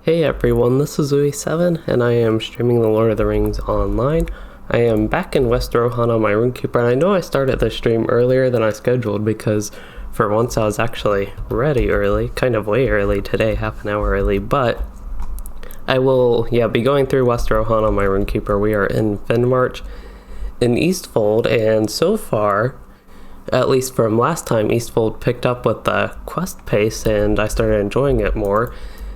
Hey everyone, this is Louis7 and I am streaming the Lord of the Rings online. I am back in West Rohan on my Rune Keeper, and I know I started the stream earlier than I scheduled because for once I was actually ready early, kind of way early today, half an hour early, but I will be going through West Rohan on my Rune Keeper. We are in Fenmarch in Eastfold, and so far, at least from last time, Eastfold picked up with the quest pace and I started enjoying it more.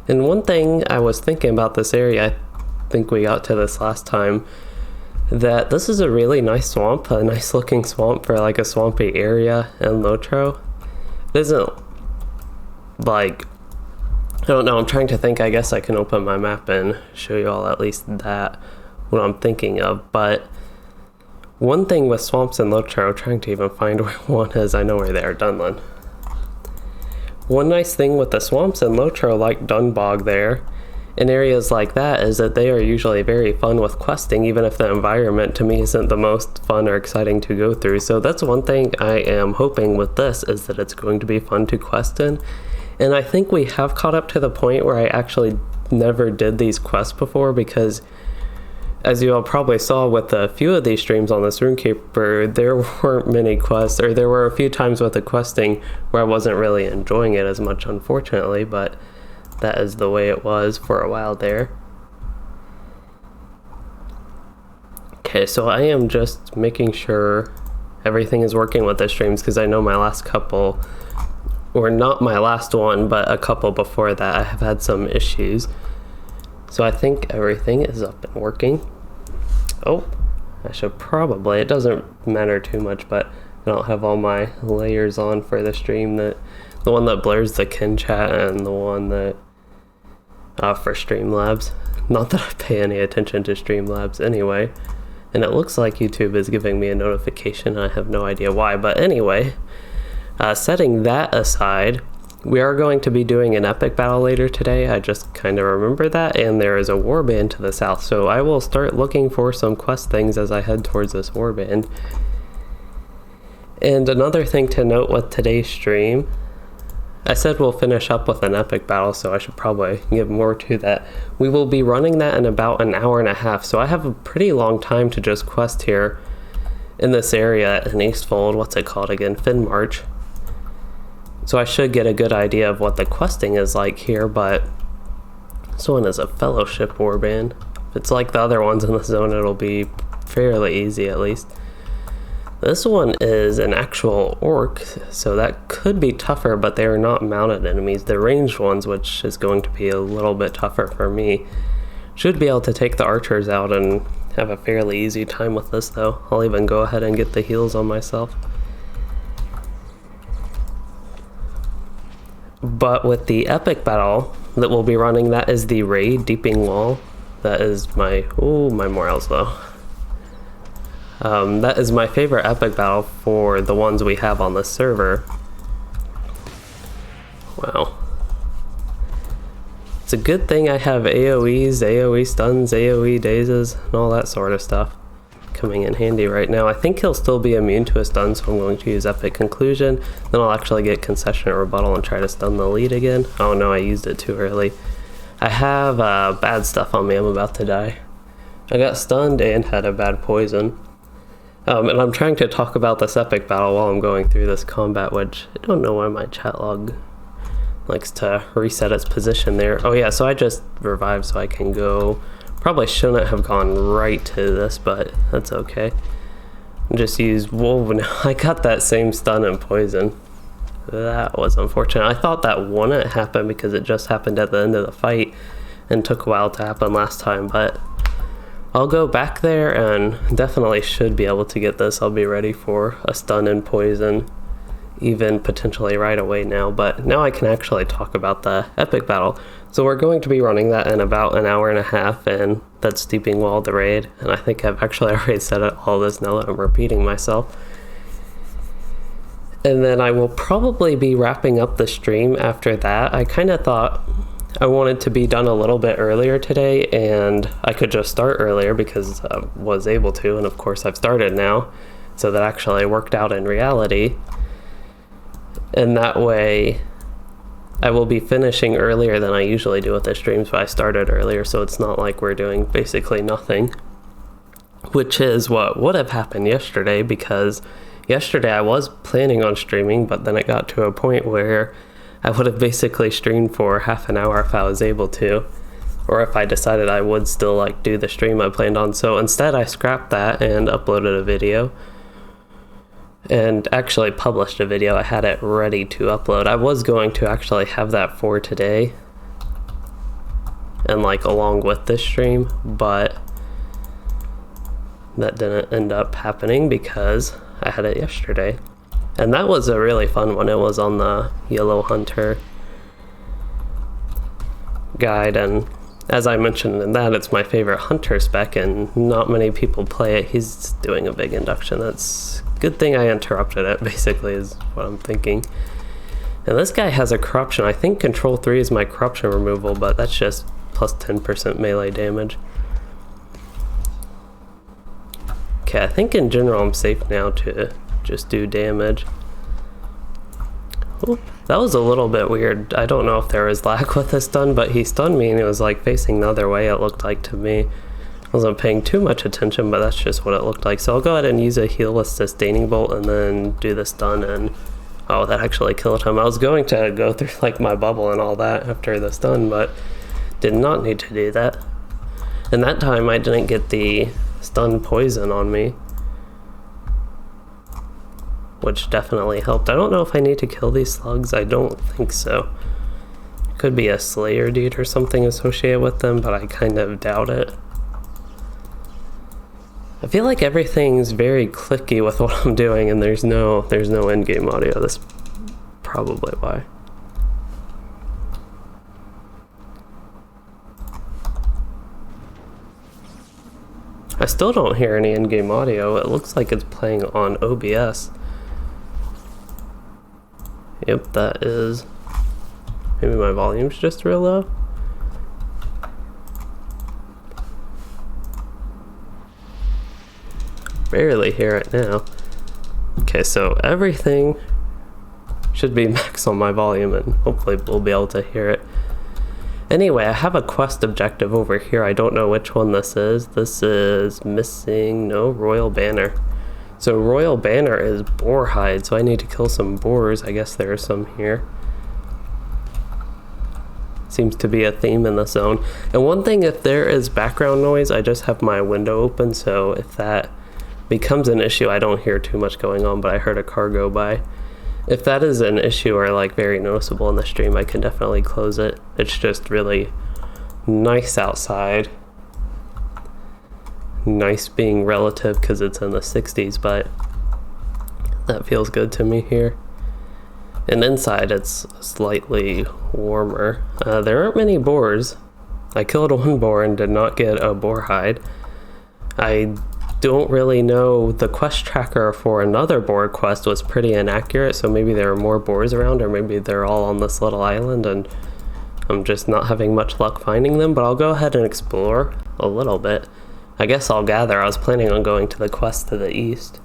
And one thing I was thinking about this area, I think we got to this last time, that this is a really nice swamp, a nice looking swamp for like a swampy area in Lotro. It isn't like, I don't know, I'm trying to think. I guess I can open my map and show you all at least that, what I'm thinking of. But one thing with swamps in Lotro, trying to even find where one is, I know where they are, Dunlin. One nice thing with the swamps in Lotro, like Dunbog there, in areas like that, is that they are usually very fun with questing, even if the environment to me isn't the most fun or exciting to go through. So that's one thing I am hoping with this, is that it's going to be fun to quest in. And I think we have caught up to the point where I actually never did these quests before, because as you all probably saw with a few of these streams on this Rune Keeper, there weren't many quests, or there were a few times with the questing where I wasn't really enjoying it as much, unfortunately, but that is the way it was for a while there. Okay, so I am just making sure everything is working with the streams, because I know my last couple, or not my last one, but a couple before that, I have had some issues. So I think everything is up and working. Oh, I should probably, it doesn't matter too much, but I don't have all my layers on for the stream, that the one that blurs the kin chat and the one that for Streamlabs. Not that I pay any attention to Streamlabs anyway. And it looks like YouTube is giving me a notification. I have no idea why, but anyway, setting that aside, we are going to be doing an epic battle later today. I just kind of remember that, and there is a warband to the south, so I will start looking for some quest things as I head towards this warband. And another thing to note with today's stream, I said we'll finish up with an epic battle, so I should probably give more to that. We will be running that in about an hour and a half, so I have a pretty long time to just quest here in this area in Eastfold. What's it called again? Fenmarch. So I should get a good idea of what the questing is like here, but this one is a fellowship warband. If it's like the other ones in the zone, it'll be fairly easy at least. This one is an actual orc, so that could be tougher, but they are not mounted enemies. They're ranged ones, which is going to be a little bit tougher for me. Should be able to take the archers out and have a fairly easy time with this though. I'll even go ahead and get the heals on myself. But with the epic battle that we'll be running, that is the raid Deeping Wall. That is my, ooh, my morale's low. That is my favorite epic battle for the ones we have on the server. Wow. It's a good thing I have AoEs, AoE stuns, AoE dazes, and all that sort of stuff coming in handy right now. I think he'll still be immune to a stun, so I'm going to use Epic Conclusion. Then I'll actually get Concession or Rebuttal and try to stun the lead again. Oh no, I used it too early. I have bad stuff on me. I'm about to die. I got stunned and had a bad poison. And I'm trying to talk about this epic battle while I'm going through this combat, which I don't know why my chat log likes to reset its position there. Oh yeah, so I just revived so I can go. Probably shouldn't have gone right to this, but that's okay. Just use Woven. I got that same stun and poison. That was unfortunate. I thought that wouldn't happen because it just happened at the end of the fight and took a while to happen last time, but I'll go back there and definitely should be able to get this. I'll be ready for a stun and poison, even potentially right away now, but now I can actually talk about the epic battle. So we're going to be running that in about an hour and a half, and that's Deeping Wall the raid, and I think I've actually already said all this now that I'm repeating myself. And then I will probably be wrapping up the stream after that. I kind of thought I wanted to be done a little bit earlier today, and I could just start earlier because I was able to, and of course I've started now, so that actually worked out in reality. And that way I will be finishing earlier than I usually do with the streams, but I started earlier, so it's not like we're doing basically nothing. Which is what would have happened yesterday, because yesterday I was planning on streaming, but then it got to a point where I would have basically streamed for half an hour if I was able to, or if I decided I would still like do the stream I planned on. So instead I scrapped that and uploaded a video, and actually published a video. I had it ready to upload. I was going to actually have that for today and like along with this stream, but that didn't end up happening because I had it yesterday. And that was a really fun one. It was on the Yellow Hunter guide, and as I mentioned in that, it's my favorite hunter spec, and not many people play it. He's doing a big induction. That's a good thing I interrupted it, basically, is what I'm thinking. And this guy has a corruption. I think control 3 is my corruption removal, but that's just plus 10% melee damage. Okay, I think in general I'm safe now to just do damage. Ooh, that was a little bit weird. I don't know if there was lag with this stun, but he stunned me and it was like facing the other way, it looked like to me. I wasn't paying too much attention, but that's just what it looked like. So I'll go ahead and use a heal with Sustaining Bolt and then do the stun, and oh, that actually killed him. I was going to go through like my bubble and all that after the stun, but did not need to do that. And that time I didn't get the stun poison on me, which definitely helped. I don't know if I need to kill these slugs. I don't think so. Could be a Slayer deed or something associated with them, but I kind of doubt it. I feel like everything's very clicky with what I'm doing, and there's no in-game audio. That's probably why. I still don't hear any in-game audio. It looks like it's playing on OBS. Yep, that is. Maybe my volume's just real low. Barely hear it now. Okay, so everything should be max on my volume, and hopefully we'll be able to hear it. Anyway, I have a quest objective over here. I don't know which one this is. This is missing, no, Royal Banner. So Royal Banner is boar hide, so I need to kill some boars. I guess there are some here. Seems to be a theme in the zone. And one thing, if there is background noise, I just have my window open, so if that becomes an issue, I don't hear too much going on, but I heard a car go by. If that is an issue or like very noticeable in the stream, I can definitely close it. It's just really nice outside. Nice being relative because it's in the 60s, but that feels good to me here. And inside it's slightly warmer. There aren't many boars. I killed one boar and did not get a boar hide. I don't really know. The quest tracker for another boar quest was pretty inaccurate, so maybe there are more boars around, or maybe they're all on this little island and I'm just not having much luck finding them, but I'll go ahead and explore a little bit. I guess I'll gather. I was planning on going to the quest to the east.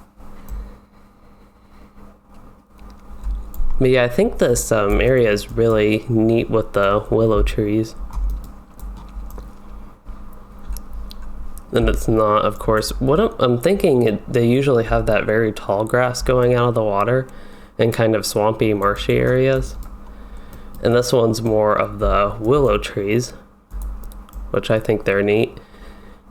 But yeah, I think this area is really neat with the willow trees. And it's not, of course, what I'm thinking, they usually have that very tall grass going out of the water in kind of swampy, marshy areas. And this one's more of the willow trees, which I think they're neat.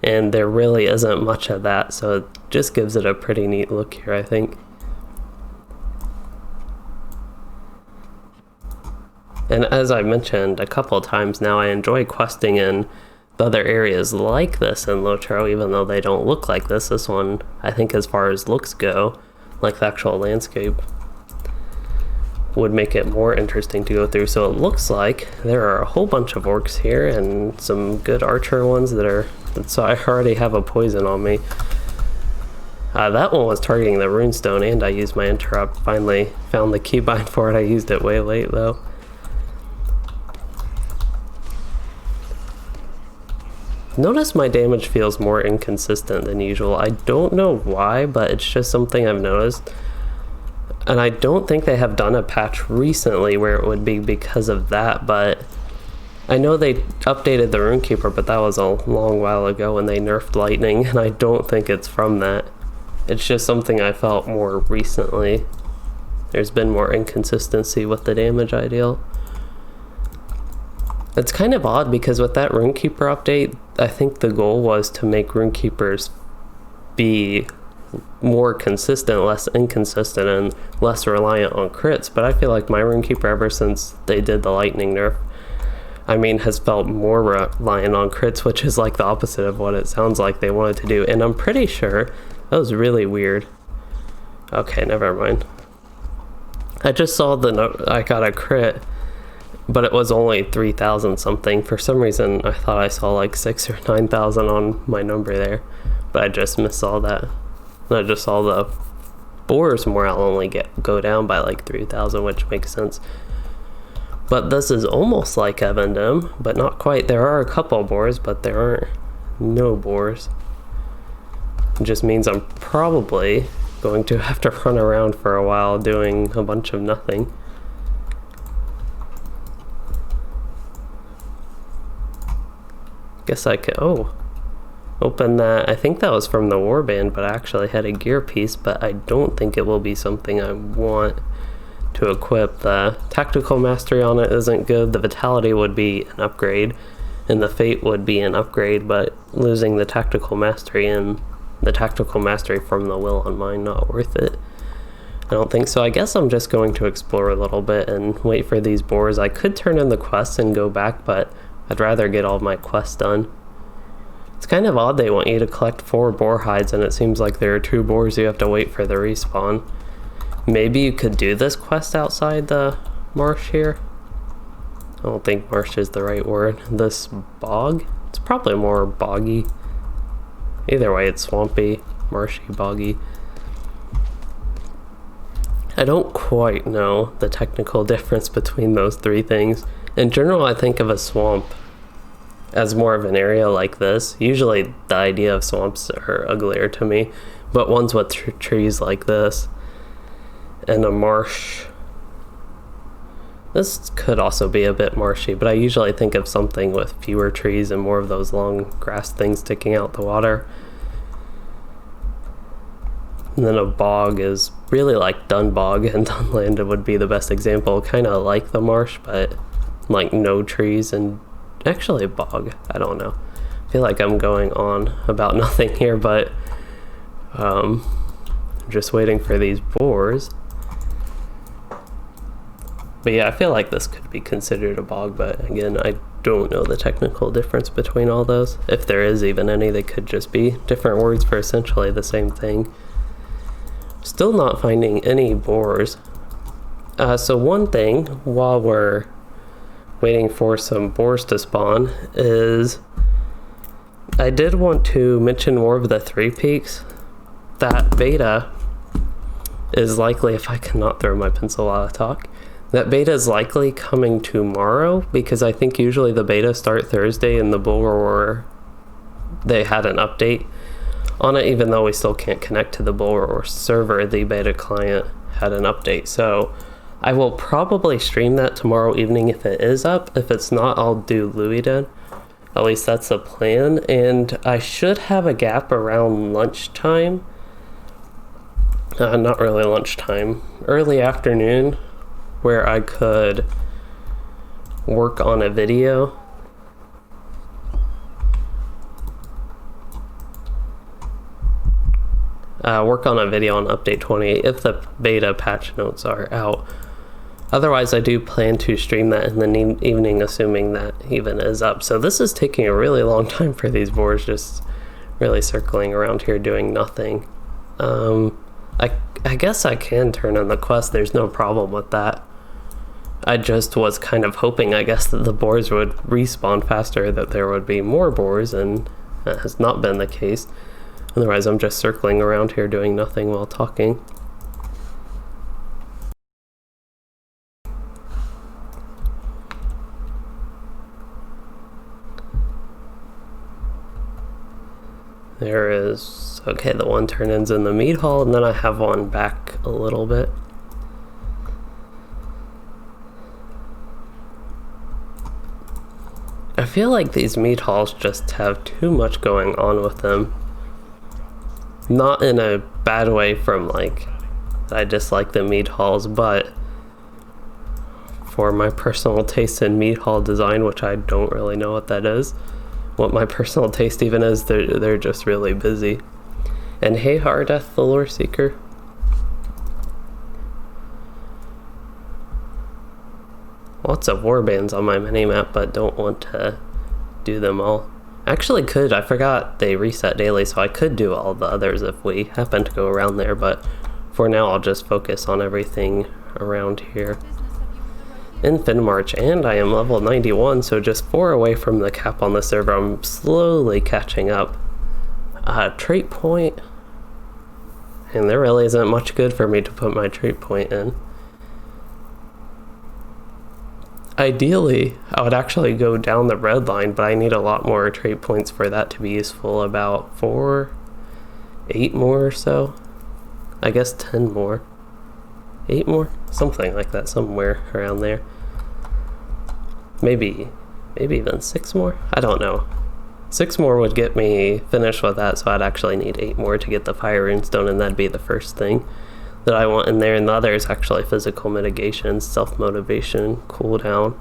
And there really isn't much of that, so it just gives it a pretty neat look here, I think. And as I mentioned a couple of times now, I enjoy questing in the other areas like this in Lotro, even though they don't look like this. This one, I think as far as looks go, like the actual landscape, would make it more interesting to go through. So it looks like there are a whole bunch of orcs here and some good archer ones that are, so I already have a poison on me. That one was targeting the Runestone, and I used my interrupt. Finally found the keybind for it. I used it way late though. Notice my damage feels more inconsistent than usual. I don't know why, but it's just something I've noticed. And I don't think they have done a patch recently where it would be because of that, but I know they updated the Rune Keeper, but that was a long while ago when they nerfed lightning, and I don't think it's from that. It's just something I felt more recently. There's been more inconsistency with the damage I deal. It's kind of odd because with that Rune Keeper update, I think the goal was to make Rune Keepers be more consistent, less inconsistent, and less reliant on crits, but I feel like my Rune Keeper ever since they did the lightning nerf, I mean, has felt more reliant on crits, which is like the opposite of what it sounds like they wanted to do, and I'm pretty sure that was really weird. Okay, never mind. I just saw the note, I got a crit, but it was only 3,000 something. For some reason, I thought I saw like 6,000 or 9,000 on my number there, but I just missed all that. And I just saw the boar's morale only go down by like 3,000, which makes sense. But this is almost like Evendom, but not quite. There are a couple boars, but there aren't no boars. It just means I'm probably going to have to run around for a while doing a bunch of nothing. Guess I could, open that. I think that was from the warband, but I actually had a gear piece, but I don't think it will be something I want to equip. The tactical mastery on it isn't good. The vitality would be an upgrade, and the fate would be an upgrade, but losing the tactical mastery and the tactical mastery from the will on mine, not worth it. I don't think so. I guess I'm just going to explore a little bit and wait for these boars. I could turn in the quests and go back, but I'd rather get all my quests done. It's kind of odd they want you to collect 4 boar hides, and it seems like there are 2 boars you have to wait for the respawn. Maybe you could do this quest outside the marsh here. I don't think marsh is the right word. This bog? It's probably more boggy. Either way, it's swampy, marshy, boggy. I don't quite know the technical difference between those 3 things. In general, I think of a swamp as more of an area like this. Usually the idea of swamps are uglier to me, but ones with trees like this. And a marsh. This could also be a bit marshy, but I usually think of something with fewer trees and more of those long grass things sticking out the water. And then a bog is really like Dunbog, and Dunland would be the best example. Kind of like the marsh, but like no trees, and actually a bog. I don't know. I feel like I'm going on about nothing here, but just waiting for these boars. But yeah, I feel like this could be considered a bog, but again, I don't know the technical difference between all those. If there is even any, they could just be different words for essentially the same thing. Still not finding any boars. So one thing, while we're waiting for some boars to spawn, is I did want to mention more of the 3 peaks. That beta is likely, if I cannot throw my pencil while I talk, that beta is likely coming tomorrow, because I think usually the beta start Thursday, and the Bull Roar, they had an update on it. Even though we still can't connect to the Bull Roar server, the beta client had an update. So I will probably stream that tomorrow evening if it is up. If it's not, I'll do Louisden. At least that's the plan. And I should have a gap around lunchtime. Not really lunchtime, early afternoon, where I could work on a video. Work on a video on update 28 if the beta patch notes are out. Otherwise, I do plan to stream that in the evening, assuming that even is up. So this is taking a really long time for these boars, just really circling around here doing nothing. I guess I can turn in the quest. There's no problem with that. I just was kind of hoping, I guess, that the boars would respawn faster, that there would be more boars, and that has not been the case. Otherwise, I'm just circling around here doing nothing while talking. There is, okay, the one turn-in's in the meat hall, and then I have one back a little bit. I feel like these meat halls just have too much going on with them. Not in a bad way from like, I dislike the meat halls, but for my personal taste in meat hall design, which I don't really know what that is, what my personal taste even is, they're just really busy. And hey, Hardeth, the Lore Seeker. Lots of warbands on my minimap, but don't want to do them all. Actually could, I forgot they reset daily, so I could do all the others if we happen to go around there, but for now I'll just focus on everything around here. In Fenmarch, and I am level 91, so just 4 away from the cap on the server. I'm slowly catching up. Trait point, and there really isn't much good for me to put my trait point in. Ideally, I would actually go down the red line, but I need a lot more trait points for that to be useful. About 8 more or so. I guess 10 more. 8 more? Something like that, somewhere around there. Maybe even 6 more? I don't know. 6 more would get me finished with that, so I'd actually need 8 more to get the fire runestone, and that'd be the first thing that I want in there. And the other is actually physical mitigation, self-motivation, cooldown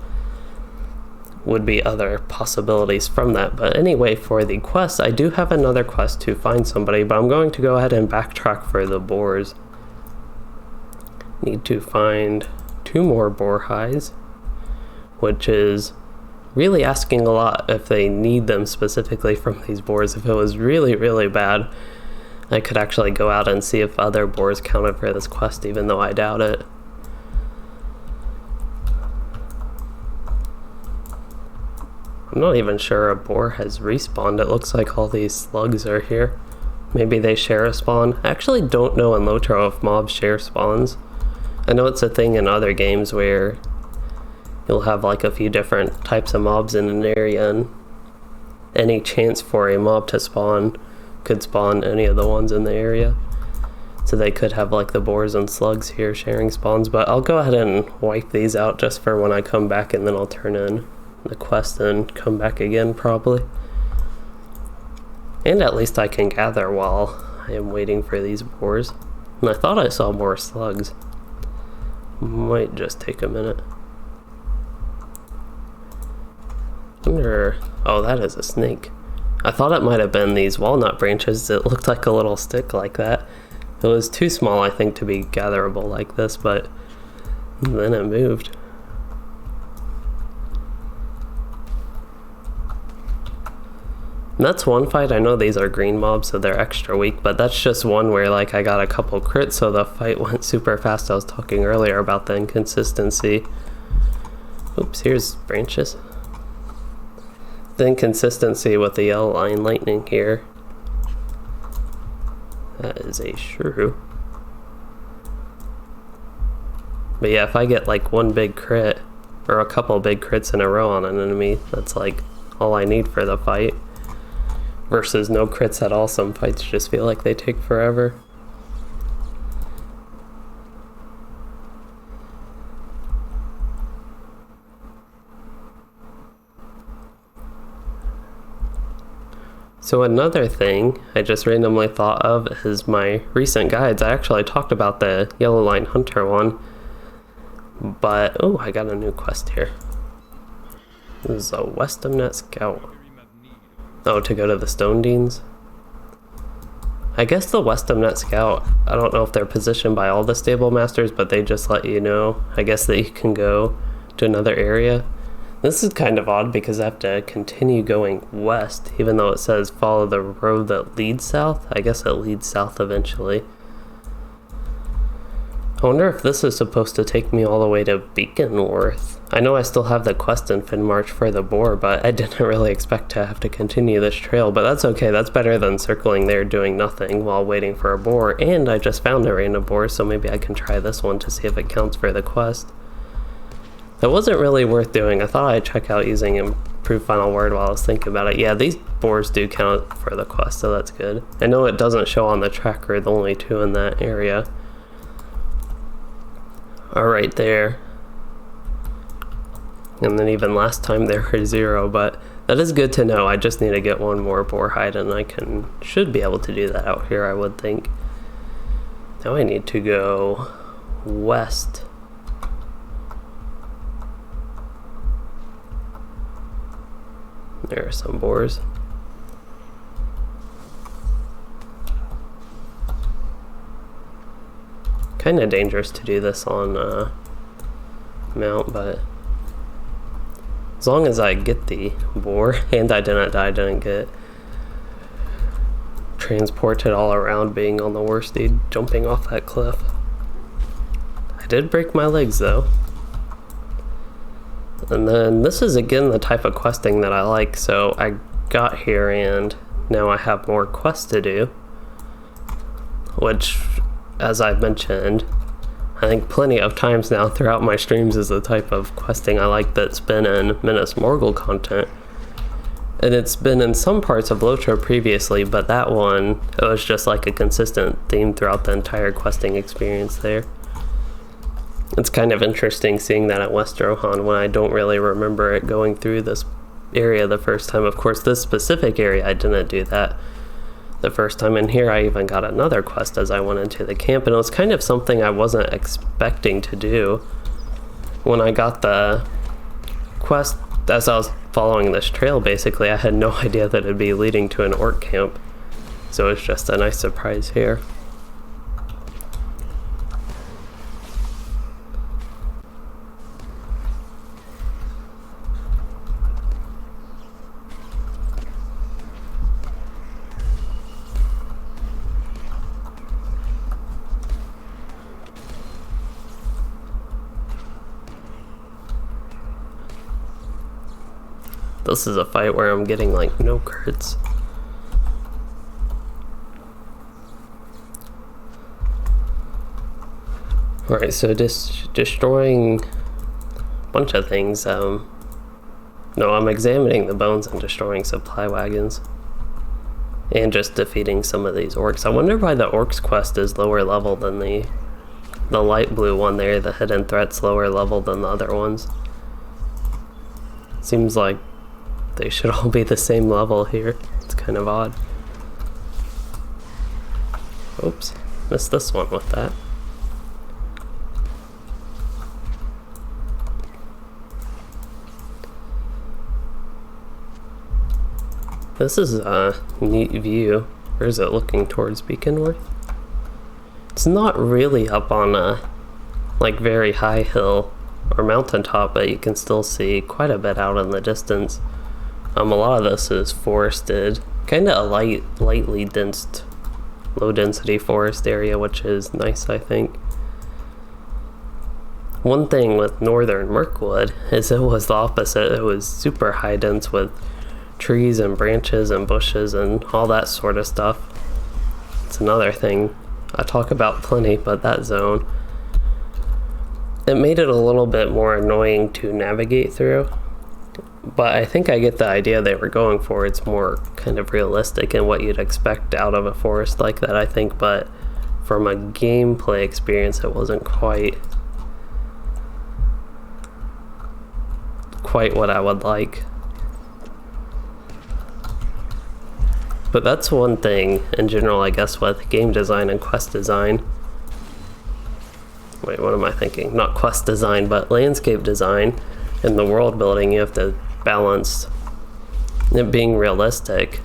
would be other possibilities from that. But anyway, for the quest, I do have another quest to find somebody, but I'm going to go ahead and backtrack for the boars. Need to find 2 more boar hides, which is really asking a lot if they need them specifically from these boars. If it was really, really bad, I could actually go out and see if other boars counted for this quest, even though I doubt it. I'm not even sure a boar has respawned. It looks like all these slugs are here. Maybe they share a spawn. I actually don't know in Lotro if mobs share spawns. I know it's a thing in other games where you'll have like a few different types of mobs in an area, and any chance for a mob to spawn could spawn any of the ones in the area. So they could have like the boars and slugs here sharing spawns, but I'll go ahead and wipe these out just for when I come back, and then I'll turn in the quest and come back again probably. And at least I can gather while I am waiting for these boars. And I thought I saw more slugs. Might just take a minute. Oh, that is a snake. I thought it might have been these walnut branches. It looked like a little stick like that. It was too small, I think, to be gatherable like this, but then it moved. And that's one fight. I know these are green mobs, so they're extra weak, but that's just one where like I got a couple crits, so the fight went super fast. I was talking earlier about the inconsistency. Oops, here's branches. The inconsistency with the yellow line lightning here. That is a shrew. But yeah, if I get like one big crit, or a couple big crits in a row on an enemy, that's like all I need for the fight. Versus no crits at all. Some fights just feel like they take forever. So another thing I just randomly thought of is my recent guides. I actually talked about the Yellow Line Hunter one, but oh, I got a new quest here. This is a Westamnet Scout. Oh, to go to the Stone Deans? I guess the Westamnet Scout, I don't know if they're positioned by all the stable masters, but they just let you know, I guess, that you can go to another area. This is kind of odd because I have to continue going west, even though it says follow the road that leads south. I guess it leads south eventually. I wonder if this is supposed to take me all the way to Beaconworth. I know I still have the quest in Fenmarch for the boar, but I didn't really expect to have to continue this trail, but that's okay. That's better than circling there doing nothing while waiting for a boar, and I just found a random boar, so maybe I can try this one to see if it counts for the quest. That wasn't really worth doing. I thought I'd check out using Improved Final Word while I was thinking about it. Yeah, these boars do count for the quest, so that's good. I know it doesn't show on the tracker, the only 2 in that area are right there. And then even last time there were 0, but that is good to know. I just need to get one more boar hide, and I should be able to do that out here, I would think. Now I need to go west. There are some boars. Kind of dangerous to do this on mount, but as long as I get the boar and I didn't die, didn't get transported all around being on the worsted, jumping off that cliff. I did break my legs though. And then this is again the type of questing that I like, so I got here and now I have more quests to do, which, as I've mentioned, I think plenty of times now throughout my streams, is the type of questing I like that's been in Minas Morgul content. And it's been in some parts of Lotro previously, but that one, it was just like a consistent theme throughout the entire questing experience there. It's kind of interesting seeing that at West Rohan when I don't really remember it going through this area the first time. Of course, this specific area, I didn't do that the first time. In here, I even got another quest as I went into the camp, and it was kind of something I wasn't expecting to do. When I got the quest, as I was following this trail, basically, I had no idea that it'd be leading to an orc camp. So it's just a nice surprise here. This is a fight where I'm getting like no crits. Alright, so destroying a bunch of things. No, I'm examining the bones and destroying supply wagons. And just defeating some of these orcs. I wonder why the orcs quest is lower level than the light blue one there. The hidden threat's lower level than the other ones. Seems like they should all be the same level here. It's kind of odd. Oops, missed this one with that. This is a neat view. Where is it looking towards Beaconworth? It's not really up on a like very high hill or mountaintop, but you can still see quite a bit out in the distance. A lot of this is forested, kind of a lightly dense, low density forest area, which is nice, I think. One thing with northern Mirkwood is it was the opposite. It was super high dense with trees and branches and bushes and all that sort of stuff. It's another thing I talk about plenty, but that zone, it made it a little bit more annoying to navigate through. But I think I get the idea they were going for. It's more kind of realistic in what you'd expect out of a forest like that, I think. But from a gameplay experience, it wasn't quite what I would like. But that's one thing in general, I guess, with game design and quest design. Wait, what am I thinking? Not quest design, but landscape design. In the world building, you have to balance it being realistic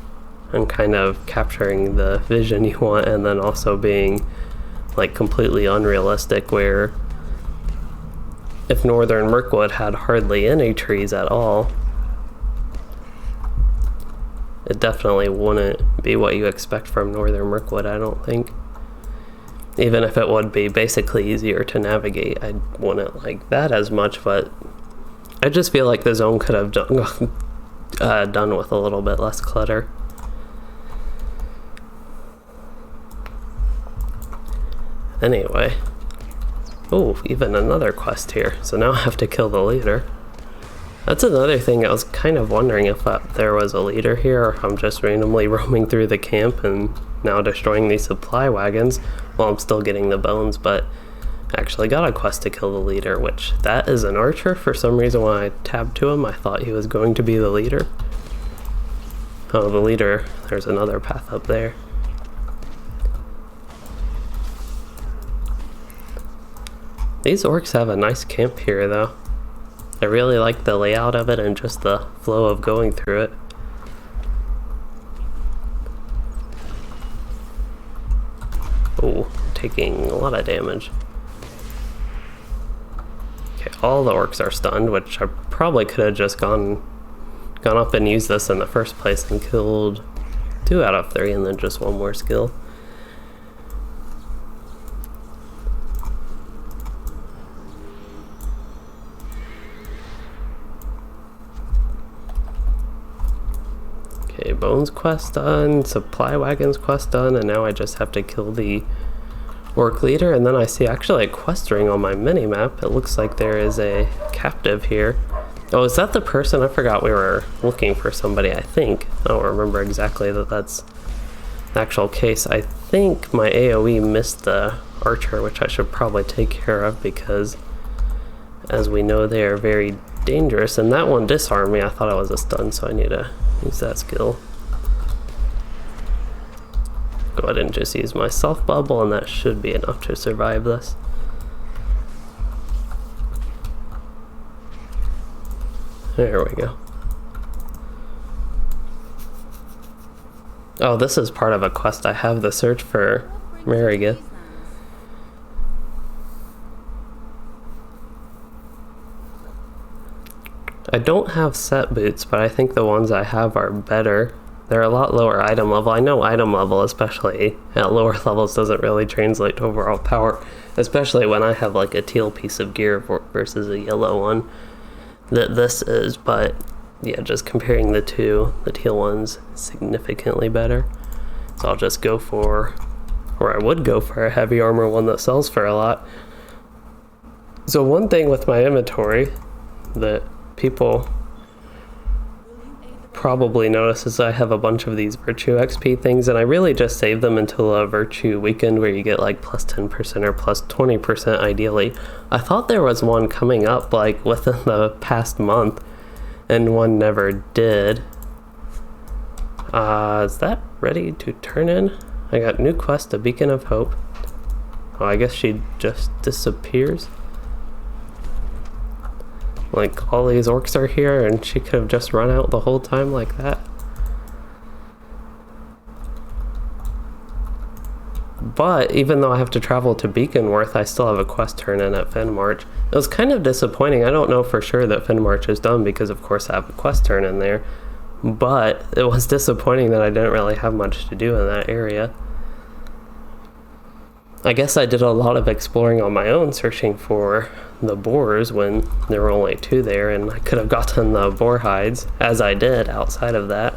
and kind of capturing the vision you want, and then also being like completely unrealistic, where if northern Mirkwood had hardly any trees at all, it definitely wouldn't be what you expect from northern Mirkwood, I don't think. Even if it would be basically easier to navigate, I wouldn't like that as much, but I just feel like the zone could have done with a little bit less clutter. Anyway. Oh, even another quest here. So now I have to kill the leader. That's another thing. I was kind of wondering if there was a leader here, or if I'm just randomly roaming through the camp and now destroying these supply wagons while I'm still getting the bones, but actually got a quest to kill the leader, which that is an archer. For some reason when I tabbed to him, I thought he was going to be the leader. Oh, the leader, there's another path up there. These orcs have a nice camp here though. I really like the layout of it and just the flow of going through it. Oh, taking a lot of damage. Okay, all the orcs are stunned, which I probably could have just gone up and used this in the first place and killed 2 out of 3 and then just 1 more skill. Okay, Bones quest done, Supply Wagons quest done, and now I just have to kill the orc leader. And then I see actually a quest ring on my mini-map. It looks like there is a captive here. Oh, is that the person? I forgot we were looking for somebody, I think. I don't remember exactly that that's the actual case. I think my AoE missed the archer, which I should probably take care of because, as we know, they are very dangerous. And that one disarmed me. I thought it was a stun, so I need to use that skill. Go ahead and just use my self bubble, and that should be enough to survive this. There we go. Oh, this is part of a quest. I have the search for Marigith. I don't have set boots, but I think the ones I have are better. They're a lot lower item level. I know item level, especially at lower levels, doesn't really translate to overall power, especially when I have like a teal piece of gear versus a yellow one that this is. But yeah, just comparing the two, the teal one's significantly better. So I'll just go for, or I would go for a heavy armor one that sells for a lot. So one thing with my inventory that people probably notice is I have a bunch of these virtue XP things, and I really just save them until a virtue weekend where you get like plus 10% or plus 20% ideally. I thought there was one coming up like within the past month, and one never did. Is that ready to turn in? I got new quest, a beacon of hope. Oh, I guess she just disappears. Like, all these orcs are here and she could have just run out the whole time like that. But even though I have to travel to Beaconworth, I still have a quest turn in at Fenmarch. It was kind of disappointing. I don't know for sure that Fenmarch is done because of course I have a quest turn in there. But it was disappointing that I didn't really have much to do in that area. I guess I did a lot of exploring on my own, searching for the boars when there were only 2 there, and I could have gotten the boar hides, as I did outside of that.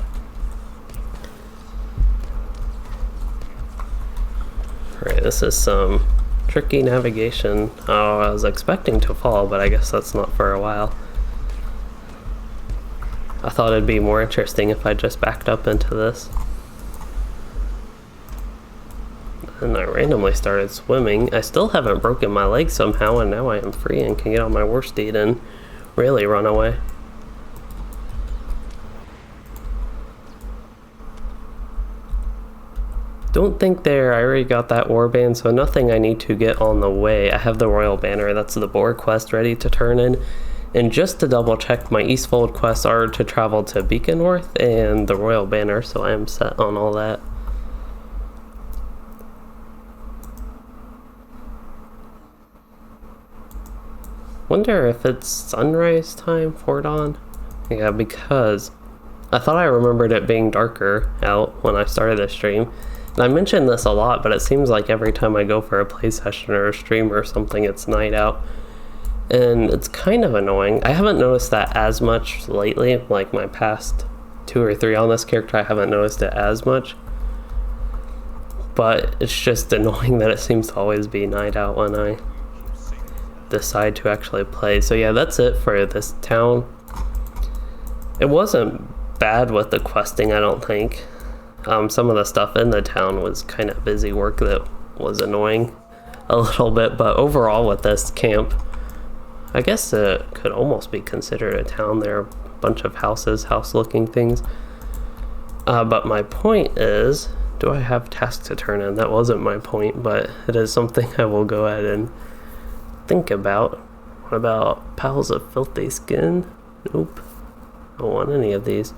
Alright, this is some tricky navigation. Oh, I was expecting to fall, but I guess that's not for a while. I thought it'd be more interesting if I just backed up into this. And I randomly started swimming. I still haven't broken my leg somehow, and now I am free and can get on my war steed and really run away. Don't think there, I already got that warband, so nothing I need to get on the way. I have the royal banner, that's the boar quest ready to turn in. And just to double check, my Eastfold quests are to travel to Beaconworth and the royal banner, so I am set on all that. Wonder if it's sunrise time for dawn? Yeah, because I thought I remembered it being darker out when I started the stream. And I mentioned this a lot, but it seems like every time I go for a play session or a stream or something, it's night out. And it's kind of annoying. I haven't noticed that as much lately. Like my past 2 or 3 on this character, I haven't noticed it as much. But it's just annoying that it seems to always be night out when I decide to actually play. So yeah, that's it for this town. It wasn't bad with the questing, I don't think. Some of the stuff in the town was kind of busy work that was annoying. a little bit, but overall with this camp, I guess it could almost be considered a town. There are a bunch of houses, house-looking things. But my point is, do I have tasks to turn in? That wasn't my point, but it is something I will go ahead and think about. What about Pals of Filthy Skin? Nope. I don't want any of these.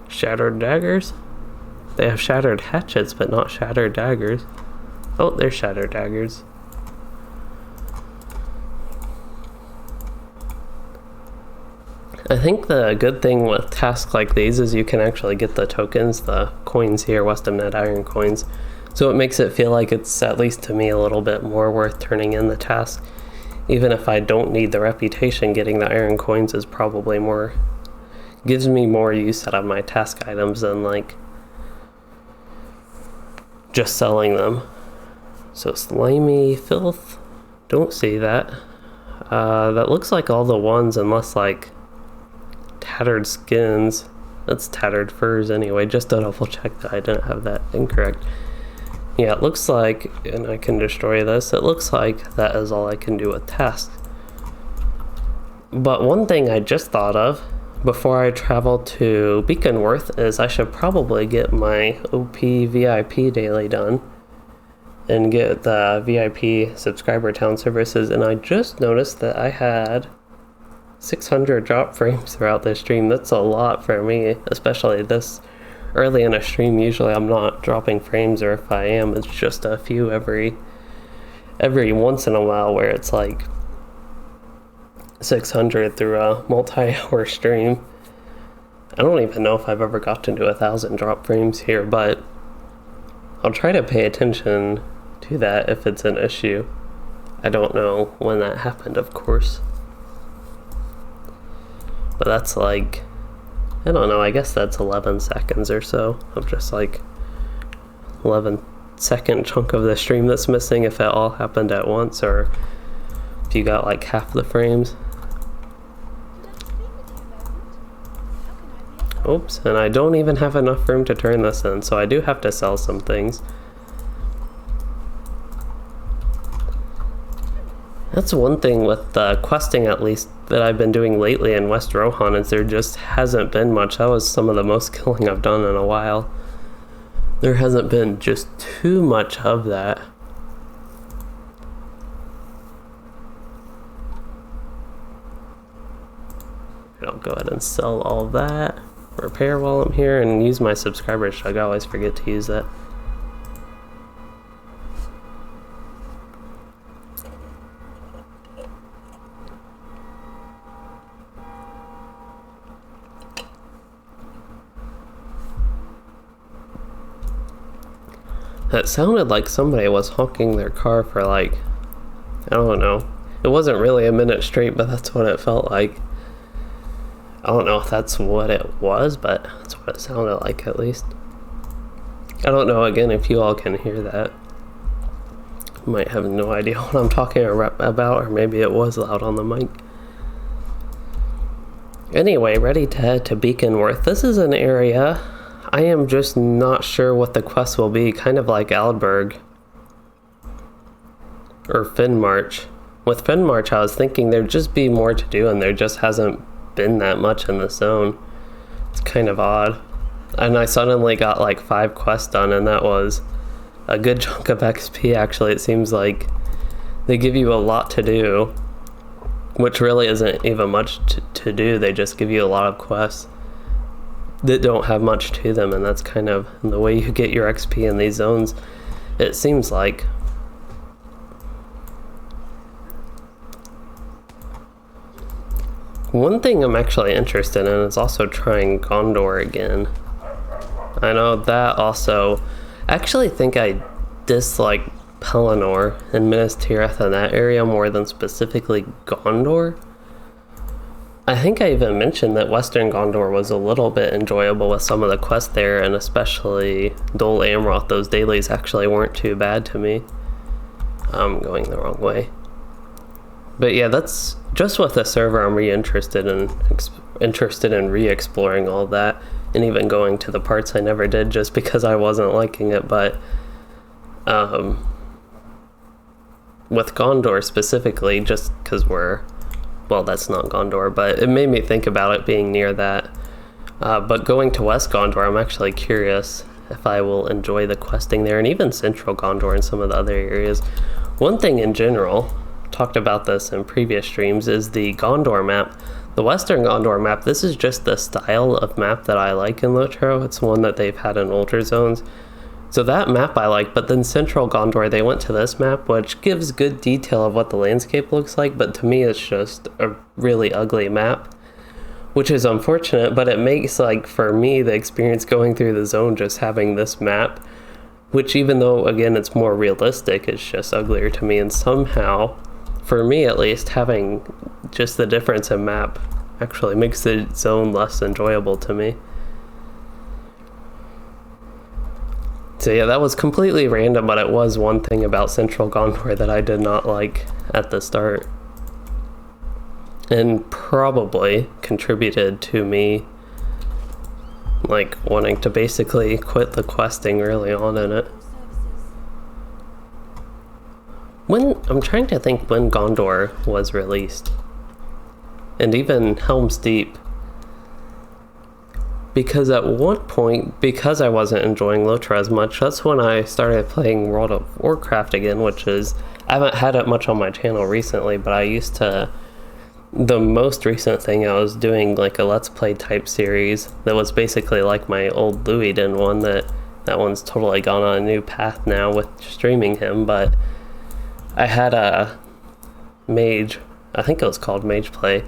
Shattered Daggers? They have shattered hatchets, but not shattered daggers. Oh, there's shattered daggers. I think the good thing with tasks like these is you can actually get the tokens, the coins here, West of Net Iron coins. So it makes it feel like it's, at least to me, a little bit more worth turning in the task. Even if I don't need the reputation, getting the iron coins is probably more, gives me more use out of my task items than like just selling them. So slimy filth, don't see that. That looks like all the ones, unless like tattered skins. That's tattered furs anyway, just to double check that I didn't have that incorrect. Yeah, it looks like, and I can destroy this, it looks like that is all I can do with tasks. But one thing I just thought of before I travel to Beaconworth is I should probably get my OP VIP daily done and get the VIP subscriber town services. And I just noticed that I had 600 drop frames throughout this stream. That's a lot for me, especially this early in a stream. Usually I'm not dropping frames, or if I am, it's just a few every once in a while, where it's like 600 through a multi-hour stream. I don't even know if I've ever gotten to 1,000 drop frames here, but I'll try to pay attention to that if it's an issue. I don't know when that happened, of course. But that's like, I don't know, I guess that's 11 seconds or so of just like 11-second chunk of the stream that's missing if it all happened at once, or if you got like half the frames. Oops, and I don't even have enough room to turn this in, so I do have to sell some things. That's one thing with questing, at least, that I've been doing lately in West Rohan, is there just hasn't been much. That was some of the most killing I've done in a while. There hasn't been just too much of that. I'll go ahead and sell all of that. Repair while I'm here, and use my subscriber shrug. I always forget to use that. That sounded like somebody was honking their car for like, I don't know. It wasn't really a minute straight, but that's what it felt like. I don't know if that's what it was, but that's what it sounded like, at least. I don't know, again, if you all can hear that. You might have no idea what I'm talking about, or maybe it was loud on the mic. Anyway, ready to head to Beaconworth. This is an area I am just not sure what the quest will be, kind of like Aldberg or Fenmarch. With Fenmarch, I was thinking there'd just be more to do, and there just hasn't been that much in the zone. It's kind of odd. And I suddenly got like 5 quests done, and that was a good chunk of XP. Actually, it seems like they give you a lot to do, which really isn't even much to do. They just give you a lot of quests that don't have much to them, and that's kind of the way you get your XP in these zones, it seems like. One thing I'm actually interested in is also trying Gondor again. I know that also, I actually think I dislike Pelennor and Minas Tirith in that area more than specifically Gondor. I think I even mentioned that Western Gondor was a little bit enjoyable with some of the quests there, and especially Dol Amroth. Those dailies actually weren't too bad to me. I'm going the wrong way. But yeah, that's just with the server. I'm interested in re-exploring all that, and even going to the parts I never did just because I wasn't liking it. But with Gondor specifically, just because well, that's not Gondor, but it made me think about it being near that. But going to West Gondor, I'm actually curious if I will enjoy the questing there, and even Central Gondor and some of the other areas. One thing in general, talked about this in previous streams, is the Gondor map. The Western Gondor map, this is just the style of map that I like in Lotro. It's one that they've had in older zones. So that map I like, but then Central Gondor, they went to this map, which gives good detail of what the landscape looks like, but to me it's just a really ugly map, which is unfortunate, but it makes, like, for me, the experience going through the zone just having this map, which even though, again, it's more realistic, it's just uglier to me, and somehow, for me at least, having just the difference in map actually makes the zone less enjoyable to me. So yeah, that was completely random, but it was one thing about Central Gondor that I did not like at the start. And probably contributed to me, like, wanting to basically quit the questing early on in it. I'm trying to think when Gondor was released. And even Helm's Deep. Because at one point, because I wasn't enjoying Lotro as much, that's when I started playing World of Warcraft again, which is, I haven't had it much on my channel recently, but I used to, the most recent thing I was doing, like a Let's Play type series that was basically like my old Louisden one, that one's totally gone on a new path now with streaming him, but I had a Mage, I think it was called Mage Play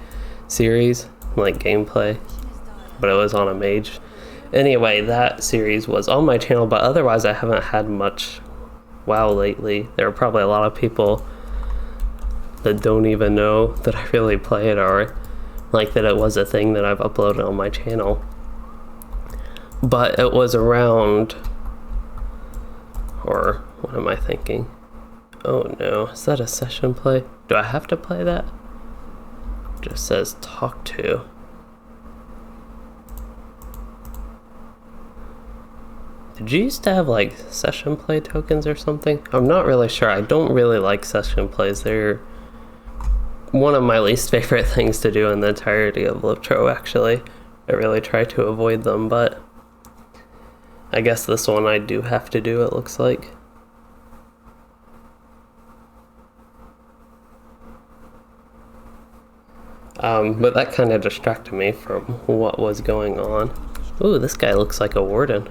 series, like gameplay, but it was on a mage. Anyway, that series was on my channel, but otherwise I haven't had much WoW lately. There are probably a lot of people that don't even know that I really play it, or like that it was a thing that I've uploaded on my channel. But it was around, or what am I thinking? Oh no, is that a session play? Do I have to play that? It just says talk to. Did you used to have like session play tokens or something? I'm not really sure. I don't really like session plays. They're one of my least favorite things to do in the entirety of Lotro, actually. I really try to avoid them, but I guess this one I do have to do, it looks like. But that kind of distracted me from what was going on. Ooh, this guy looks like a warden.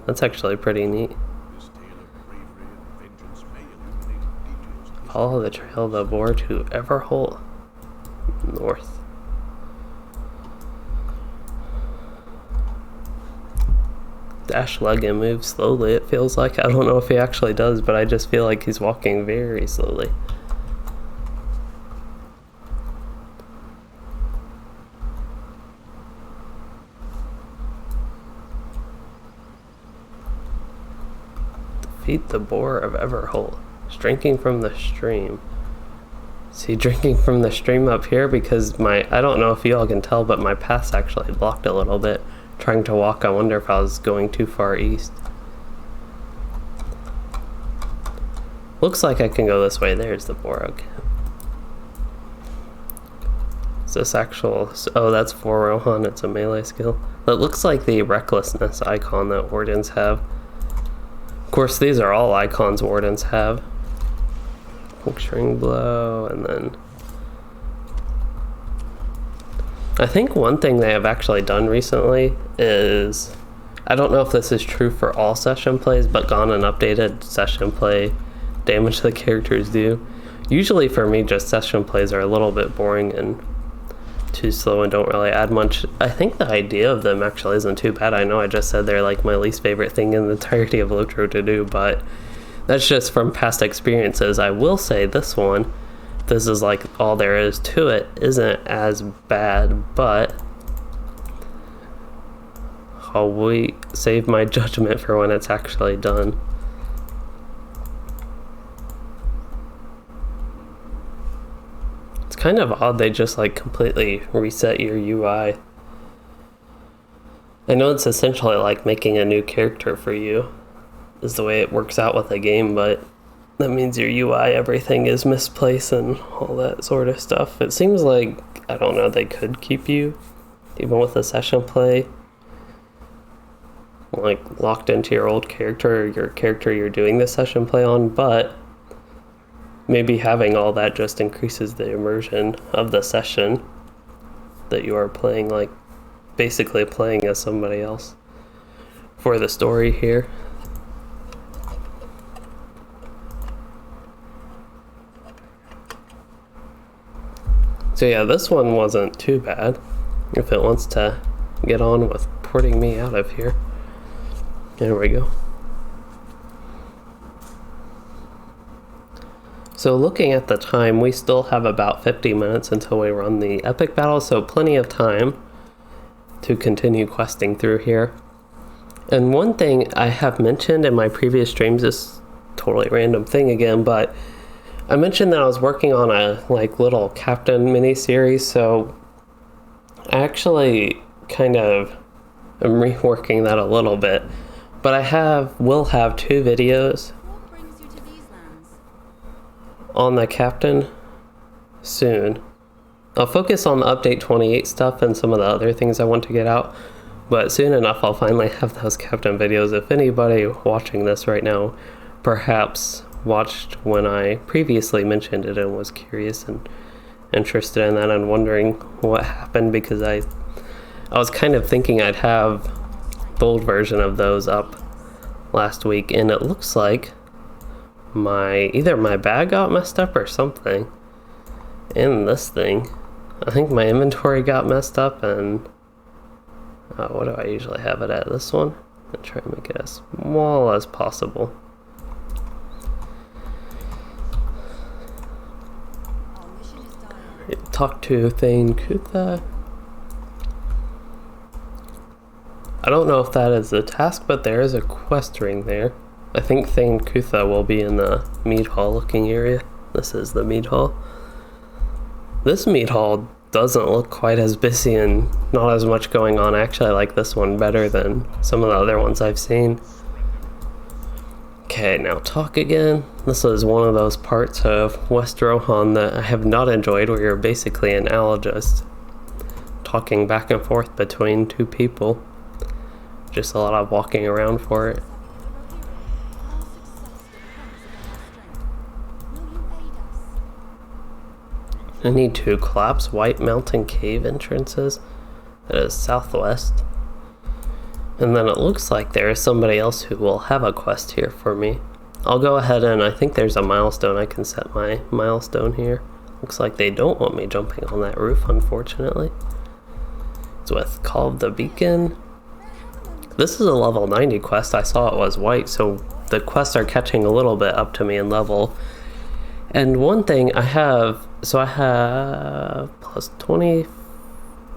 That's actually pretty neat. Follow the trail of the boar to Everholt North. Dash leg and move slowly, it feels like. I don't know if he actually does, but I just feel like he's walking very slowly. Defeat the boar of Everholt. Drinking from the stream. See, drinking from the stream up here because I don't know if you all can tell, but my path's actually blocked a little bit. Trying to walk, I wonder if I was going too far east. Looks like I can go this way. There's the boar again. Is this actual? Oh, that's for Rohan. It's a melee skill. That looks like the recklessness icon that wardens have. Of course, these are all icons wardens have. Puncturing blow, and then I think one thing they have actually done recently is, I don't know if this is true for all session plays, but gone and updated session play damage the characters do. Usually for me, just session plays are a little bit boring and too slow and don't really add much. I think the idea of them actually isn't too bad. I know I just said they're like my least favorite thing in the entirety of Lotro to do, but that's just from past experiences. I will say this one, this is like all there is to it, isn't as bad, but I'll save my judgment for when it's actually done. It's kind of odd they just like completely reset your UI. I know it's essentially like making a new character for you, is the way it works out with the game, but that means your UI, everything is misplaced and all that sort of stuff. It seems like, I don't know, they could keep you, even with the session play, like locked into your old character or your character you're doing the session play on, but maybe having all that just increases the immersion of the session that you are playing, like basically playing as somebody else for the story here. So yeah, this one wasn't too bad if it wants to get on with porting me out of here. There we go. So looking at the time, we still have about 50 minutes until we run the epic battle, so plenty of time to continue questing through here. And one thing I have mentioned in my previous streams, this totally random thing again, but I mentioned that I was working on a little captain mini-series, so I actually kind of am reworking that a little bit. But I will have 2 videos on the captain soon. I'll focus on the update 28 stuff and some of the other things I want to get out, but soon enough I'll finally have those captain videos. If anybody watching this right now perhaps watched when I previously mentioned it and was curious and interested in that and wondering what happened, because I was kind of thinking I'd have the old version of those up last week, and it looks like either my bag got messed up or something in this thing. I think my inventory got messed up, and what do I usually have it at? This one? I'll try and make it as small as possible. Talk to Thane Kutha. I don't know if that is a task, but there is a quest ring there. I think Thane Kutha will be in the mead hall looking area. This is the mead hall. This mead hall doesn't look quite as busy and not as much going on. Actually, I like this one better than some of the other ones I've seen. Okay, now talk again. This is one of those parts of West Rohan that I have not enjoyed, where you're basically an owl just talking back and forth between 2 people. Just a lot of walking around for it. I need to collapse White Mountain Cave entrances. That is southwest. And then it looks like there is somebody else who will have a quest here for me. I'll go ahead and I think there's a milestone. I can set my milestone here. Looks like they don't want me jumping on that roof, unfortunately. It's with Call of the Beacon. This is a level 90 quest. I saw it was white, so the quests are catching a little bit up to me in level. And one thing I have, so I have plus 20,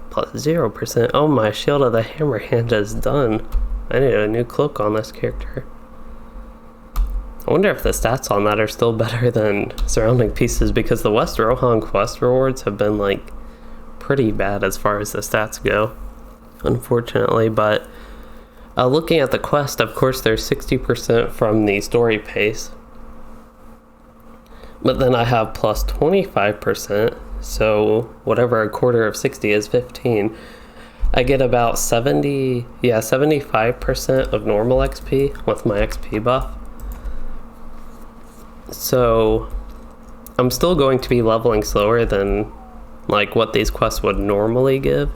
plus 0%. Oh, my Shield of the Hammerhand is done. I need a new cloak on this character. I wonder if the stats on that are still better than surrounding pieces, because the West Rohan quest rewards have been pretty bad as far as the stats go, unfortunately. But looking at the quest, of course, there's 60% from the story pace. But then I have plus 25%, so whatever a quarter of 60 is, 15. I get about 75% of normal XP with my XP buff. So I'm still going to be leveling slower than what these quests would normally give.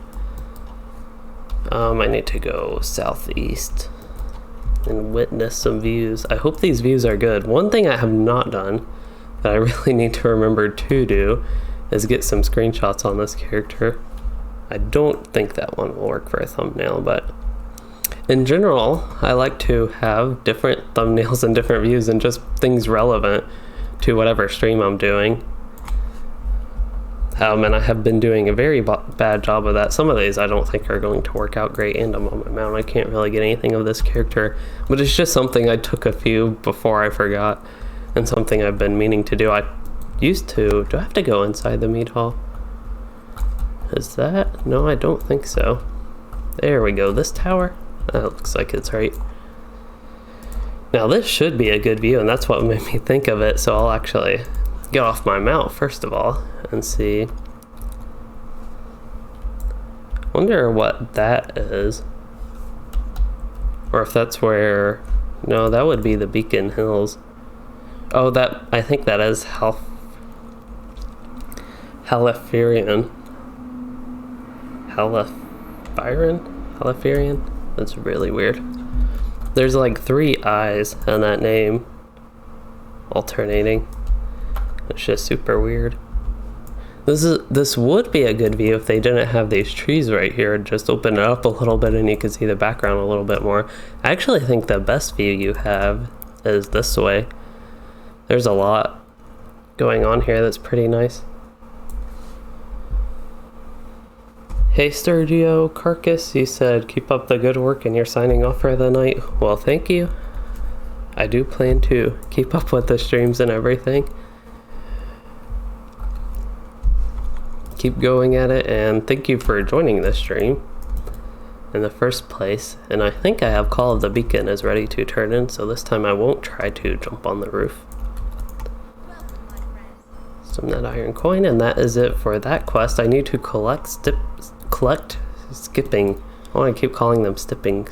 I need to go southeast and witness some views. I hope these views are good. One thing I have not done that I really need to remember to do is get some screenshots on this character. I don't think that one will work for a thumbnail, but in general, I like to have different thumbnails and different views and just things relevant to whatever stream I'm doing. And I have been doing a very bad job of that. Some of these I don't think are going to work out great, and I'm on my mount. I can't really get anything of this character, but it's just something I took a few before I forgot, and something I've been meaning to do. Do I have to go inside the mead hall? Is that? No, I don't think so. There we go, this tower? That looks like it's right. Now this should be a good view, and that's what made me think of it, so I'll actually get off my mount first of all and see. Wonder what that is. Or if that's where... No, that would be the Beacon Hills. Oh, that... I think that is Halifirian. Halifirian? That's really weird. There's like 3 eyes in that name. Alternating. It's just super weird. This would be a good view if they didn't have these trees right here. Just open it up a little bit and you can see the background a little bit more. I actually think the best view you have is this way. There's a lot going on here that's pretty nice. Hey Sturgio Carcass, you said keep up the good work and you're signing off for the night. Well, thank you. I do plan to keep up with the streams and everything. Keep going at it, and thank you for joining this stream in the first place. And I think I have Call of the Beacon is ready to turn in, so this time I won't try to jump on the roof. Some net iron coin, and that is it for that quest. I need to collect skipping. I want to keep calling them stipping.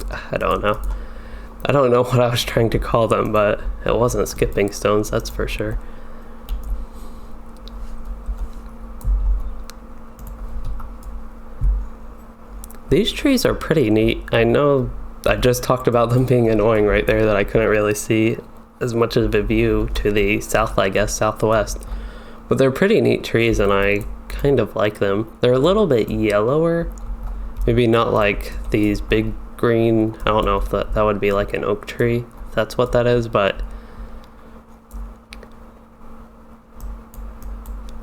I don't know what I was trying to call them, but it wasn't skipping stones, that's for sure. These trees are pretty neat. I know I just talked about them being annoying right there, that I couldn't really see as much of a view to the south, I guess, southwest. But they're pretty neat trees and I kind of like them. They're a little bit yellower. Maybe not like these big green, I don't know if that would be like an oak tree, if that's what that is, but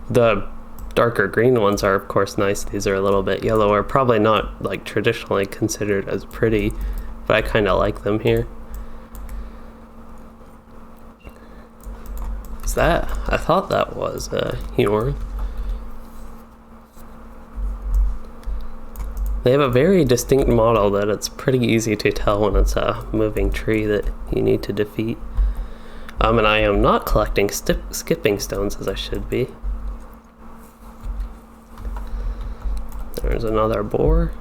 the darker green ones are of course nice. These are a little bit yellower, probably not like traditionally considered as pretty, but I kind of like them here. Is that? I thought that was a Hjorn. They have a very distinct model that it's pretty easy to tell when it's a moving tree that you need to defeat. And I am not collecting skipping stones as I should be. There's another boar.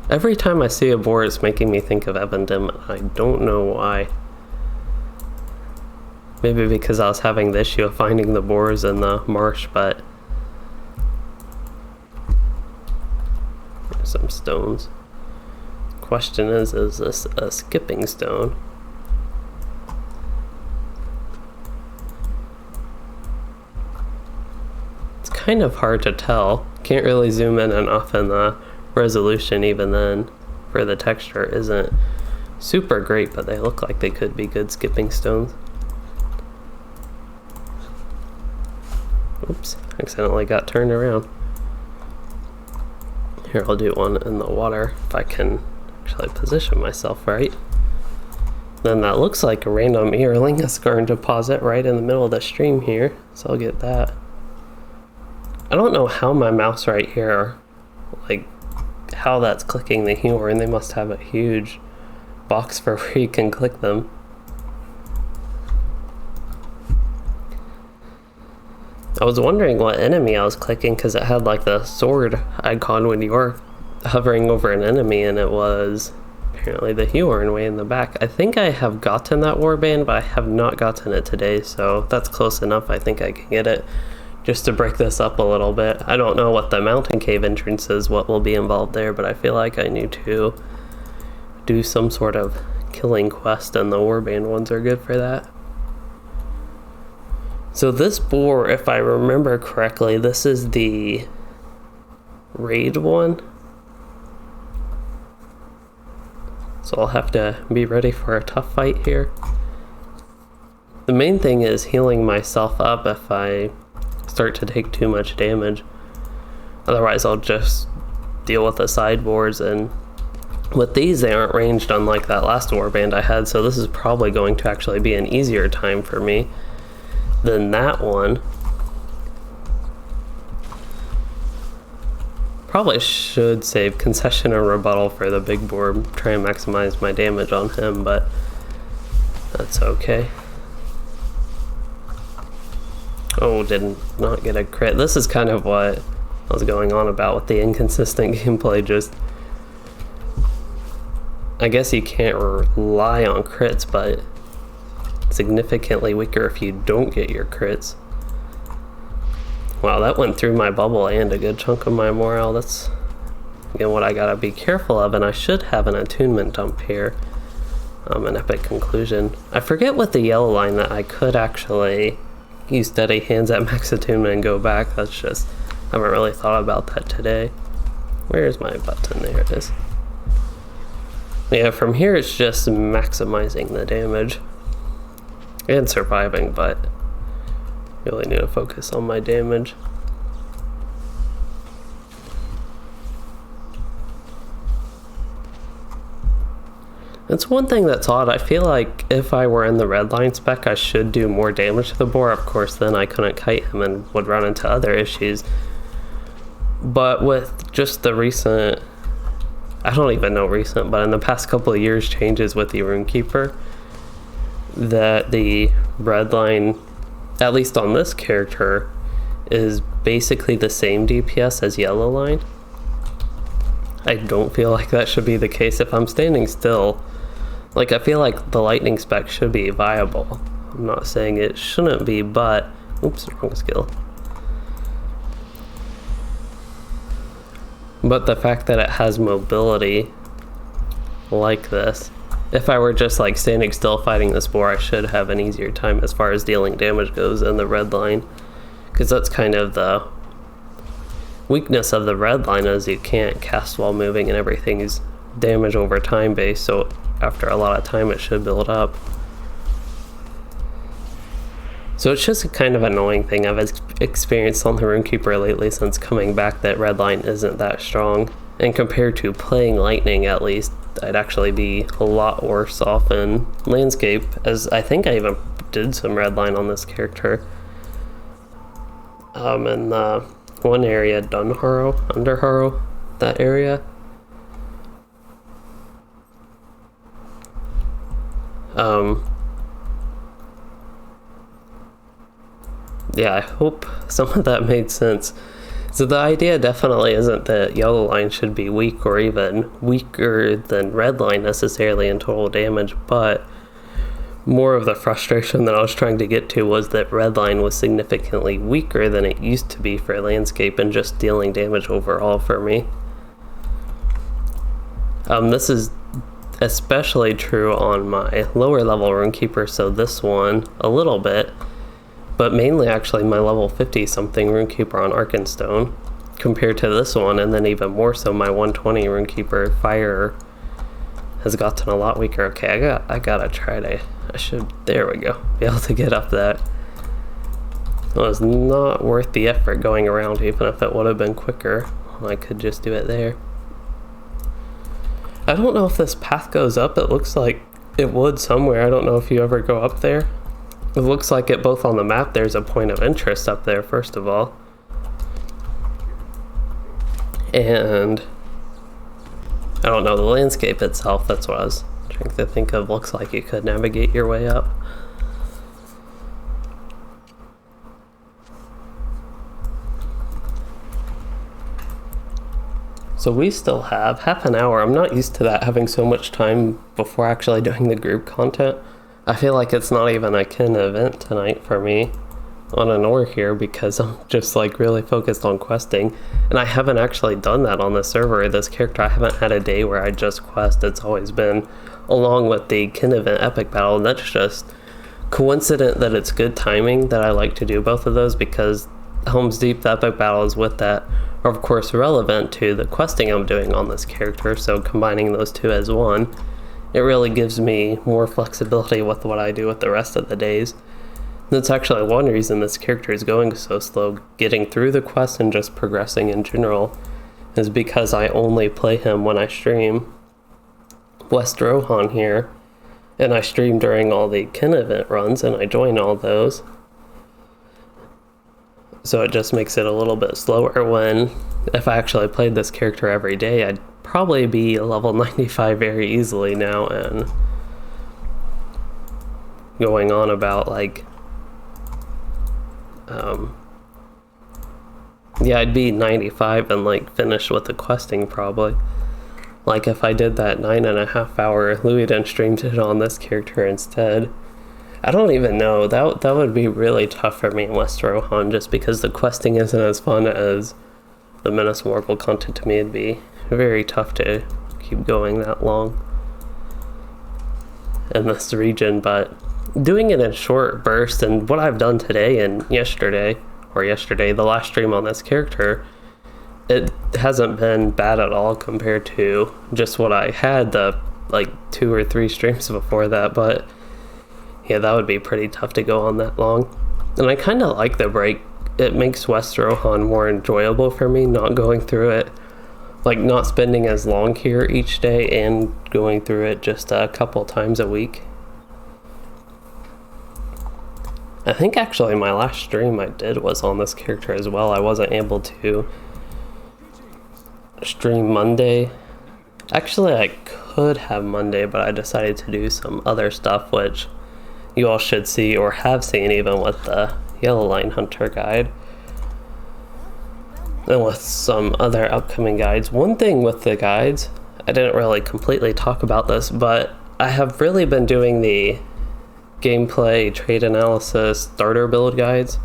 Every time I see a boar, it's making me think of Evandem. I don't know why. Maybe because I was having the issue of finding the boars in the marsh, but there's some stones. Question is this a skipping stone? It's kind of hard to tell. Can't really zoom in enough, and the resolution even then for the texture isn't super great, but they look like they could be good skipping stones. Oops, accidentally got turned around. Here, I'll do one in the water if I can actually position myself right. Then that looks like a random earling, a skarn deposit right in the middle of the stream here, so I'll get that. I don't know how my mouse right here, like how that's clicking the Hjorn. They must have a huge box for where you can click them. I was wondering what enemy I was clicking because it had like the sword icon when you were hovering over an enemy, and it was apparently the Hjorn way in the back. I think I have gotten that warband, but I have not gotten it today, so that's close enough. I think I can get it. Just to break this up a little bit, I don't know what the mountain cave entrance is, what will be involved there, but I feel like I need to do some sort of killing quest, and the warband ones are good for that. So this boar, if I remember correctly, this is the raid one. So I'll have to be ready for a tough fight here. The main thing is healing myself up if I start to take too much damage. Otherwise I'll just deal with the sideboards, and with these they aren't ranged unlike that last warband I had, so this is probably going to actually be an easier time for me than that one. probably should save Concession and Rebuttal for the big board, try and maximize my damage on him, but that's okay. Oh, did not get a crit. This is kind of what I was going on about with the inconsistent gameplay. Just, I guess you can't rely on crits, but significantly weaker if you don't get your crits. Wow, that went through my bubble and a good chunk of my morale. That's, again, what I gotta be careful of, and I should have an attunement dump here. An epic conclusion. I forget with the yellow line that I could actually use steady hands at max attunement and go back. That's just, I haven't really thought about that today. Where's my button? There it is. Yeah, from here it's just maximizing the damage and surviving, but really need to focus on my damage. It's one thing that's odd. I feel like if I were in the red line spec, I should do more damage to the boar. Of course, then I couldn't kite him and would run into other issues. But with just the recent, I don't even know recent, but in the past couple of years changes with the Rune Keeper, that the red line, at least on this character, is basically the same DPS as yellow line. I don't feel like that should be the case if I'm standing still. Like, I feel like the lightning spec should be viable. I'm not saying it shouldn't be, but oops, wrong skill. But the fact that it has mobility like this, if I were just like standing still fighting this boar, I should have an easier time as far as dealing damage goes in the red line, because that's kind of the weakness of the red line, is you can't cast while moving and everything is damage over time based, so after a lot of time it should build up. So it's just a kind of annoying thing I've experienced on the Rune Keeper lately since coming back, that red line isn't that strong, and compared to playing lightning, at least I'd actually be a lot worse off in landscape, as I think I even did some red line on this character in one area, Underharrow, that area. Yeah, I hope some of that made sense. So the idea definitely isn't that yellow line should be weak or even weaker than red line necessarily in total damage, but more of the frustration that I was trying to get to was that red line was significantly weaker than it used to be for landscape and just dealing damage overall for me. This is especially true on my lower level Rune Keeper, so this one a little bit, but mainly actually my level 50 something Rune Keeper on Runestone compared to this one, and then even more so my 120 Rune Keeper Fire has gotten a lot weaker. Okay, I gotta try to, there we go, be able to get up that. It was not worth the effort going around, even if it would have been quicker. I could just do it there. I don't know if this path goes up. It looks like it would somewhere. I don't know if you ever go up there. It looks like it both on the map. There's a point of interest up there, first of all. And I don't know the landscape itself. That's what I was trying to think of. Looks like you could navigate your way up. So we still have half an hour. I'm not used to that, having so much time before actually doing the group content. I feel like it's not even a kin event tonight for me on an ore here, because I'm just like really focused on questing, and I haven't actually done that on the server. This character, I haven't had a day where I just quest. It's always been along with the kin event epic battle, and that's just coincident that it's good timing that I like to do both of those, because Helm's Deep, the epic battles with that are of course relevant to the questing I'm doing on this character, so combining those two as one, it really gives me more flexibility with what I do with the rest of the days. That's actually one reason this character is going so slow, getting through the quest and just progressing in general, is because I only play him when I stream West Rohan here, and I stream during all the kin event runs, and I join all those. So it just makes it a little bit slower when if I actually played this character every day, I'd probably be level 95 very easily now, and going on about like yeah, I'd be 95 and like finish with the questing probably. Like if I did that 9.5 hour Louisden stream on this character instead. I don't even know, that would be really tough for me in West Rohan, just because the questing isn't as fun as the Menace Morgul content. To me, it'd be very tough to keep going that long in this region, but doing it in short bursts, and what I've done today and yesterday, the last stream on this character, it hasn't been bad at all compared to just what I had the like 2 or 3 streams before that. But yeah, that would be pretty tough to go on that long. And I kind of like the break. It makes West Rohan more enjoyable for me, not going through it, like not spending as long here each day and going through it just a couple times a week. I think actually my last stream I did was on this character as well. I wasn't able to stream Monday. Actually, I could have Monday, but I decided to do some other stuff, which you all should see or have seen even with the Yellow Line Hunter guide and with some other upcoming guides. One thing with the guides, I didn't really completely talk about this, but I have really been doing the gameplay, trade analysis, starter build guides,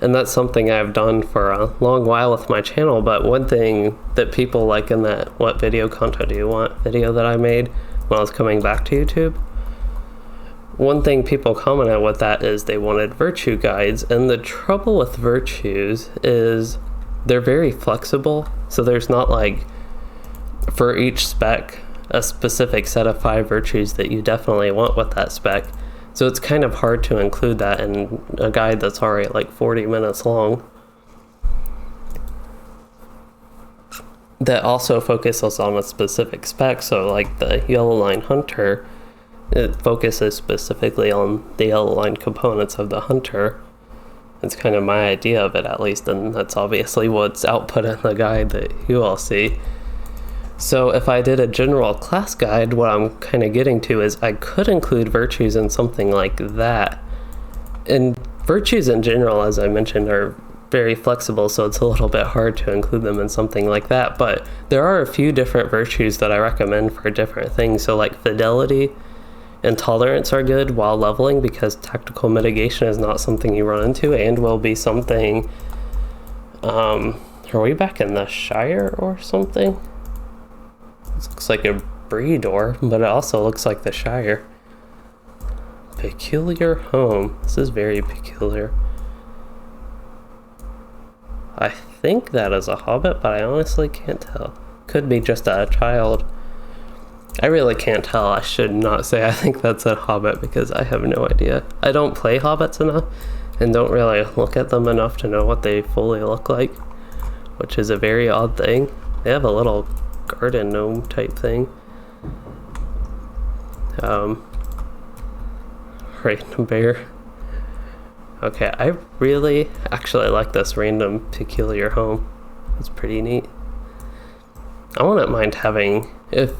and that's something I've done for a long while with my channel. But one thing that people like in that "what video content do you want" video that I made when I was coming back to YouTube, one thing people commented with that is they wanted virtue guides, and the trouble with virtues is they're very flexible. So there's not like for each spec a specific set of 5 virtues that you definitely want with that spec. So it's kind of hard to include that in a guide that's already like 40 minutes long, that also focuses on a specific spec. So like the Yellow Line Hunter, it focuses specifically on the Yellow Line components of the Hunter. It's kind of my idea of it, at least, and that's obviously what's output in the guide that you all see. So if I did a general class guide, what I'm kind of getting to is I could include virtues in something like that. And virtues in general, as I mentioned, are very flexible, so it's a little bit hard to include them in something like that. But there are a few different virtues that I recommend for different things. So like fidelity and tolerance are good while leveling, because tactical mitigation is not something you run into and will be something... are we back in the Shire or something? This looks like a Breedor, but it also looks like the Shire. Peculiar home. This is very peculiar. I think that is a hobbit, but I honestly can't tell. Could be just a child. I really can't tell. I should not say I think that's a hobbit, because I have no idea. I don't play hobbits enough and don't really look at them enough to know what they fully look like, which is a very odd thing. They have a little garden gnome type thing. Random bear. Okay, I really actually like this random peculiar home. It's pretty neat. I wouldn't mind having, if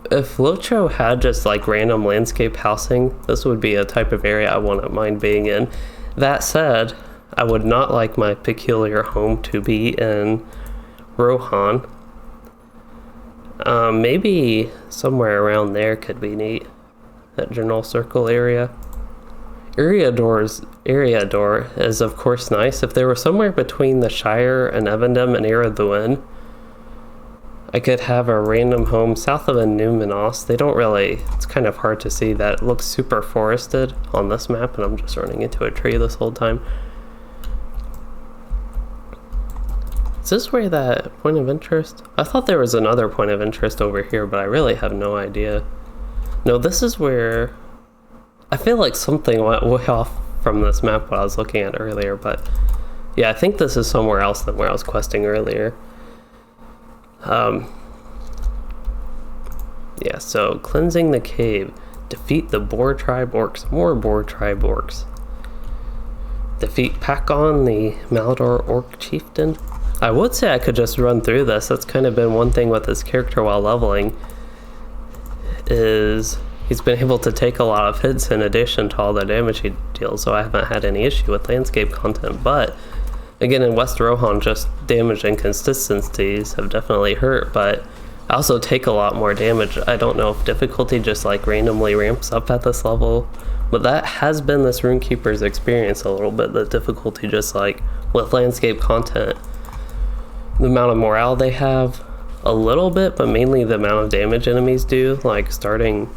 Lotro had just like random landscape housing, this would be a type of area I wouldn't mind being in. That said, I would not like my peculiar home to be in Rohan. Maybe somewhere around there could be neat. That general circle area. Eriador is of course nice. If there were somewhere between the Shire and Evendom and Eredluin, I could have a random home south of Numenos. They don't really, it's kind of hard to see that. It looks super forested on this map, and I'm just running into a tree this whole time. Is this where that point of interest? I thought there was another point of interest over here, but I really have no idea. No, this is where... I feel like something went way off from this map what I was looking at earlier, but... yeah, I think this is somewhere else than where I was questing earlier. Yeah, so cleansing the cave. Defeat the Boar Tribe Orcs. More Boar Tribe Orcs. Defeat Pakon, the Maldor Orc Chieftain. I would say I could just run through this. That's kind of been one thing with his character while leveling, is he's been able to take a lot of hits in addition to all the damage he deals, so I haven't had any issue with landscape content. But again, in West Rohan, just damage inconsistencies have definitely hurt, but I also take a lot more damage. I don't know if difficulty just like randomly ramps up at this level, but that has been this Rune Keeper's experience a little bit, the difficulty just like with landscape content. The amount of morale they have, a little bit, but mainly the amount of damage enemies do, like starting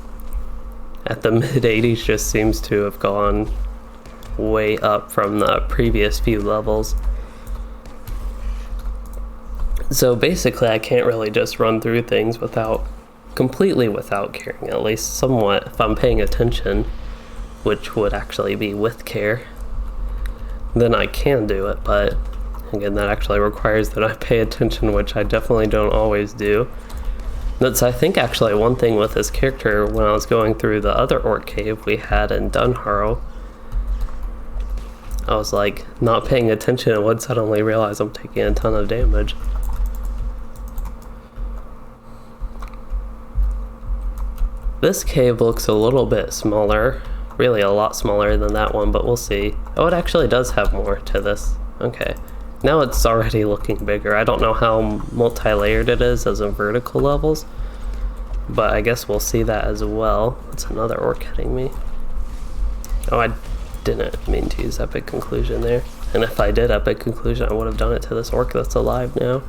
at the mid 80s just seems to have gone way up from the previous few levels. So basically I can't really just run through things completely without caring, at least somewhat if I'm paying attention, which would actually be with care, then I can do it, but again, that actually requires that I pay attention, which I definitely don't always do. That's, I think, actually one thing with this character when I was going through the other orc cave we had in Dunharrow. I was like not paying attention and would suddenly realize I'm taking a ton of damage. This cave looks a little bit smaller, really a lot smaller than that one, but we'll see. Oh, it actually does have more to this. Okay. Now it's already looking bigger. I don't know how multi-layered it is as in vertical levels, but I guess we'll see that as well. It's another orc hitting me. Oh, I didn't mean to use Epic Conclusion there. And if I did Epic Conclusion, I would have done it to this orc that's alive now.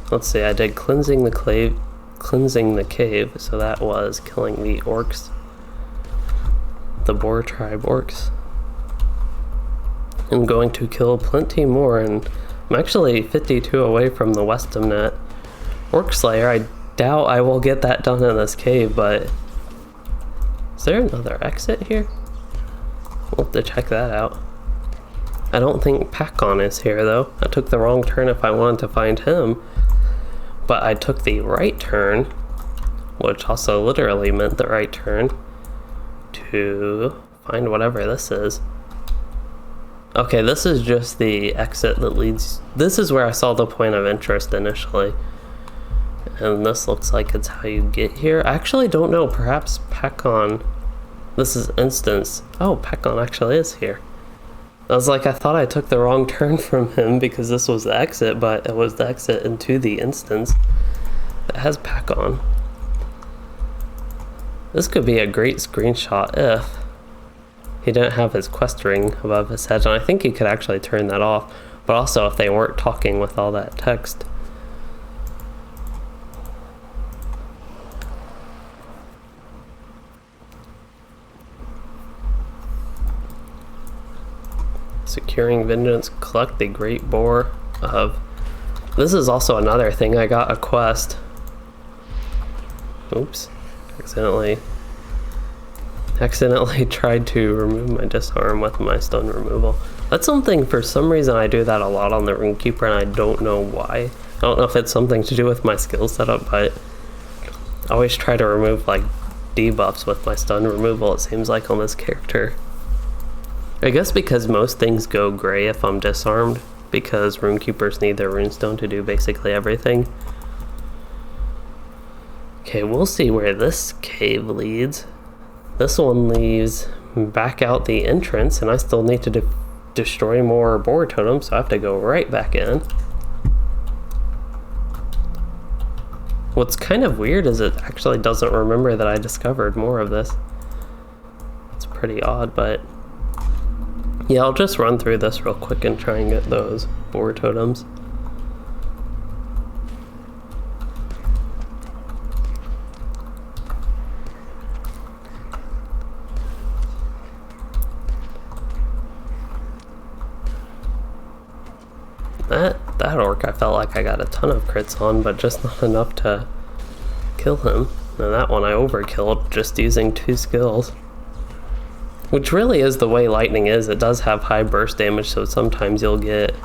Let's see, I did cleansing the cave, so that was killing the orcs. The Boar tribe orcs. I'm going to kill plenty more, and I'm actually 52 away from the Westamnet Orc Slayer. I doubt I will get that done in this cave, but is there another exit here? We'll have to check that out. I don't think Pakon is here though. I took the wrong turn if I wanted to find him, but I took the right turn, which also literally meant the right turn, to find whatever this is. Okay, this is just the exit that leads... This is where I saw the point of interest initially. And this looks like it's how you get here. I actually don't know, perhaps Pakon... This is instance. Oh, Pakon actually is here. I was like, I thought I took the wrong turn from him because this was the exit, but it was the exit into the instance that has Pakon. This could be a great screenshot if he didn't have his quest ring above his head, and I think he could actually turn that off, but also if they weren't talking with all that text. Securing vengeance, collect the great boar of... This is also another thing, I got a quest. Oops, accidentally tried to remove my disarm with my stun removal. That's something, for some reason I do that a lot on the Rune Keeper, and I don't know why. I don't know if it's something to do with my skill setup, but I always try to remove like debuffs with my stun removal, it seems like, on this character. I guess because most things go gray if I'm disarmed, because Rune Keepers need their Runestone to do basically everything. Okay, we'll see where this cave leads. This one leads back out the entrance, and I still need to destroy more boar totems, so I have to go right back in. What's kind of weird is it actually doesn't remember that I discovered more of this. It's pretty odd, but yeah, I'll just run through this real quick and try and get those boar totems. That orc I felt like I got a ton of crits on, but just not enough to kill him. And that one I overkilled just using 2 skills. Which really is the way lightning is. It does have high burst damage, so sometimes you'll get...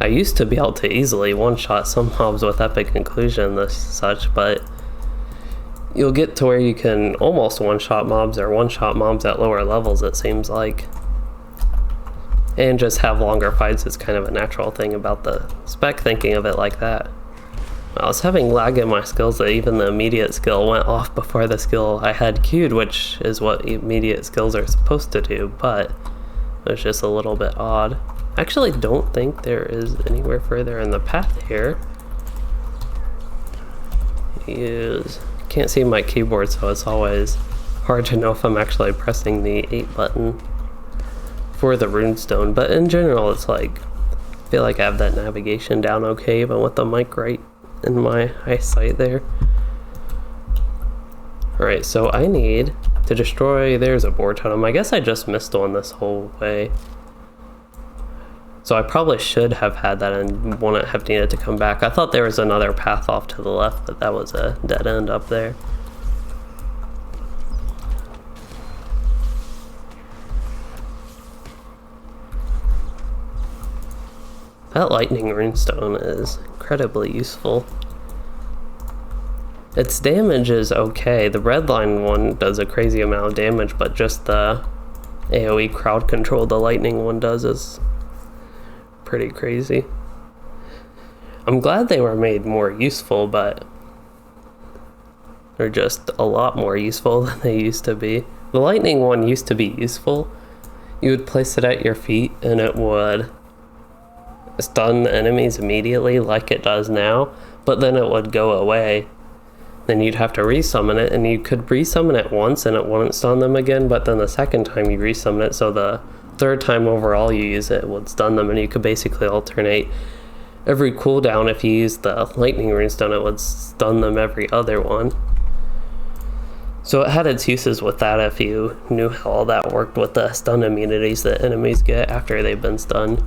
I used to be able to easily one-shot some mobs with Epic Conclusion and such, but you'll get to where you can almost one-shot mobs or one-shot mobs at lower levels, it seems like. and just have longer fights is kind of a natural thing about the spec, thinking of it like that. I was having lag in my skills that even the immediate skill went off before the skill I had queued, which is what immediate skills are supposed to do, but it was just a little bit odd. I actually don't think there is anywhere further in the path here. Can't see my keyboard, so it's always hard to know if I'm actually pressing the 8 button for the Runestone, but in general it's like, I feel like I have that navigation down okay, even with the mic right in my eyesight there. Alright, so I need to destroy, there's a boar totem. I guess I just missed one this whole way. So I probably should have had that and wouldn't have needed to come back. I thought there was another path off to the left, but that was a dead end up there. That lightning runestone is incredibly useful. Its damage is okay. The red line one does a crazy amount of damage, but just the AoE crowd control the lightning one does is pretty crazy. I'm glad they were made more useful, but they're just a lot more useful than they used to be. The lightning one used to be useful. You would place it at your feet and it would stun enemies immediately like it does now, but then it would go away. Then you'd have to resummon it, and you could resummon it once and it wouldn't stun them again, but then the second time you resummon it, so the third time overall you use it would stun them, and you could basically alternate every cooldown. If you used the lightning runestone, it would stun them every other one. So it had its uses with that if you knew how all that worked with the stun immunities that enemies get after they've been stunned.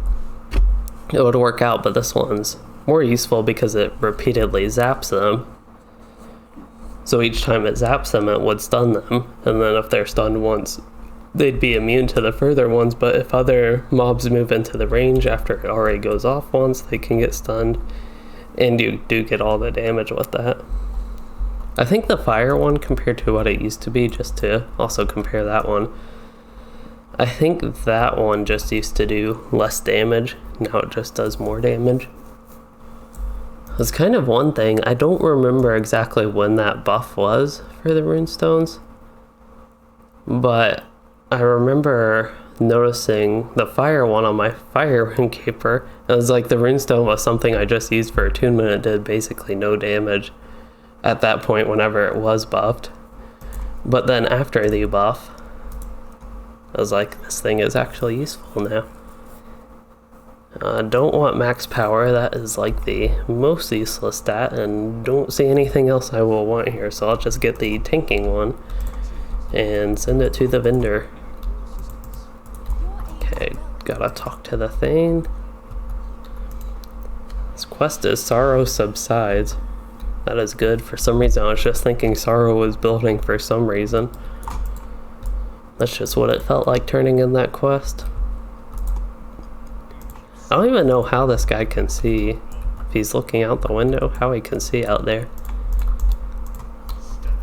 It would work out, but this one's more useful because it repeatedly zaps them. So each time it zaps them, it would stun them, and then if they're stunned once, they'd be immune to the further ones, but if other mobs move into the range after it already goes off once, they can get stunned, and you do get all the damage with that. I think the fire one, compared to what it used to be, just to also compare that one, I think that one just used to do less damage, now it just does more damage. It's kind of one thing, I don't remember exactly when that buff was for the runestones, but I remember noticing the fire one on my fire Rune Keeper. It was like the runestone was something I just used for attunement. It did basically no damage at that point whenever it was buffed. But then after the buff, I was like, this thing is actually useful now. Don't want max power, that is like the most useless stat, and don't see anything else I will want here, so I'll just get the tanking one and send it to the vendor. Okay, gotta talk to the thing. This quest is Sorrow Subsides. That is good. For some reason I was just thinking Sorrow was building for some reason. That's just what it felt like turning in that quest. I don't even know how this guy can see. If he's looking out the window, how he can see out there.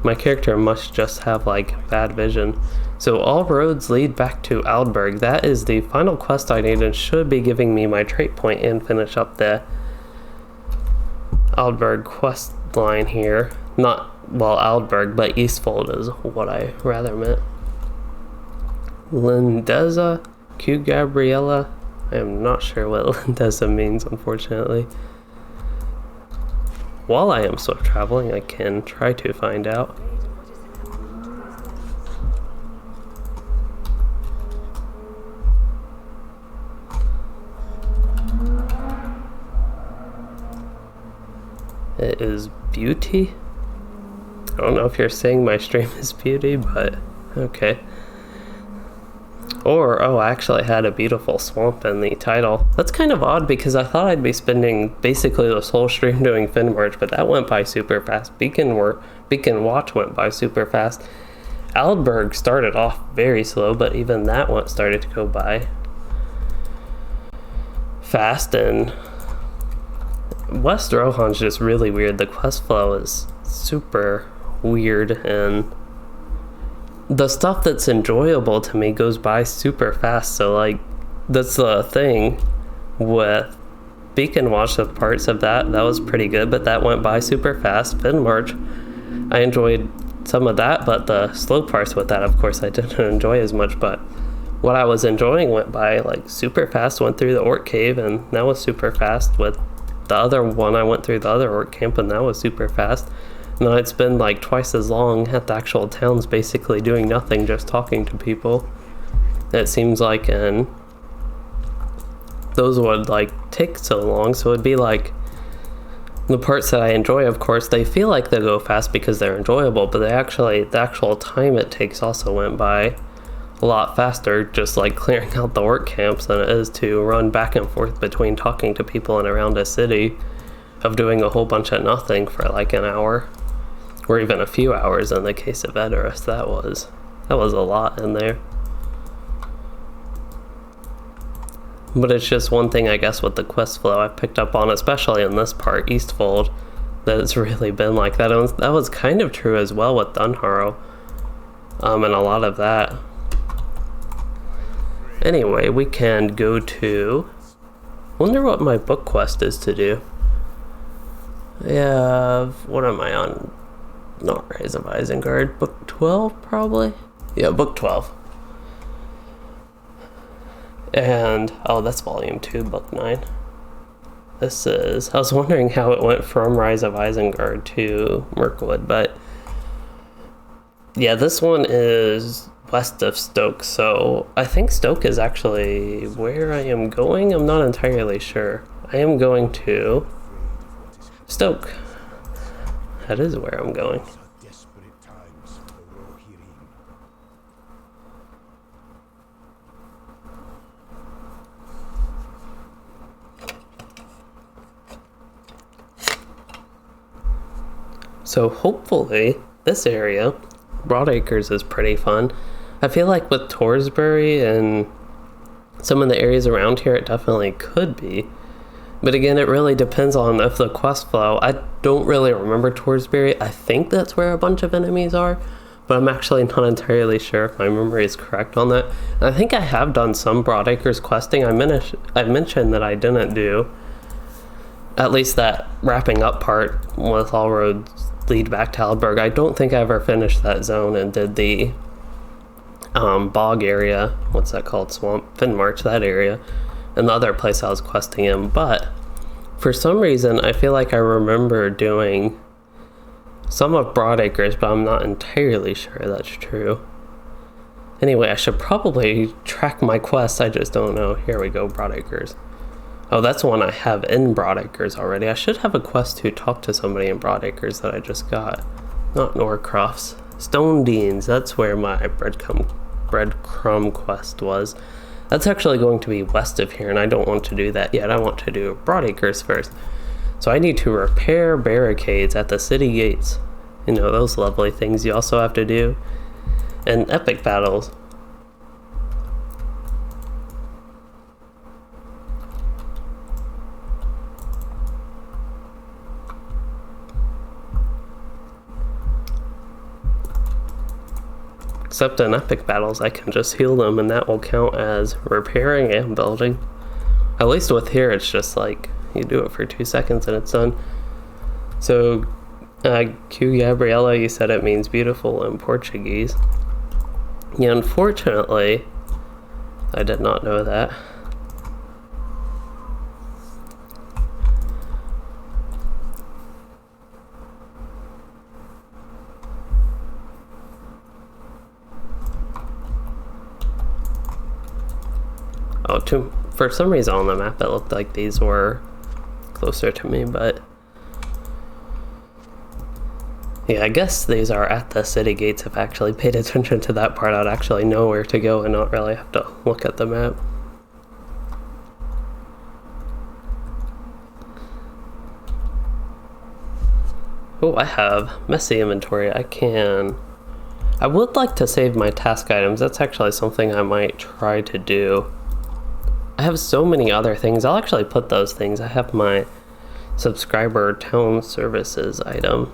My character must just have like bad vision. So all roads lead back to Aldberg. That is the final quest I need and should be giving me my trait point and finish up the Aldberg quest line here. Not, well, Aldberg, but Eastfold is what I rather meant. Lindeza, Q Gabriella. I am not sure what Lindeza means, unfortunately. While I am swift traveling, I can try to find out. It is beauty? I don't know if you're saying my stream is beauty, but okay. Or, oh, I actually had a beautiful swamp in the title. That's kind of odd because I thought I'd be spending basically this whole stream doing Fenmarch, but that went by super fast. Beacon Watch went by super fast. Aldberg started off very slow, but even that one started to go by fast, and West Rohan's just really weird. The quest flow is super weird, and the stuff that's enjoyable to me goes by super fast. So like That's the thing with Beacon Watch. The parts of that was pretty good, but that went by super fast. Fenmarch, I enjoyed some of that, but the slow parts with that, of course, I didn't enjoy as much. But what I was enjoying went by like super fast. Went through the orc cave, and that was super fast. With the other one, I went through the other orc camp, and that was super fast. And then I'd spend like twice as long at the actual towns, basically doing nothing, just talking to people. It seems like, and those would like take so long. So it'd be like the parts that I enjoy, of course, they feel like they go fast because they're enjoyable, but the actual time it takes also went by a lot faster, just like clearing out the work camps, than it is to run back and forth between talking to people and around a city, of doing a whole bunch of nothing for like an hour, or even a few hours in the case of Edoras. That was a lot in there. But it's just one thing, I guess, with the quest flow I picked up on, especially in this part, Eastfold, that it's really been like that. That was kind of true as well with Dunharrow, and a lot of that. Anyway, we can go to... wonder what my book quest is to do. Yeah, what am I on? Not Rise of Isengard. Book 12, probably? Yeah, book 12. And, oh, that's volume 2, book 9. This is... I was wondering how it went from Rise of Isengard to Mirkwood, but... yeah, this one is west of Stoke, so I think Stoke is actually where I am going. I'm not entirely sure. I am going to Stoke. That is where I'm going. So hopefully this area, Broadacres, is pretty fun. I feel like with Torsbury and some of the areas around here, it definitely could be. But again, it really depends on if the quest flow. I don't really remember Torsbury. I think that's where a bunch of enemies are, but I'm actually not entirely sure if my memory is correct on that. And I think I have done some Broadacres questing. I mentioned that I didn't do at least that wrapping up part with all roads lead back to Alberg. I don't think I ever finished that zone and did the bog area, what's that called, swamp, Fenmarch, that area, and the other place I was questing in. But for some reason I feel like I remember doing some of Broadacres, but I'm not entirely sure that's true. Anyway, I should probably track my quests, I just don't know. Here we go, Broadacres. Oh, that's one I have in Broadacres already. I should have a quest to talk to somebody in Broadacres that I just got. Not Norcroft's. Stone Deans, that's where my breadcrumb quest was. That's actually going to be west of here, and I don't want to do that yet. I want to do Broadacres first. So I need to repair barricades at the city gates. You know, those lovely things you also have to do. And epic battles. Except in epic battles, I can just heal them, and that will count as repairing and building. At least with here, it's just like, you do it for 2 seconds and it's done. So, Q Gabriella, you said it means beautiful in Portuguese. Yeah, unfortunately, I did not know that. Oh, for some reason on the map it looked like these were closer to me, but yeah, I guess these are at the city gates. If I actually paid attention to that part, I'd actually know where to go and not really have to look at the map. Oh, I have messy inventory. I would like to save my task items. That's actually something I might try to do. I have so many other things. I'll actually put those things. I have my subscriber town services item.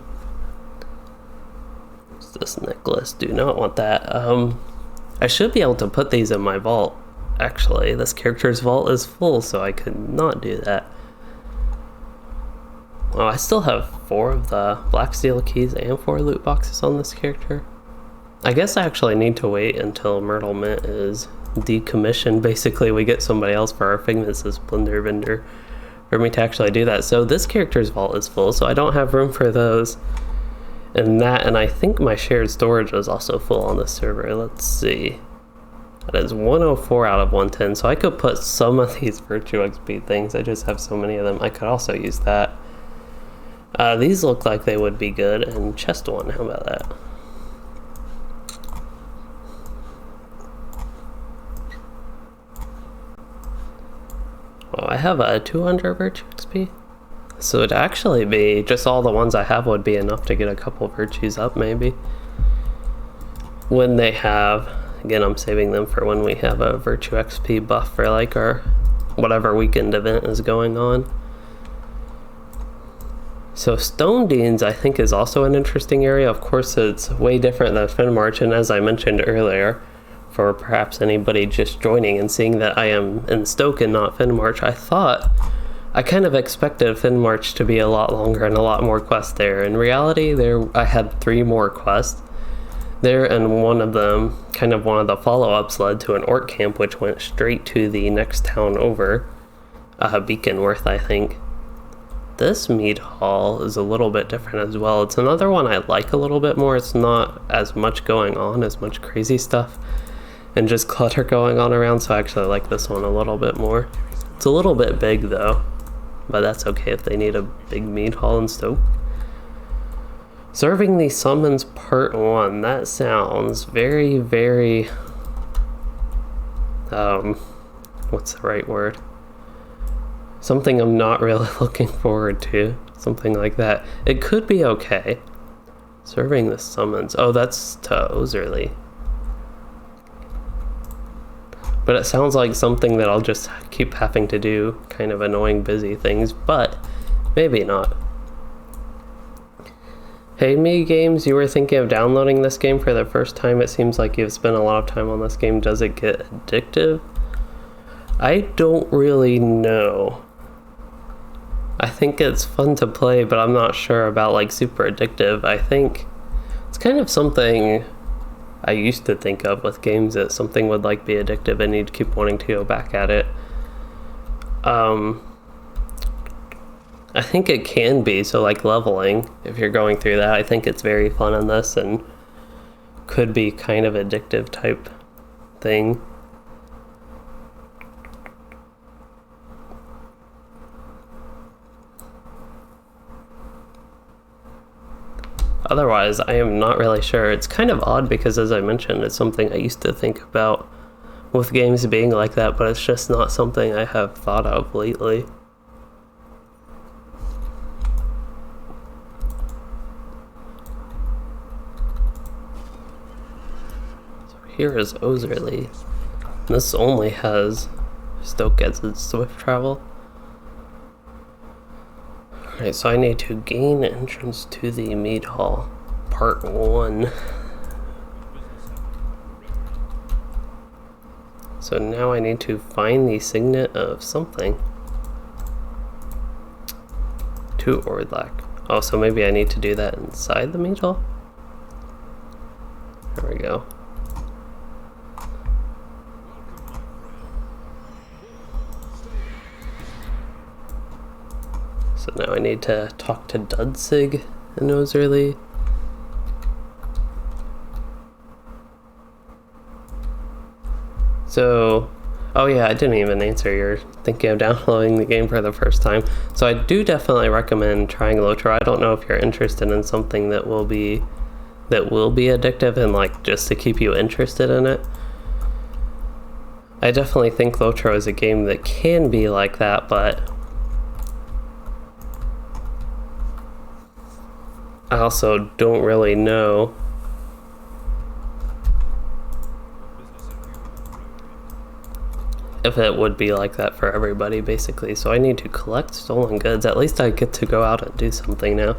What's this necklace? Do not want that. I should be able to put these in my vault Actually, this character's vault is full, so I could not do that. Oh, I still have 4 of the black steel keys and 4 loot boxes on this character. I guess I actually need to wait until Myrtle Mint is decommissioned. Basically, we get somebody else for our Figments as Splendor Vendor for me to actually do that. So this character's vault is full, so I don't have room for those. And I think my shared storage is also full on this server. Let's see. That is 104 out of 110, so I could put some of these Virtue XP things. I just have so many of them. I could also use that. These look like they would be good, and chest 1, how about that? Oh, I have a 200 Virtue XP. So it'd actually be, just all the ones I have would be enough to get a couple virtues up, maybe. When they have, again, I'm saving them for when we have a Virtue XP buff for like our, whatever weekend event is going on. So Stone Deans, I think, is also an interesting area. Of course, it's way different than Fenmarch, and as I mentioned earlier, for perhaps anybody just joining and seeing that I am in Stoke and not Fenmarch, I kind of expected Fenmarch to be a lot longer and a lot more quests there. In reality, I had 3 more quests there, and one of them, kind of one of the follow-ups, led to an orc camp, which went straight to the next town over, Beaconworth, I think. This mead hall is a little bit different as well. It's another one I like a little bit more. It's not as much going on, as much crazy stuff, and just clutter going on around, so I actually like this one a little bit more. It's a little bit big though, but that's okay if they need a big mead hall in Stoke. Serving the Summons Part 1, that sounds very, very, what's the right word? Something I'm not really looking forward to, something like that. It could be okay. Serving the Summons, oh, that's to Ozerly. But it sounds like something that I'll just keep having to do, kind of annoying busy things, but maybe not. Hey Me Games, you were thinking of downloading this game for the first time. It seems like you've spent a lot of time on this game. Does it get addictive? I don't really know. I think it's fun to play, but I'm not sure about like super addictive. I think it's kind of something I used to think of with games, that something would like be addictive and you'd keep wanting to go back at it. I think it can be, so like leveling, if you're going through that, I think it's very fun in this and could be kind of addictive type thing. Otherwise, I am not really sure. It's kind of odd because, as I mentioned, it's something I used to think about with games being like that, but it's just not something I have thought of lately. So here is Ozerly. This only has Stoke gets its swift travel. Alright, so I need to gain entrance to the mead hall, part 1. So now I need to find the signet of something. To Ordlac. Oh, so maybe I need to do that inside the mead hall? There we go. So now I need to talk to Dudsig in Ozerly. So, oh yeah, I didn't even answer your thinking of downloading the game for the first time. So I do definitely recommend trying Lotro. I don't know if you're interested in something that will be addictive and like just to keep you interested in it. I definitely think Lotro is a game that can be like that, but I also don't really know if it would be like that for everybody, basically. So I need to collect stolen goods. At least I get to go out and do something now.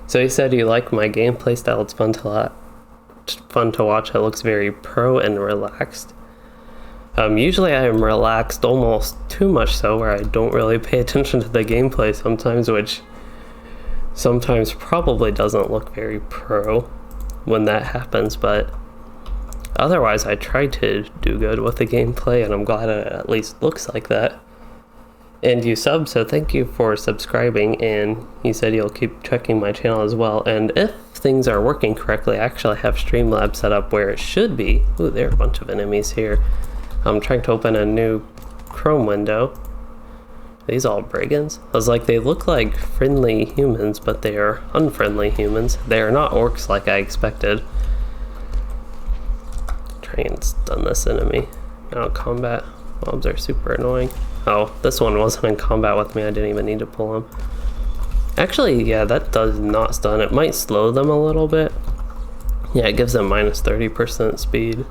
So he said you like my gameplay style. It's fun to watch. It looks very pro and relaxed. Usually I am relaxed, almost too much so, where I don't really pay attention to the gameplay sometimes, which sometimes probably doesn't look very pro when that happens, but otherwise I try to do good with the gameplay, and I'm glad it at least looks like that. And you sub, so thank you for subscribing, and you said you'll keep checking my channel as well. And if things are working correctly, I actually have Streamlabs set up where it should be. Ooh, there are a bunch of enemies here. I'm trying to open a new Chrome window. Are these all brigands? I was like, they look like friendly humans, but they are unfriendly humans. They are not orcs like I expected. Try and stun this enemy. Now combat mobs are super annoying. Oh, this one wasn't in combat with me. I didn't even need to pull him. Actually, yeah, that does not stun. It might slow them a little bit. Yeah, it gives them minus 30% speed.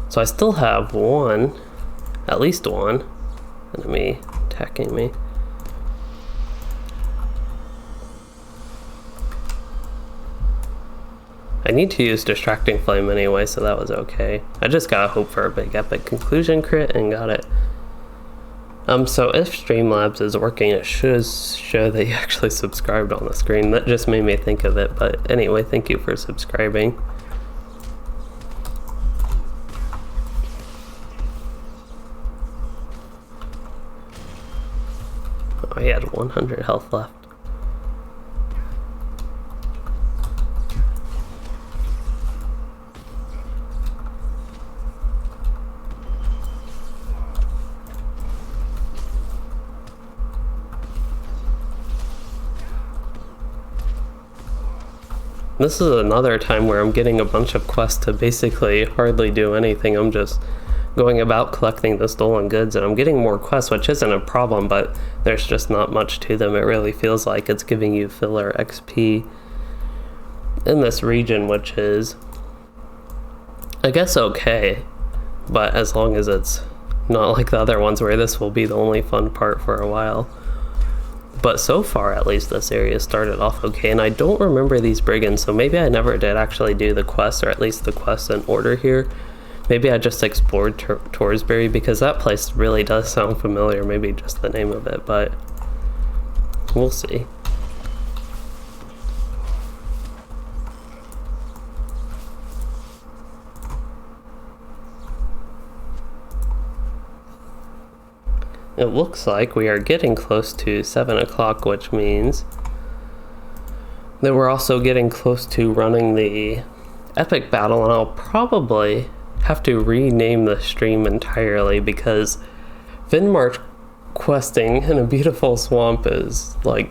So I still have one, at least one, enemy attacking me. I need to use Distracting Flame anyway, so that was okay. I just gotta hope for a big epic conclusion crit and got it. So if Streamlabs is working, it should show that you actually subscribed on the screen. That just made me think of it, but anyway, thank you for subscribing. Oh, I had 100 health left. This is another time where I'm getting a bunch of quests to basically hardly do anything. I'm just going about collecting the stolen goods, and I'm getting more quests, which isn't a problem, but there's just not much to them. It really feels like it's giving you filler XP in this region, which is, I guess, okay, but as long as it's not like the other ones where this will be the only fun part for a while. But so far, at least, this area started off okay, and I don't remember these brigands, so maybe I never did actually do the quest, or at least the quest in order here. Maybe I just explored Torsbury, because that place really does sound familiar, maybe just the name of it, but we'll see. It looks like we are getting close to 7 o'clock, which means that we're also getting close to running the epic battle, and I'll probably have to rename the stream entirely, because Fenmarch questing in a beautiful swamp is like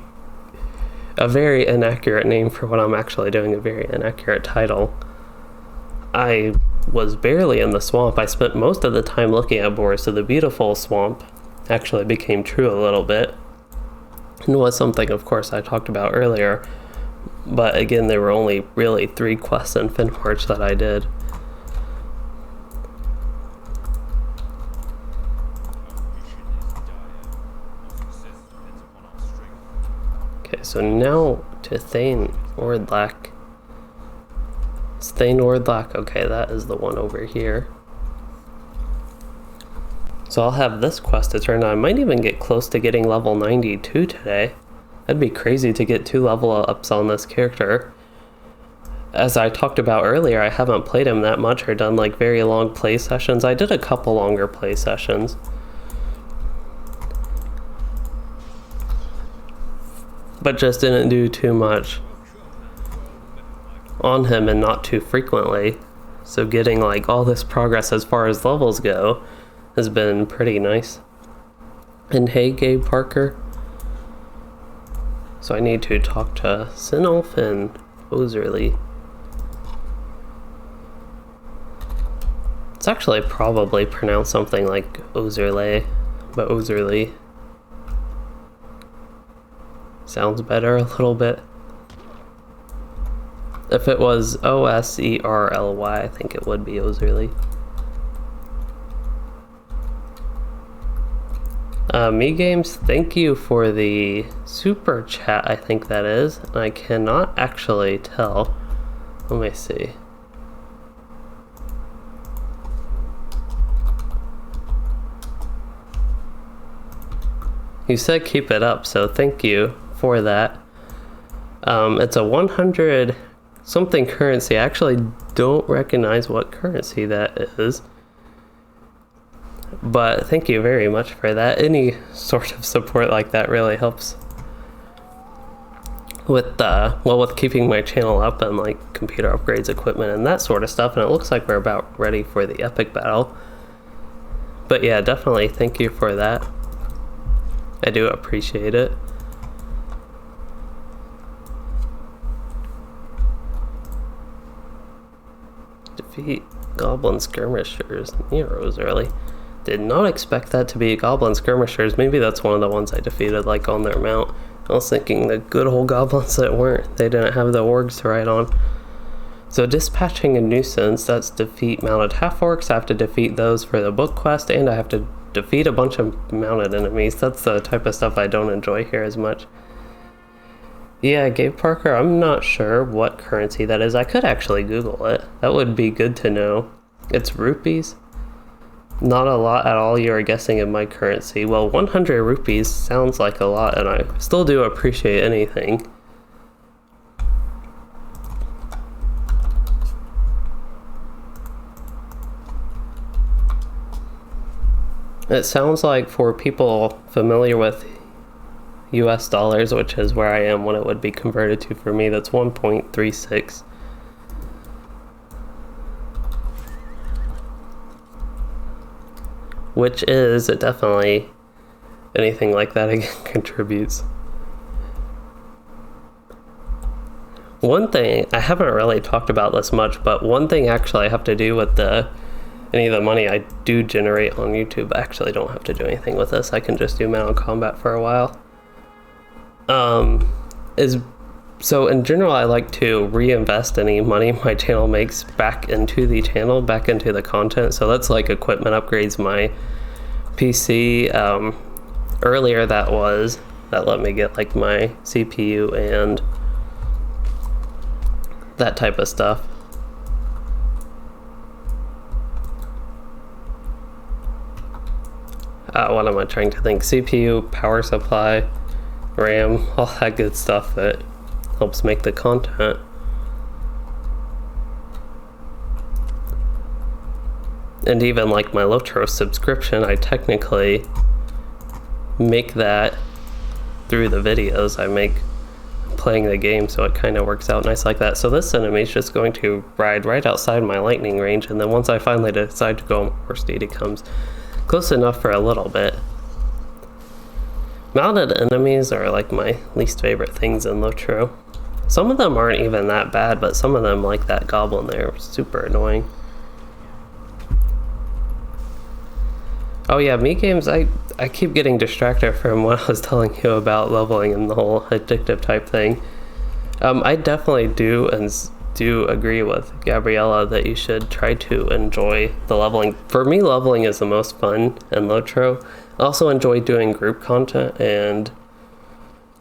a very inaccurate name for what I'm actually doing, a very inaccurate title. I was barely in the swamp. I spent most of the time looking at boars, so the beautiful swamp actually became true a little bit, and was something, of course, I talked about earlier, but again, there were only really 3 quests in Fenmarch that I did. Okay, so now to Thane Ordlac. It's Thane Ordlac, okay, that is the one over here. So I'll have this quest to turn on. I might even get close to getting level 92 today. That'd be crazy to get 2 level ups on this character. As I talked about earlier, I haven't played him that much or done like very long play sessions. I did a couple longer play sessions, but just didn't do too much on him and not too frequently. So getting like all this progress as far as levels go has been pretty nice. And hey, Gabe Parker. So I need to talk to Sinulf and Ozerly. It's actually probably pronounced something like Ozerle, but Ozerly sounds better a little bit. If it was Oserly, I think it would be Ozerly. Me Games, thank you for the super chat, I think that is. And I cannot actually tell. Let me see. You said keep it up, so thank you for that. It's a 100 something currency. I actually don't recognize what currency that is. But thank you very much for that. Any sort of support like that really helps with with keeping my channel up and like computer upgrades, equipment, and that sort of stuff. And it looks like we're about ready for the epic battle. But yeah, definitely thank you for that. I do appreciate it. Defeat Goblin Skirmishers. Nero's early. Did not expect that to be Goblin Skirmishers. Maybe that's one of the ones I defeated like on their mount. I was thinking the good old goblins that weren't. They didn't have the orgs to ride on. So dispatching a nuisance, that's defeat mounted half-orcs. I have to defeat those for the book quest, and I have to defeat a bunch of mounted enemies. That's the type of stuff I don't enjoy here as much. Yeah, Gabe Parker, I'm not sure what currency that is. I could actually Google it. That would be good to know. It's rupees? Not a lot at all. You're guessing in my currency. Well, 100 rupees sounds like a lot, and I still do appreciate anything. It sounds like for people familiar with US dollars, which is where I am when it would be converted to for me, that's 1.36. Which is definitely anything like that again contributes. One thing, I haven't really talked about this much, but one thing actually I have to do with any of the money I do generate on YouTube, I actually don't have to do anything with this. I can just do mounted combat for a while. So in general, I like to reinvest any money my channel makes back into the channel, back into the content. So that's like equipment upgrades, my PC. Earlier that let me get like my CPU and that type of stuff. What am I trying to think? CPU, power supply, RAM, all that good stuff that helps make the content. And even like my Lotro subscription, I technically make that through the videos I make playing the game, so it kind of works out nice like that. So this enemy is just going to ride right outside my lightning range, and then once I finally decide to go more speed, he comes close enough for a little bit. Mounted enemies are like my least favorite things in Lotro. Some of them aren't even that bad, but some of them, like that goblin there, are super annoying. Oh yeah, me games, I keep getting distracted from what I was telling you about leveling and the whole addictive type thing. I definitely do agree with Gabriella that you should try to enjoy the leveling. For me, leveling is the most fun in Lotro. I also enjoy doing group content, and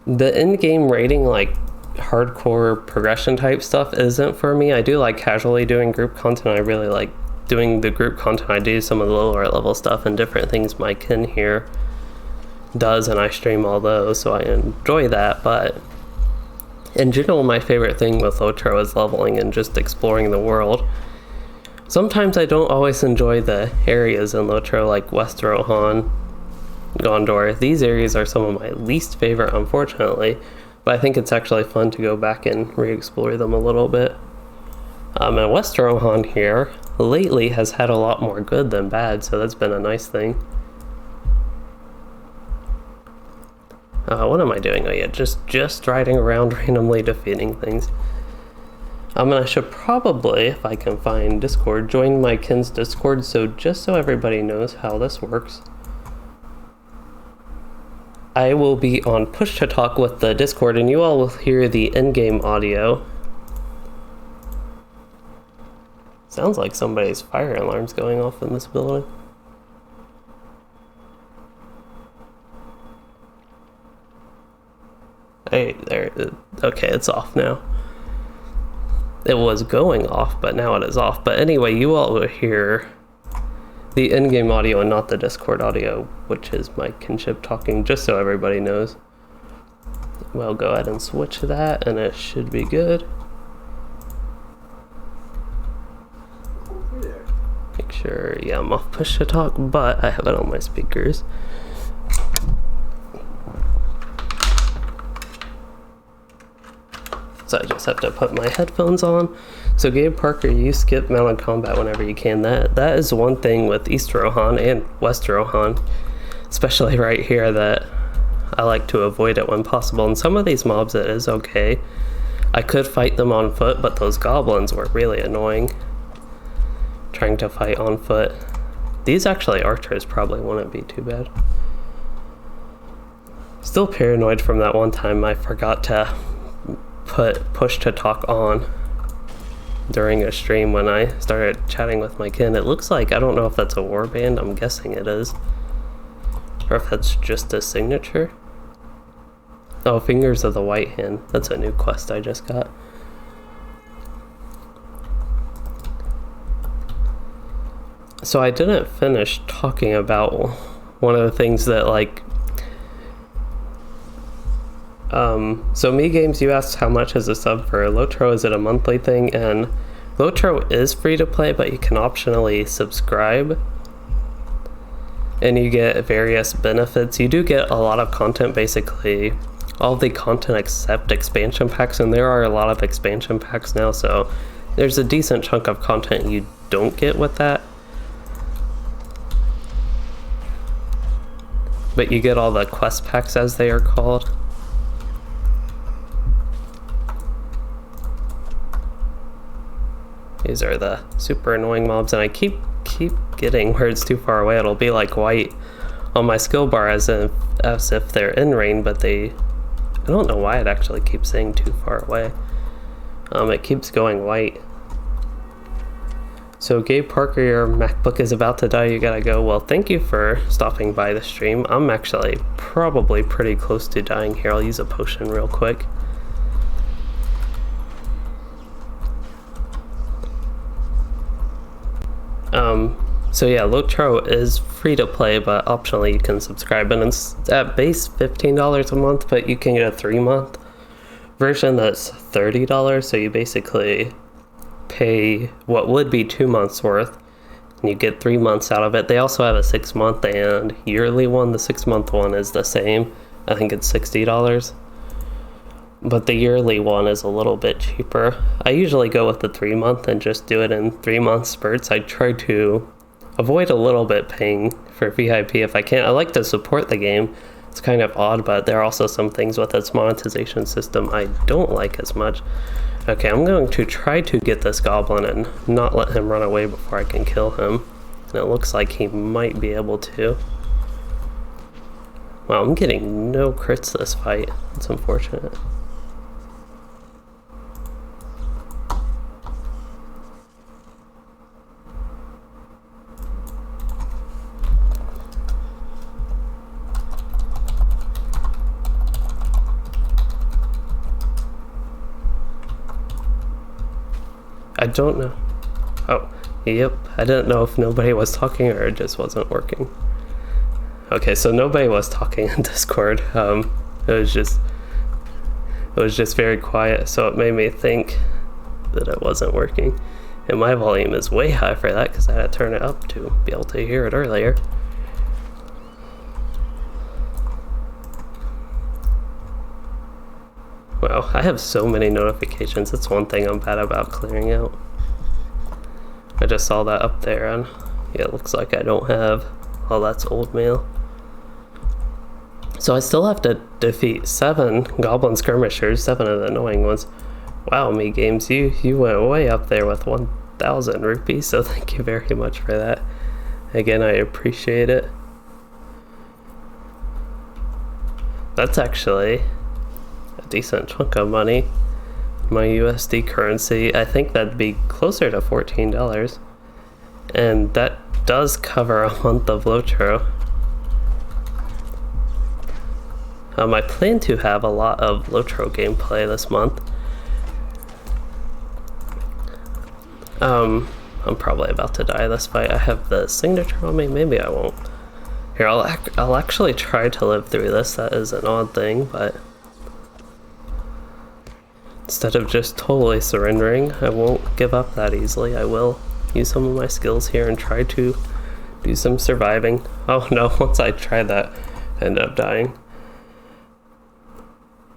the in-game rating, like hardcore progression type stuff, isn't for me. I do like casually doing group content. I really like doing the group content. I do some of the lower level stuff and different things my kin here does, and I stream all those, so I enjoy that. But in general, my favorite thing with Lotro is leveling and just exploring the world. Sometimes I don't always enjoy the areas in Lotro, like West Rohan, Gondor. These areas are some of my least favorite, unfortunately, but I think it's actually fun to go back and re-explore them a little bit. And West Rohan here lately has had a lot more good than bad, so that's been a nice thing. What am I doing? Oh yeah, just riding around randomly defeating things. And I should probably, if I can find Discord, join my kin's Discord, so just so everybody knows how this works. I will be on push to talk with the Discord, and you all will hear the in-game audio. Sounds like somebody's fire alarm's going off in this building. Hey, there. Okay, it's off now. It was going off, but now it is off. But anyway, you all will hear the in-game audio and not the Discord audio, which is my kinship talking, just so everybody knows. We'll go ahead and switch that, and it should be good. Make sure, yeah, I'm off push to talk, but I have it on my speakers. So I just have to put my headphones on. So Gabe Parker, you skip mounted combat whenever you can. That is one thing with East Rohan and West Rohan, especially right here, that I like to avoid it when possible. And some of these mobs it is okay. I could fight them on foot, but those goblins were really annoying trying to fight on foot. These actually archers probably wouldn't be too bad. Still paranoid from that one time I forgot to put push to talk on during a stream when I started chatting with my kin. It looks like, I don't know if that's a warband, I'm guessing it is, or if that's just a signature. Oh, Fingers of the White Hand, that's a new quest I just got. So I didn't finish talking about one of the things that, like, so Me Games, you asked how much is a sub for Lotro, is it a monthly thing? And Lotro is free to play, but you can optionally subscribe and you get various benefits. You do get a lot of content, basically all the content except expansion packs, and there are a lot of expansion packs now, so there's a decent chunk of content you don't get with that. But you get all the quest packs, as they are called. These are the super annoying mobs, and I keep getting where it's too far away. It'll be like white on my skill bar as if they're in range, but I don't know why it actually keeps saying too far away. It keeps going white. So Gabe Parker, your MacBook is about to die, you gotta go. Well, thank you for stopping by the stream. I'm actually probably pretty close to dying here. I'll use a potion real quick. So yeah, Lotro is free to play, but optionally you can subscribe, and it's at base $15 a month, but you can get a 3-month version that's $30, so you basically pay what would be 2 months worth, and you get 3 months out of it. They also have a 6-month and yearly one. The 6-month one is the same. I think it's $60. But the yearly one is a little bit cheaper. I usually go with the 3-month and just do it in 3-month spurts. I try to avoid a little bit paying for VIP if I can. I like to support the game. It's kind of odd, but there are also some things with its monetization system I don't like as much. Okay, I'm going to try to get this goblin and not let him run away before I can kill him. And it looks like he might be able to. Wow, I'm getting no crits this fight. It's unfortunate. I don't know. Oh, yep. I didn't know if nobody was talking or it just wasn't working. Okay, so nobody was talking in Discord. It was just very quiet, so it made me think that it wasn't working. And my volume is way high for that because I had to turn it up to be able to hear it earlier. Wow, I have so many notifications. That's one thing I'm bad about clearing out. I just saw that up there, and yeah, it looks like I don't have... Oh, that's old mail. So I still have to defeat 7 Goblin Skirmishers, 7 of the annoying ones. Wow, Me Games, you went way up there with 1,000 rupees, so thank you very much for that. Again, I appreciate it. That's actually a decent chunk of money. My USD currency, I think that'd be closer to $14. And that does cover a month of Lotro. I plan to have a lot of Lotro gameplay this month. I'm probably about to die this fight. I have the signature on me. Maybe I won't. Here, I'll actually try to live through this. That is an odd thing, but instead of just totally surrendering, I won't give up that easily. I will use some of my skills here and try to do some surviving. Oh no, once I tried that, I ended up dying.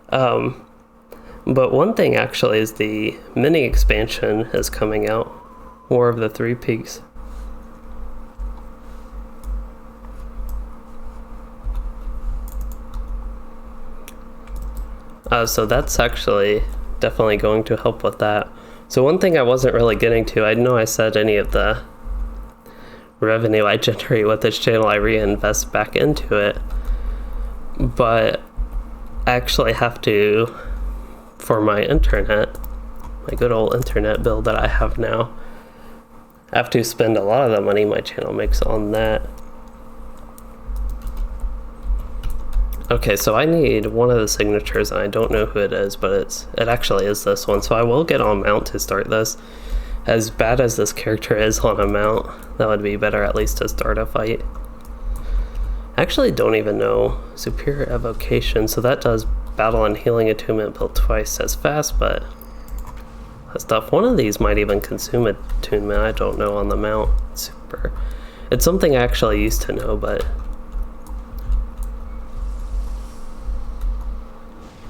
But one thing actually is the mini expansion is coming out. War of the Three Peaks. So that's actually definitely going to help with that. So one thing I wasn't really getting to, I know I said any of the revenue I generate with this channel I reinvest back into it, but I actually have to, for my internet, my good old internet bill that I have now, I have to spend a lot of the money my channel makes on that. Okay, so I need one of the signatures, and I don't know who it is, but it actually is this one. So I will get on mount to start this. As bad as this character is on a mount, that would be better at least to start a fight. I actually don't even know Superior Evocation, so that does Battle and Healing Attunement built twice as fast, but that stuff. One of these might even consume attunement, I don't know on the mount. Super. It's something I actually used to know, but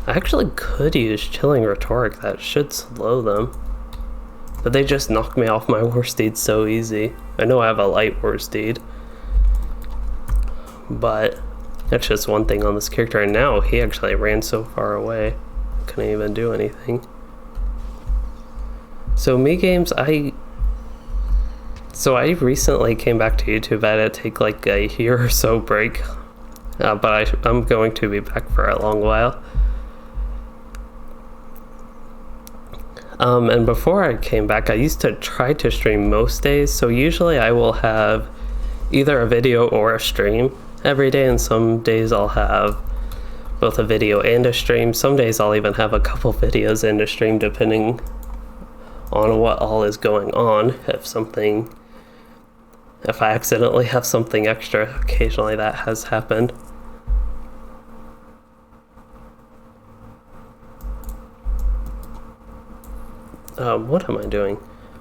I actually could use Chilling Rhetoric, that should slow them. But they just knock me off my war steed so easy. I know I have a light war steed, but that's just one thing on this character. And now he actually ran so far away, couldn't even do anything. So me games, I recently came back to YouTube. I had to take like a year or so break, but I'm going to be back for a long while. And before I came back, I used to try to stream most days. So usually I will have either a video or a stream every day, and some days I'll have both a video and a stream. Some days I'll even have a couple videos and a stream, depending on what all is going on. If I accidentally have something extra, occasionally that has happened. What am I doing?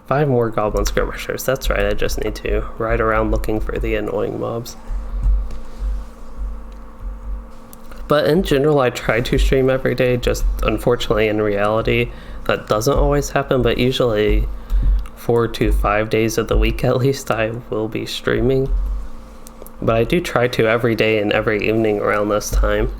5 more Goblin Skirmishers. That's right, I just need to ride around looking for the annoying mobs. But in general, I try to stream every day. Just unfortunately, in reality, that doesn't always happen, but usually 4 to 5 days of the week at least I will be streaming. But I do try to every day and every evening around this time.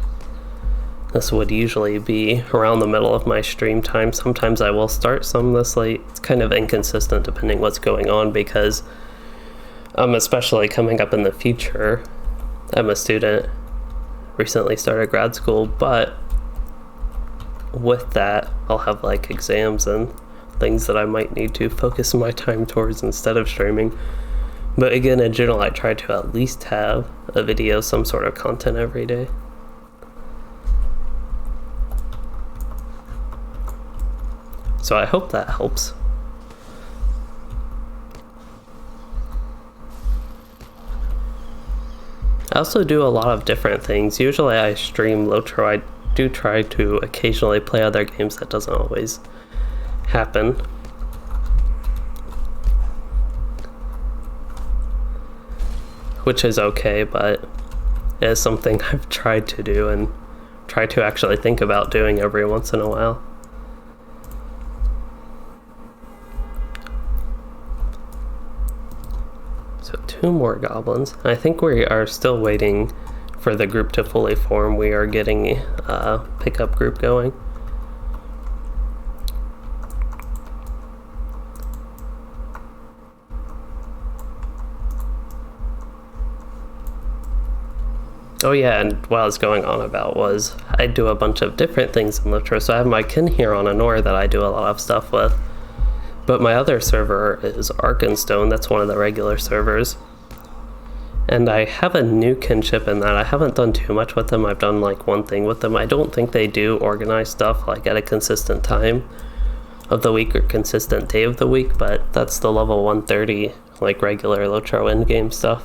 This would usually be around the middle of my stream time. Sometimes I will start some this late. It's kind of inconsistent depending what's going on, because especially coming up in the future, I'm a student, recently started grad school, but with that I'll have like exams and things that I might need to focus my time towards instead of streaming. But again, in general, I try to at least have a video, some sort of content every day. So I hope that helps. I also do a lot of different things. Usually I stream Lotro. I do try to occasionally play other games. That doesn't always happen. Which is okay, but it is something I've tried to do and try to actually think about doing every once in a while. So 2 more goblins. I think we are still waiting for the group to fully form. We are getting a pickup group going. Oh yeah, and what I was going on about was I do a bunch of different things in Lotro. So I have my kin here on Anor that I do a lot of stuff with. But my other server is Runestone. That's one of the regular servers. And I have a new kinship in that. I haven't done too much with them. I've done like one thing with them. I don't think they do organize stuff like at a consistent time. of the week or consistent day of the week, but that's the level 130, like regular Lotro endgame stuff.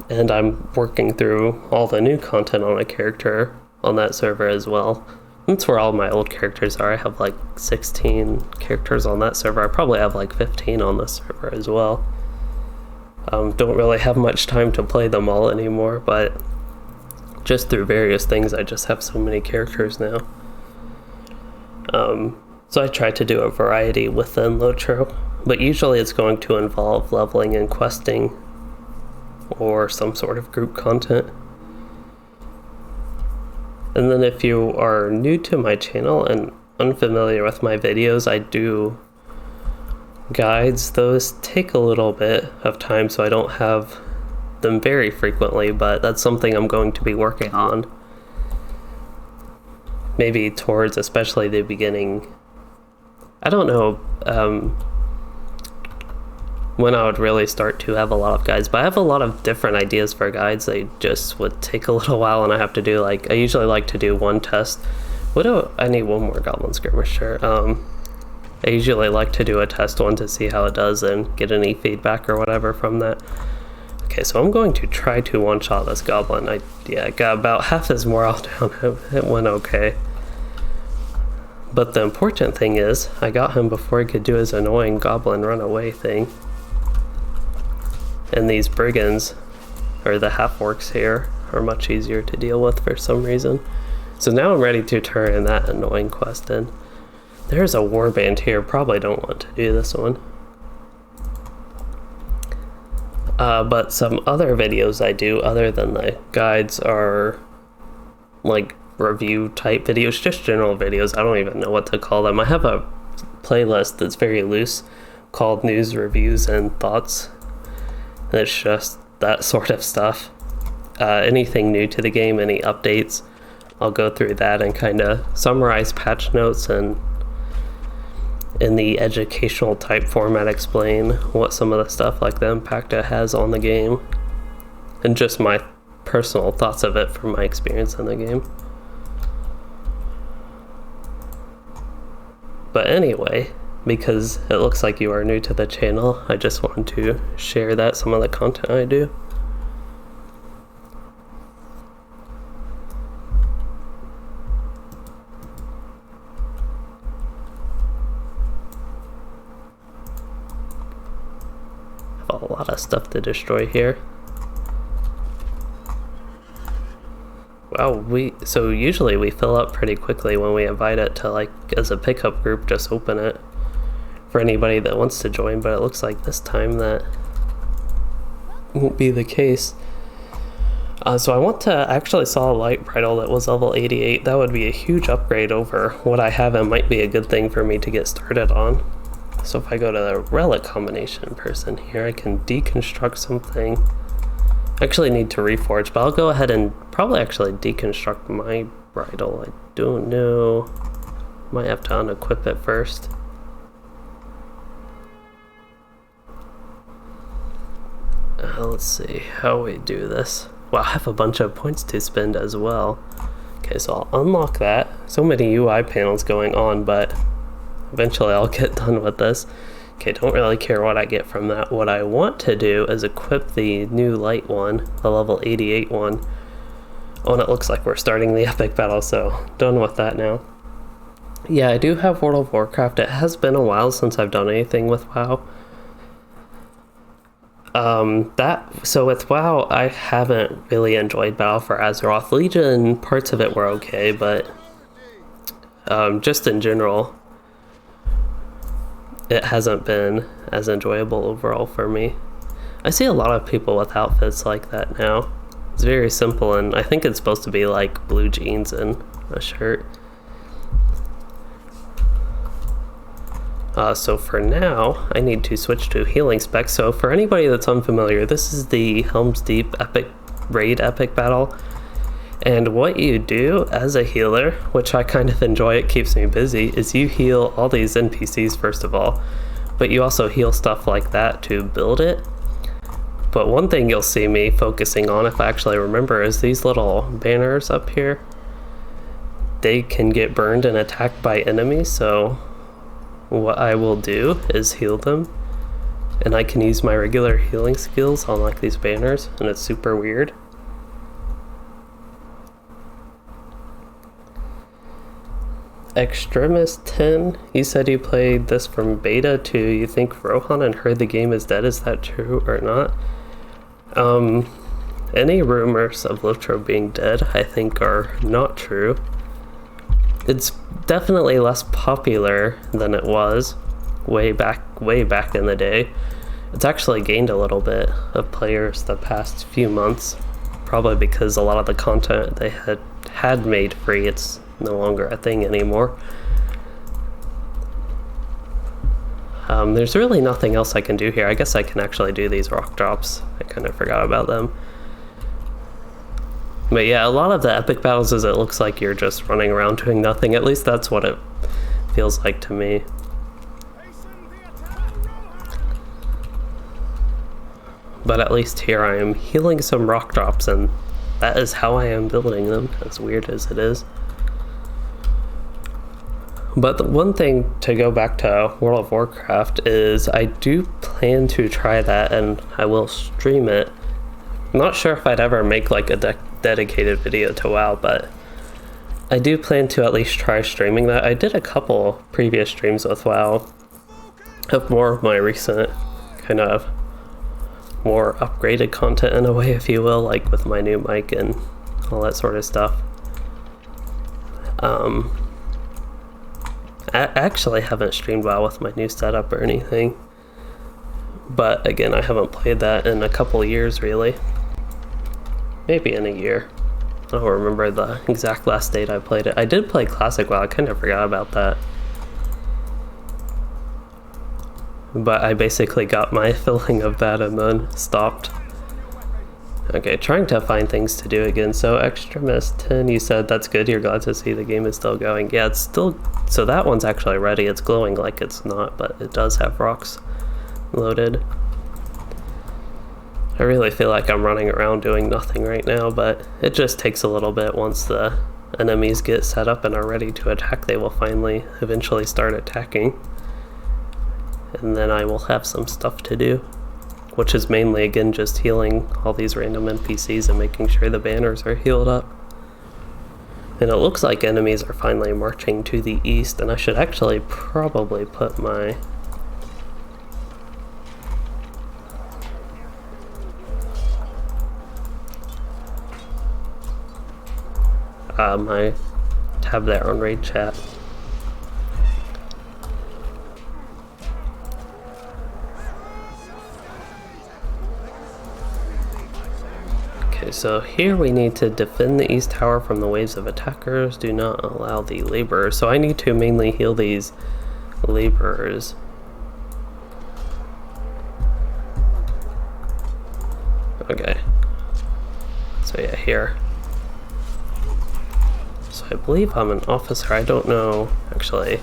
And I'm working through all the new content on a character on that server as well. That's where all my old characters are. I have like 16 characters on that server. I probably have like 15 on this server as well. Don't really have much time to play them all anymore, but just through various things I just have so many characters now. So I try to do a variety within Lotro, but usually it's going to involve leveling and questing or some sort of group content. And then if you are new to my channel and unfamiliar with my videos, I do guides. Those take a little bit of time, so I don't have them very frequently, but that's something I'm going to be working on. Maybe towards especially the beginning. I don't know when I would really start to have a lot of guides, but I have a lot of different ideas for guides. They just would take a little while, and I have to do I usually like to do one test. I need one more Goblin Skirmisher. I usually like to do a test one to see how it does and get any feedback or whatever from that. Okay, so I'm going to try to one-shot this Goblin. I got about half his morale down. It went okay. But the important thing is, I got him before he could do his annoying Goblin runaway thing. And these brigands, or the half-orcs here, are much easier to deal with for some reason. So now I'm ready to turn that annoying quest in. There's a warband here, probably don't want to do this one. But some other videos I do, other than the guides, are like review type videos, just general videos. I don't even know what to call them. I have a playlist that's very loose called News, Reviews, and Thoughts. And it's just that sort of stuff. Anything new to the game, any updates, I'll go through that and kind of summarize patch notes and in the educational type format explain what some of the stuff like the impact it has on the game and just my personal thoughts of it from my experience in the game. But anyway, because it looks like you are new to the channel, I just want to share that some of the content I do. A lot of stuff to destroy here. Wow, so usually we fill up pretty quickly when we invite it to as a pickup group, just open it for anybody that wants to join, but it looks like this time that won't be the case. So I actually saw a light bridle that was level 88. That would be a huge upgrade over what I have and might be a good thing for me to get started on. So if I go to the relic combination person here, I can deconstruct something. I actually need to reforge, but I'll go ahead and probably actually deconstruct my bridle. I don't know. Might have to unequip it first. Let's see how we do this. Well, I have a bunch of points to spend as well. Okay, so I'll unlock that. So many UI panels going on, but eventually I'll get done with this. Okay, don't really care what I get from that. What I want to do is equip the new light one, the level 88 one. Oh, and it looks like we're starting the epic battle, so done with that now. Yeah, I do have World of Warcraft. It has been a while since I've done anything with WoW. So with WoW, I haven't really enjoyed Battle for Azeroth. Legion, parts of it were okay, but just in general, it hasn't been as enjoyable overall for me. I see a lot of people with outfits like that now. It's very simple, and I think it's supposed to be like blue jeans and a shirt. So for now, I need to switch to healing specs. So for anybody that's unfamiliar, this is the Helm's Deep epic raid epic battle. And what you do as a healer, which I kind of enjoy, it keeps me busy, is you heal all these NPCs first of all, but you also heal stuff like that to build it. But one thing you'll see me focusing on, if I actually remember, is these little banners up here. they can get burned and attacked by enemies, so what I will do is heal them, and I can use my regular healing skills on like these banners, and it's super weird. Extremis 10, you said you played this from beta to you think Rohan and heard the game is dead. Is that true or not? Any rumors of Lotro being dead I think are not true. It's definitely less popular than it was way back in the day. It's actually gained a little bit of players the past few months, probably because a lot of the content they had made free, it's no longer a thing anymore. There's really nothing else I can do here. I guess I can actually do these rock drops. I kind of forgot about them. But yeah, a lot of the epic battles is it looks like you're just running around doing nothing. At least that's what it feels like to me. But at least here I am healing some rock drops, and that is how I am building them, as weird as it is. But the one thing to go back to World of Warcraft is I do plan to try that, and I will stream it. I'm not sure if I'd ever make like a dedicated video to WoW, but I do plan to at least try streaming that. I did a couple previous streams with WoW of more of my recent kind of more upgraded content in a way, if you will, like with my new mic and all that sort of stuff. I actually haven't streamed WoW with my new setup or anything, but again, I haven't played that in a couple years really. Maybe in a year. I don't remember the exact last date I played it. I did play Classic WoW, I kind of forgot about that. But I basically got my filling of that and then stopped. Okay, trying to find things to do again. So Extremis 10, you said that's good, you're glad to see the game is still going. Yeah, it's still, so that one's actually ready. It's glowing like it's not, but it does have rocks loaded. I really feel like I'm running around doing nothing right now, but it just takes a little bit. Once the enemies get set up and are ready to attack, they will finally eventually start attacking. And then I will have some stuff to do, which is mainly, again, just healing all these random NPCs and making sure the banners are healed up. And it looks like enemies are finally marching to the east, and I should actually probably put my my tab there on raid chat. Okay, so here we need to defend the east tower from the waves of attackers. Do not allow the laborers. So I need to mainly heal these laborers. Okay. So yeah, here. So I believe I'm an officer. I don't know, actually.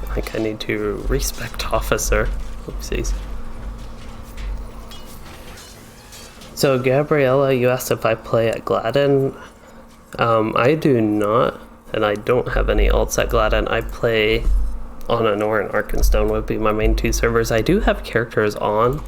I think I need to respect officer. Oopsies. So Gabriella, you asked if I play at Gladden. I do not, and I don't have any alts at Gladden. I play on Anor and Arkenstone would be my main two servers. I do have characters on.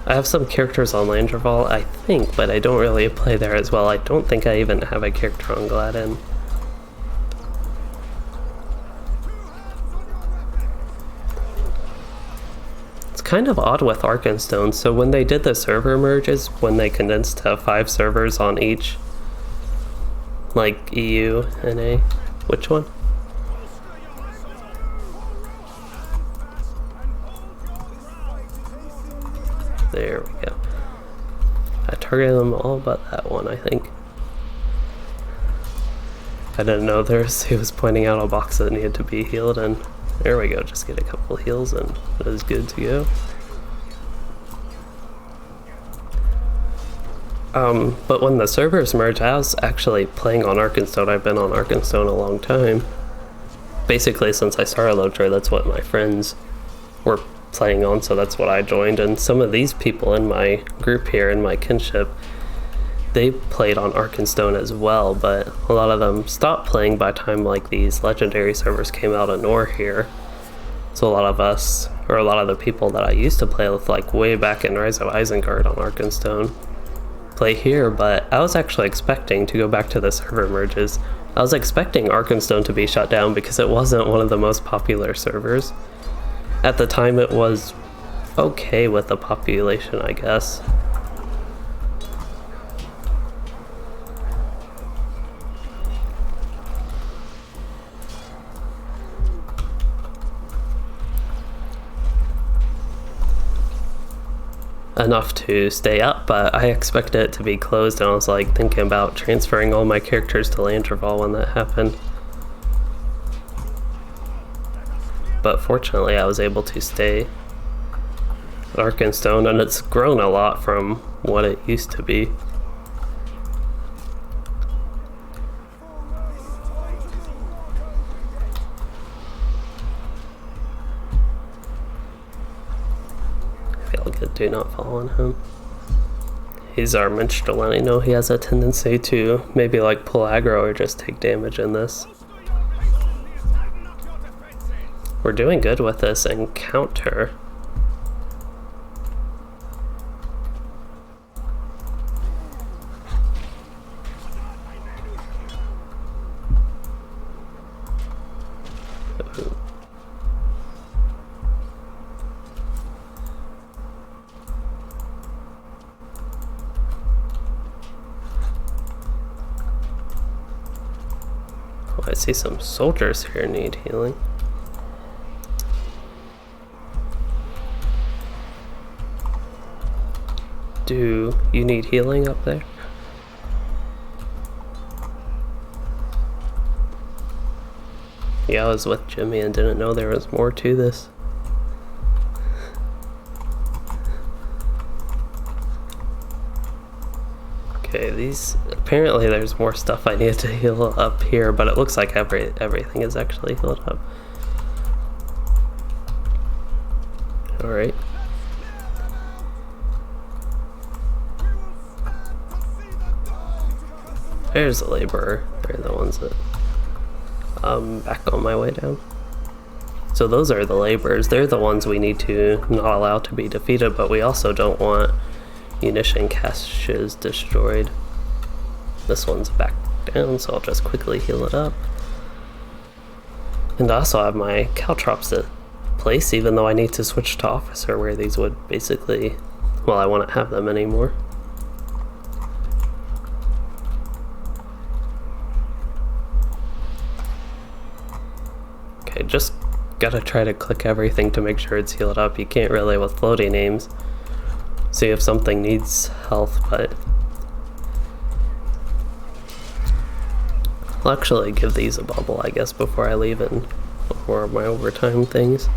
I have some characters on Landreval, I think, but I don't really play there as well. I don't think I even have a character on Gladden. It's kind of odd with Arkenstone. So when they did the server merges, when they condensed to 5 servers on each, like EU, NA, which one? There we go. I targeted them all but that one, I think. I didn't know he was pointing out a box that needed to be healed, and there we go. Just get a couple heals and it is good to go. But when the servers merged, I was actually playing on Arkenstone. I've been on Arkenstone a long time. basically since I started Lotro, that's what my friends were playing on, so that's what I joined. And some of these people in my group here, in my kinship, they played on Runestone as well, but a lot of them stopped playing by the time like these legendary servers came out of Nor here. So a lot of us, or a lot of the people that I used to play with like way back in Rise of Isengard on Runestone, play here. But I was actually expecting to go back to the server merges. I was expecting Runestone to be shut down because it wasn't one of the most popular servers. At the time it was okay with the population, I guess. Enough to stay up, but I expected it to be closed, and I was like thinking about transferring all my characters to Landreval when that happened. But fortunately I was able to stay at Runestone, and it's grown a lot from what it used to be. Do not fall on him. He's our minstrel, and I know he has a tendency to maybe like pull aggro or just take damage in this. We're doing good with this encounter. I see some soldiers here need healing. Do you need healing up there? Yeah, I was with Jimmy and didn't know there was more to this. Okay, apparently there's more stuff I need to heal up here, but it looks like everything is actually healed up. Alright. There's a laborer. They're the ones that I'm back on my way down. So those are the laborers. They're the ones we need to not allow to be defeated, but we also don't want munition caches destroyed. This one's back down, so I'll just quickly heal it up. And I also have my caltrops to place, even though I need to switch to officer, where these would basically, well, I wouldn't have them anymore. Okay, just gotta try to click everything to make sure it's healed up. You can't really with floating names see if something needs health, but I'll actually give these a bubble, I guess, before I leave and before my overtime things.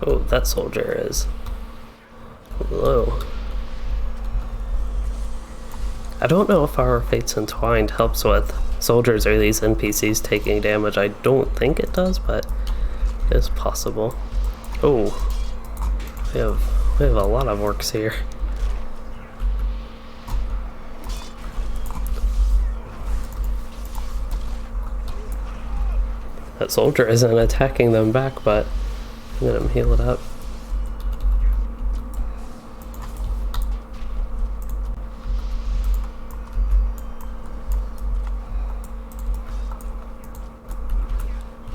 Oh, that soldier is low. I don't know if our Fates Entwined helps with soldiers or these NPCs taking damage. I don't think it does, but it's possible. Oh, we have a lot of orcs here. That soldier isn't attacking them back, but let him heal it up.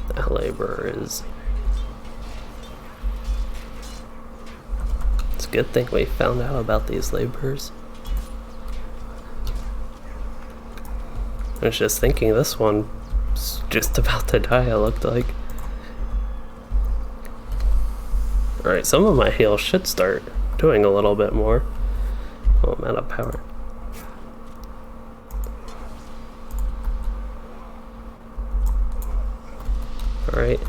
That laborer is... It's a good thing we found out about these laborers. I was just thinking this one's just about to die, it looked like. Alright, some of my heals should start doing a little bit more. Oh, I'm out of power. Alright.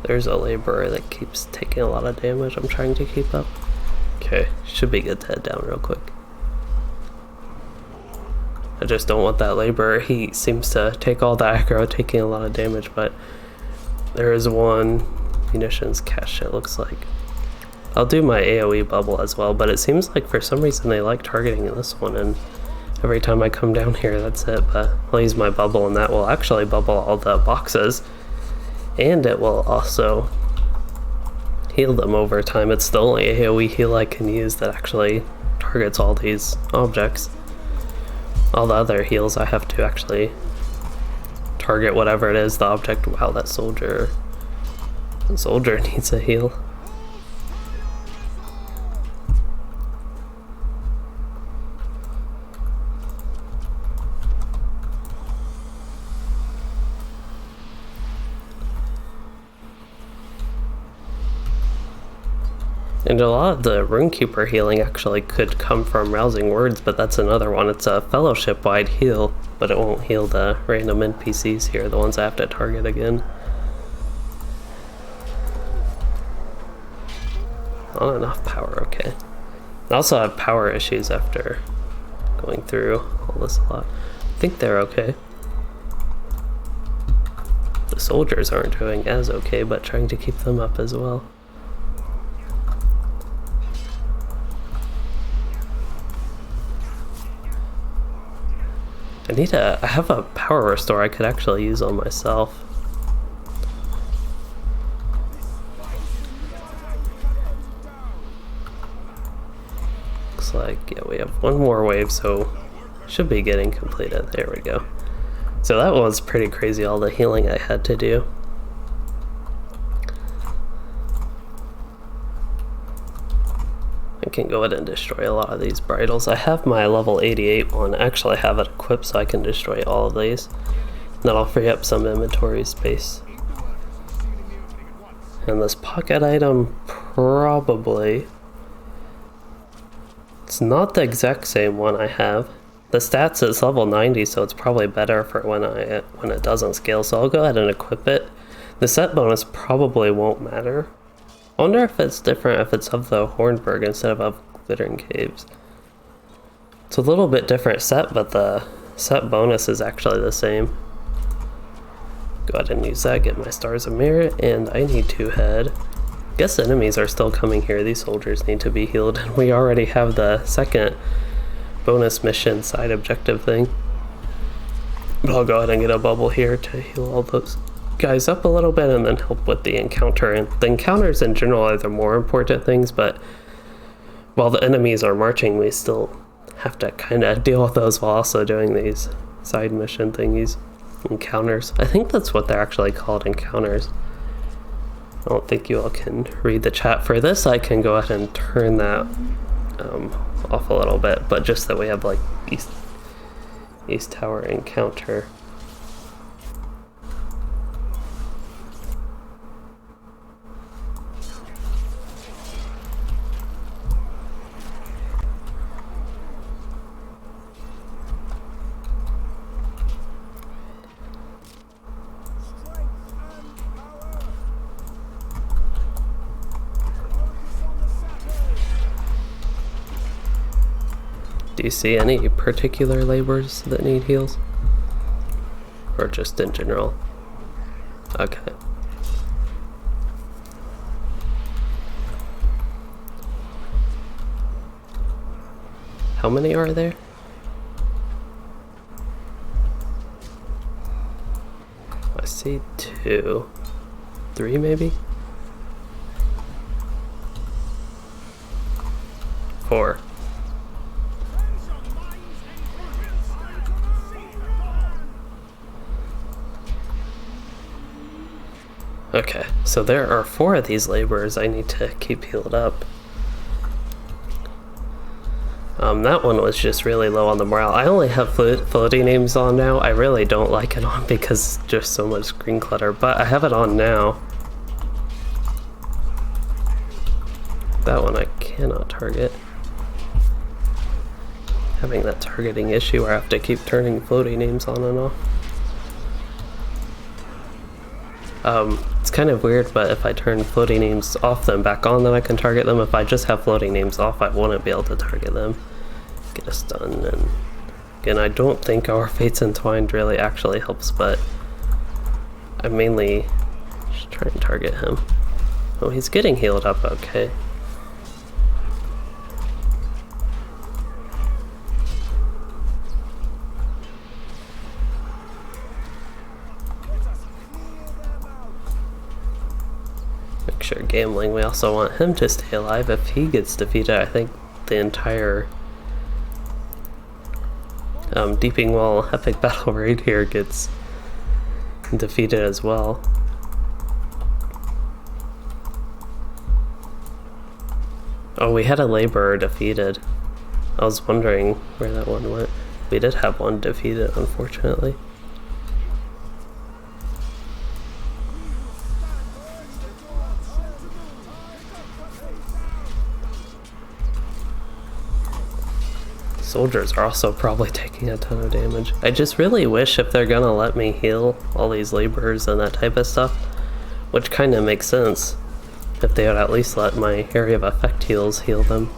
There's a laborer that keeps taking a lot of damage. I'm trying to keep up. Okay, should be good to head down real quick. I just don't want that laborer. He seems to take all the aggro, taking a lot of damage, but there is one munitions cache, it looks like. I'll do my AoE bubble as well, but it seems like for some reason they like targeting this one, and every time I come down here, that's it. But I'll use my bubble, and that will actually bubble all the boxes, and it will also heal them over time. It's the only AoE heal I can use that actually targets all these objects. All the other heals I have to actually target whatever it is, the object. Wow, that soldier needs a heal. And a lot of the Rune Keeper healing actually could come from Rousing Words, but that's another one. It's a fellowship-wide heal, but it won't heal the random NPCs here, the ones I have to target again. Not enough power, okay. I also have power issues after going through all this a lot. I think they're okay. The soldiers aren't doing as okay, but trying to keep them up as well. I have a power restore I could actually use on myself. Looks like, yeah, we have one more wave, so should be getting completed. There we go. So that was pretty crazy, all the healing I had to do. I can go ahead and destroy a lot of these bridles. I have my level 88 one. I actually have it equipped so I can destroy all of these. That'll free up some inventory space. And this pocket item, probably... It's not the exact same one I have. The stats is level 90, so it's probably better for when it doesn't scale, so I'll go ahead and equip it. The set bonus probably won't matter. I wonder if it's different if it's of the Hornburg instead of Glittering Caves. It's a little bit different set, but the set bonus is actually the same. Go ahead and use that, get my Stars of Merit, and I need to head... I guess enemies are still coming here. These soldiers need to be healed, and we already have the second bonus mission side objective thing. But I'll go ahead and get a bubble here to heal all those guys up a little bit and then help with the encounter. And the encounters in general are the more important things, but while the enemies are marching, we still have to kind of deal with those while also doing these side mission thingies. Encounters. I think that's what they're actually called, encounters. I don't think you all can read the chat for this. I can go ahead and turn that off a little bit, but just that we have like East Tower encounter. Do you see any particular laborers that need heals? Or just in general? Okay. How many are there? I see 2. 3 maybe? 4. Okay, so there are 4 of these laborers I need to keep healed up. That one was just really low on the morale. I only have floating names on now. I really don't like it on because just so much screen clutter, but I have it on now. That one I cannot target. Having that targeting issue where I have to keep turning floating names on and off. It's kind of weird, but if I turn floating names off then back on, then I can target them. If I just have floating names off, I wouldn't be able to target them. Get a stun, and again, I don't think our Fates Entwined really actually helps, but I mainly just try and target him. Oh, he's getting healed up, okay. Make sure gambling, we also want him to stay alive. If he gets defeated, I think the entire Deeping Wall epic battle raid here gets defeated as well. Oh, we had a laborer defeated. I was wondering where that one went. We did have one defeated, unfortunately. Soldiers are also probably taking a ton of damage. I just really wish if they're gonna let me heal all these laborers and that type of stuff, which kind of makes sense, if they would at least let my area of effect heals heal them.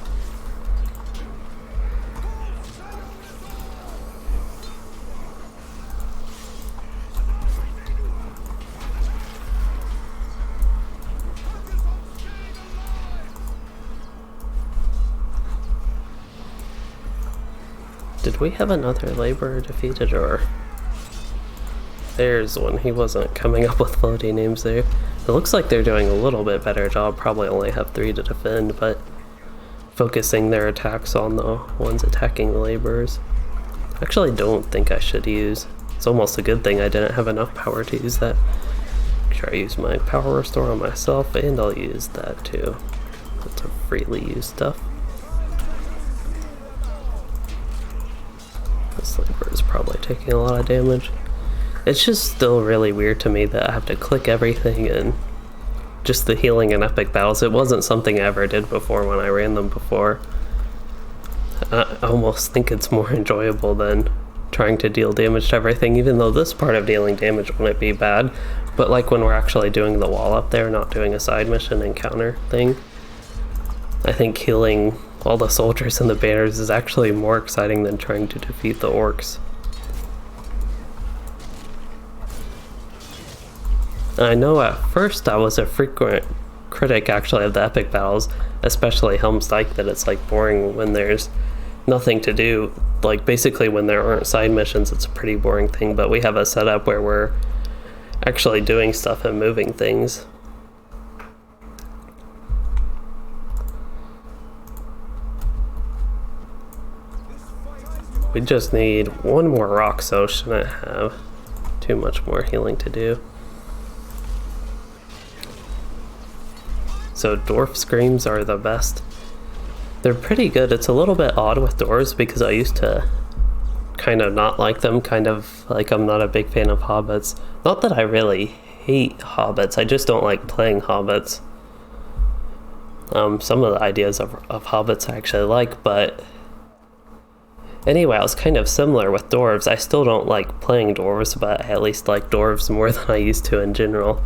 Did we have another laborer defeated, or? There's one. He wasn't coming up with floating names there. It looks like they're doing a little bit better job. Probably only have 3 to defend, but focusing their attacks on the ones attacking the laborers. I actually don't think I should use. It's almost a good thing I didn't have enough power to use that. Make sure I use my power restore on myself, and I'll use that too. That's a freely used stuff. This laborer is probably taking a lot of damage. It's just still really weird to me that I have to click everything, and just the healing in epic battles. It wasn't something I ever did before when I ran them before. I almost think it's more enjoyable than trying to deal damage to everything, even though this part of dealing damage wouldn't be bad. But like when we're actually doing the wall up there, not doing a side mission encounter thing, I think healing all the soldiers and the banners is actually more exciting than trying to defeat the orcs. I know at first I was a frequent critic actually of the epic battles, especially Helm's Dyke, that it's like boring when there's nothing to do. Like basically when there aren't side missions, it's a pretty boring thing, but we have a setup where we're actually doing stuff and moving things. We just need one more rock, so shouldn't have too much more healing to do. So dwarf screams are the best. They're pretty good. It's a little bit odd with dwarves because I used to kind of not like them, kind of like I'm not a big fan of hobbits. Not that I really hate hobbits, I just don't like playing hobbits. Some of the ideas of hobbits I actually like, but anyway, I was kind of similar with dwarves. I still don't like playing dwarves, but I at least like dwarves more than I used to in general.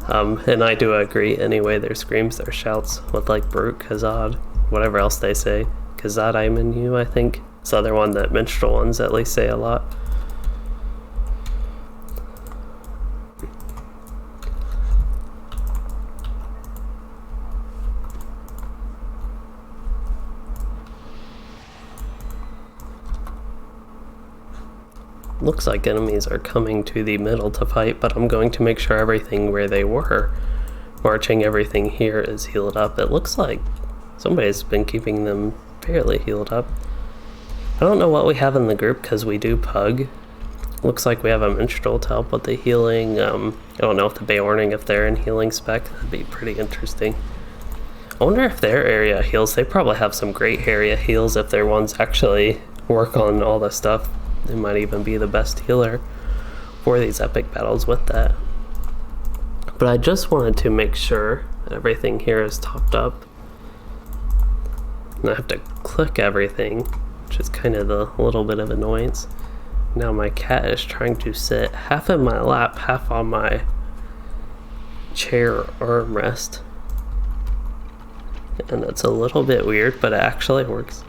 And I do agree, anyway, their screams, their shouts with like Brute, Kazad, whatever else they say. Kazad I'm in you, I think. It's the other one that minstrel ones at least say a lot. Looks like enemies are coming to the middle to fight, but I'm going to make sure everything where they were marching, everything here is healed up. It looks like somebody's been keeping them fairly healed up. I don't know what we have in the group because we do pug. Looks like we have a minstrel to help with the healing. I don't know if the Beorning, if they're in healing spec, that'd be pretty interesting. I wonder if their area heals. They probably have some great area heals if their ones actually work on all the stuff. They might even be the best healer for these epic battles with that. But I just wanted to make sure everything here is topped up. And I have to click everything, which is kind of the little bit of annoyance. Now my cat is trying to sit half in my lap, half on my chair armrest. And it's a little bit weird, but it actually works.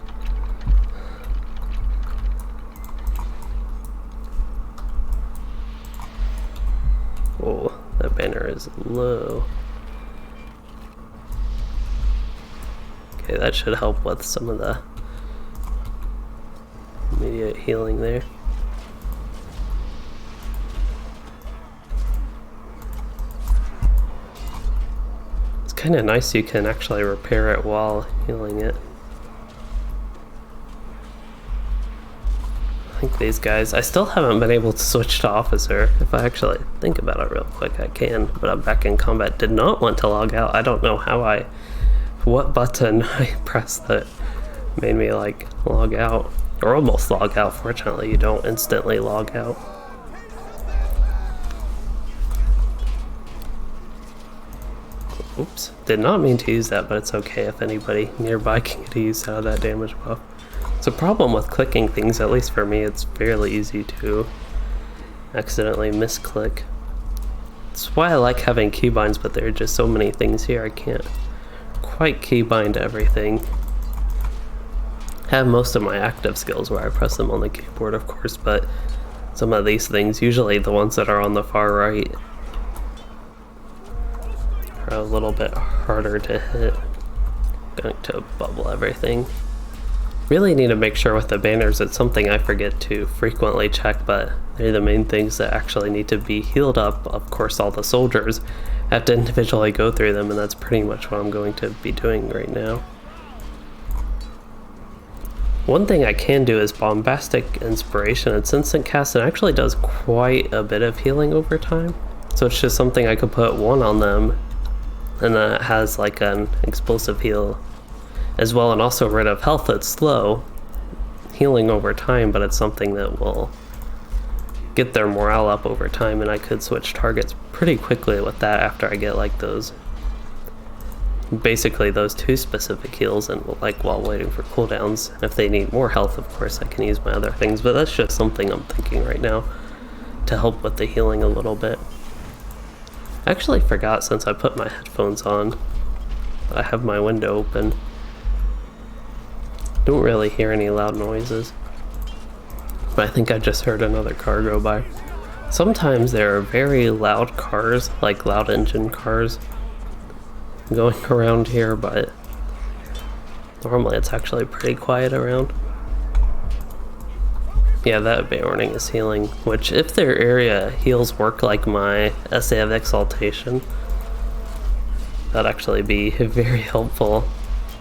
Whoa, that banner is low. Okay, that should help with some of the immediate healing there. It's kind of nice you can actually repair it while healing it. I think these guys, I still haven't been able to switch to officer. If I actually think about it real quick, I can, but I'm back in combat. Did not want to log out. I don't know what button I pressed that made me like log out, or almost log out. Fortunately, you don't instantly log out. Oops, did not mean to use that, but it's okay if anybody nearby can get a use out of that damage buff. It's a problem with clicking things, at least for me. It's fairly easy to accidentally misclick. That's why I like having keybinds, but there are just so many things here I can't quite keybind everything. I have most of my active skills where I press them on the keyboard, of course, but some of these things, usually the ones that are on the far right, are a little bit harder to hit. Going to bubble everything. Really need to make sure with the banners, it's something I forget to frequently check, but they're the main things that actually need to be healed up. Of course, all the soldiers have to individually go through them, and that's pretty much what I'm going to be doing right now. One thing I can do is Bombastic Inspiration. It's instant cast and actually does quite a bit of healing over time. So it's just something I could put one on them, and then it has like an explosive heal as well, and also rid of health that's slow healing over time, but it's something that will get their morale up over time, and I could switch targets pretty quickly with that after I get like those, basically those two specific heals, and like while waiting for cooldowns. If they need more health, of course I can use my other things, but that's just something I'm thinking right now to help with the healing a little bit. I actually forgot, since I put my headphones on, I have my window open. Don't really hear any loud noises, but I think I just heard another car go by. Sometimes there are very loud cars, like loud engine cars, going around here, but normally it's actually pretty quiet around. Yeah, that Bay Warning is healing, which if their area heals work like my Essay of Exaltation, that'd actually be very helpful.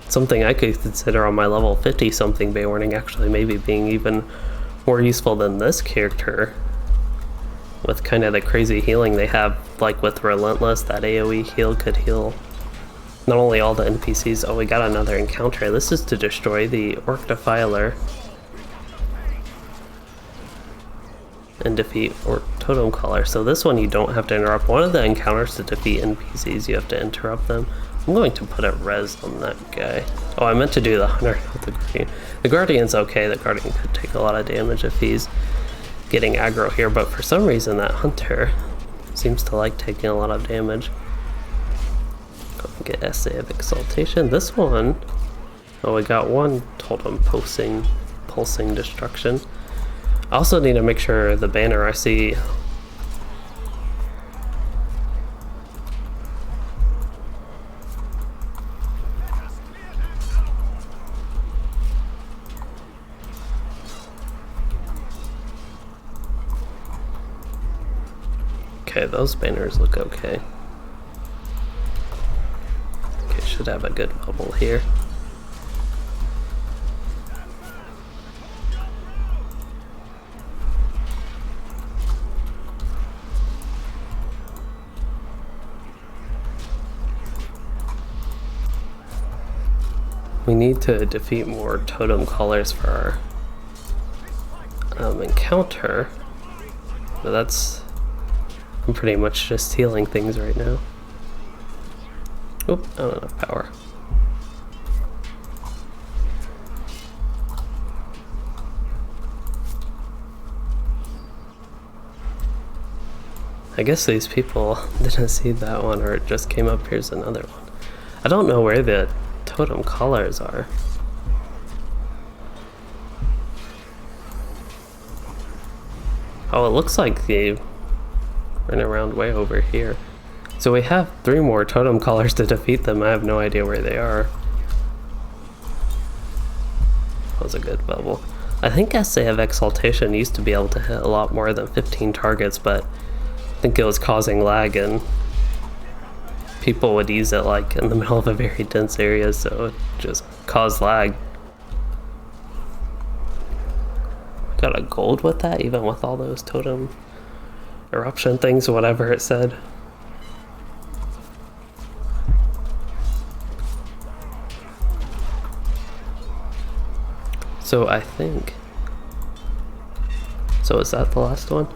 Something I could consider on my level 50 something Bay Warning actually maybe being even more useful than this character, with kind of the crazy healing they have, like with Relentless. That AoE heal could heal not only all the NPCs. Oh, we got another encounter. This is to destroy the Orc Defiler and defeat Orc Totem Caller. So this one you don't have to interrupt. One of the encounters to defeat NPCs, you have to interrupt them. I'm going to put a res on that guy. Oh, I meant to do the Hunter, not the Guardian. The Guardian's okay. The Guardian could take a lot of damage if he's getting aggro here, but for some reason that Hunter seems to like taking a lot of damage. Go and get Essay of Exaltation. This one, oh, we got one totem pulsing destruction. I also need to make sure the banner I see. Okay, those banners look okay. Okay, should have a good bubble here. we need to defeat more totem callers for our encounter. But I'm pretty much just healing things right now. Oop, not enough power. I guess these people didn't see that one, or it just came up. Here's another one. I don't know where the totem collars are. Oh, it looks like they ran around way over here. So we have 3 more totem collars to defeat them. I have no idea where they are. That was a good bubble. I think Essay of Exaltation used to be able to hit a lot more than 15 targets, but I think it was causing lag and people would use it like in the middle of a very dense area, so it just caused lag. Got a gold with that, even with all those totem eruption things, whatever it said. So I think... So is that the last one?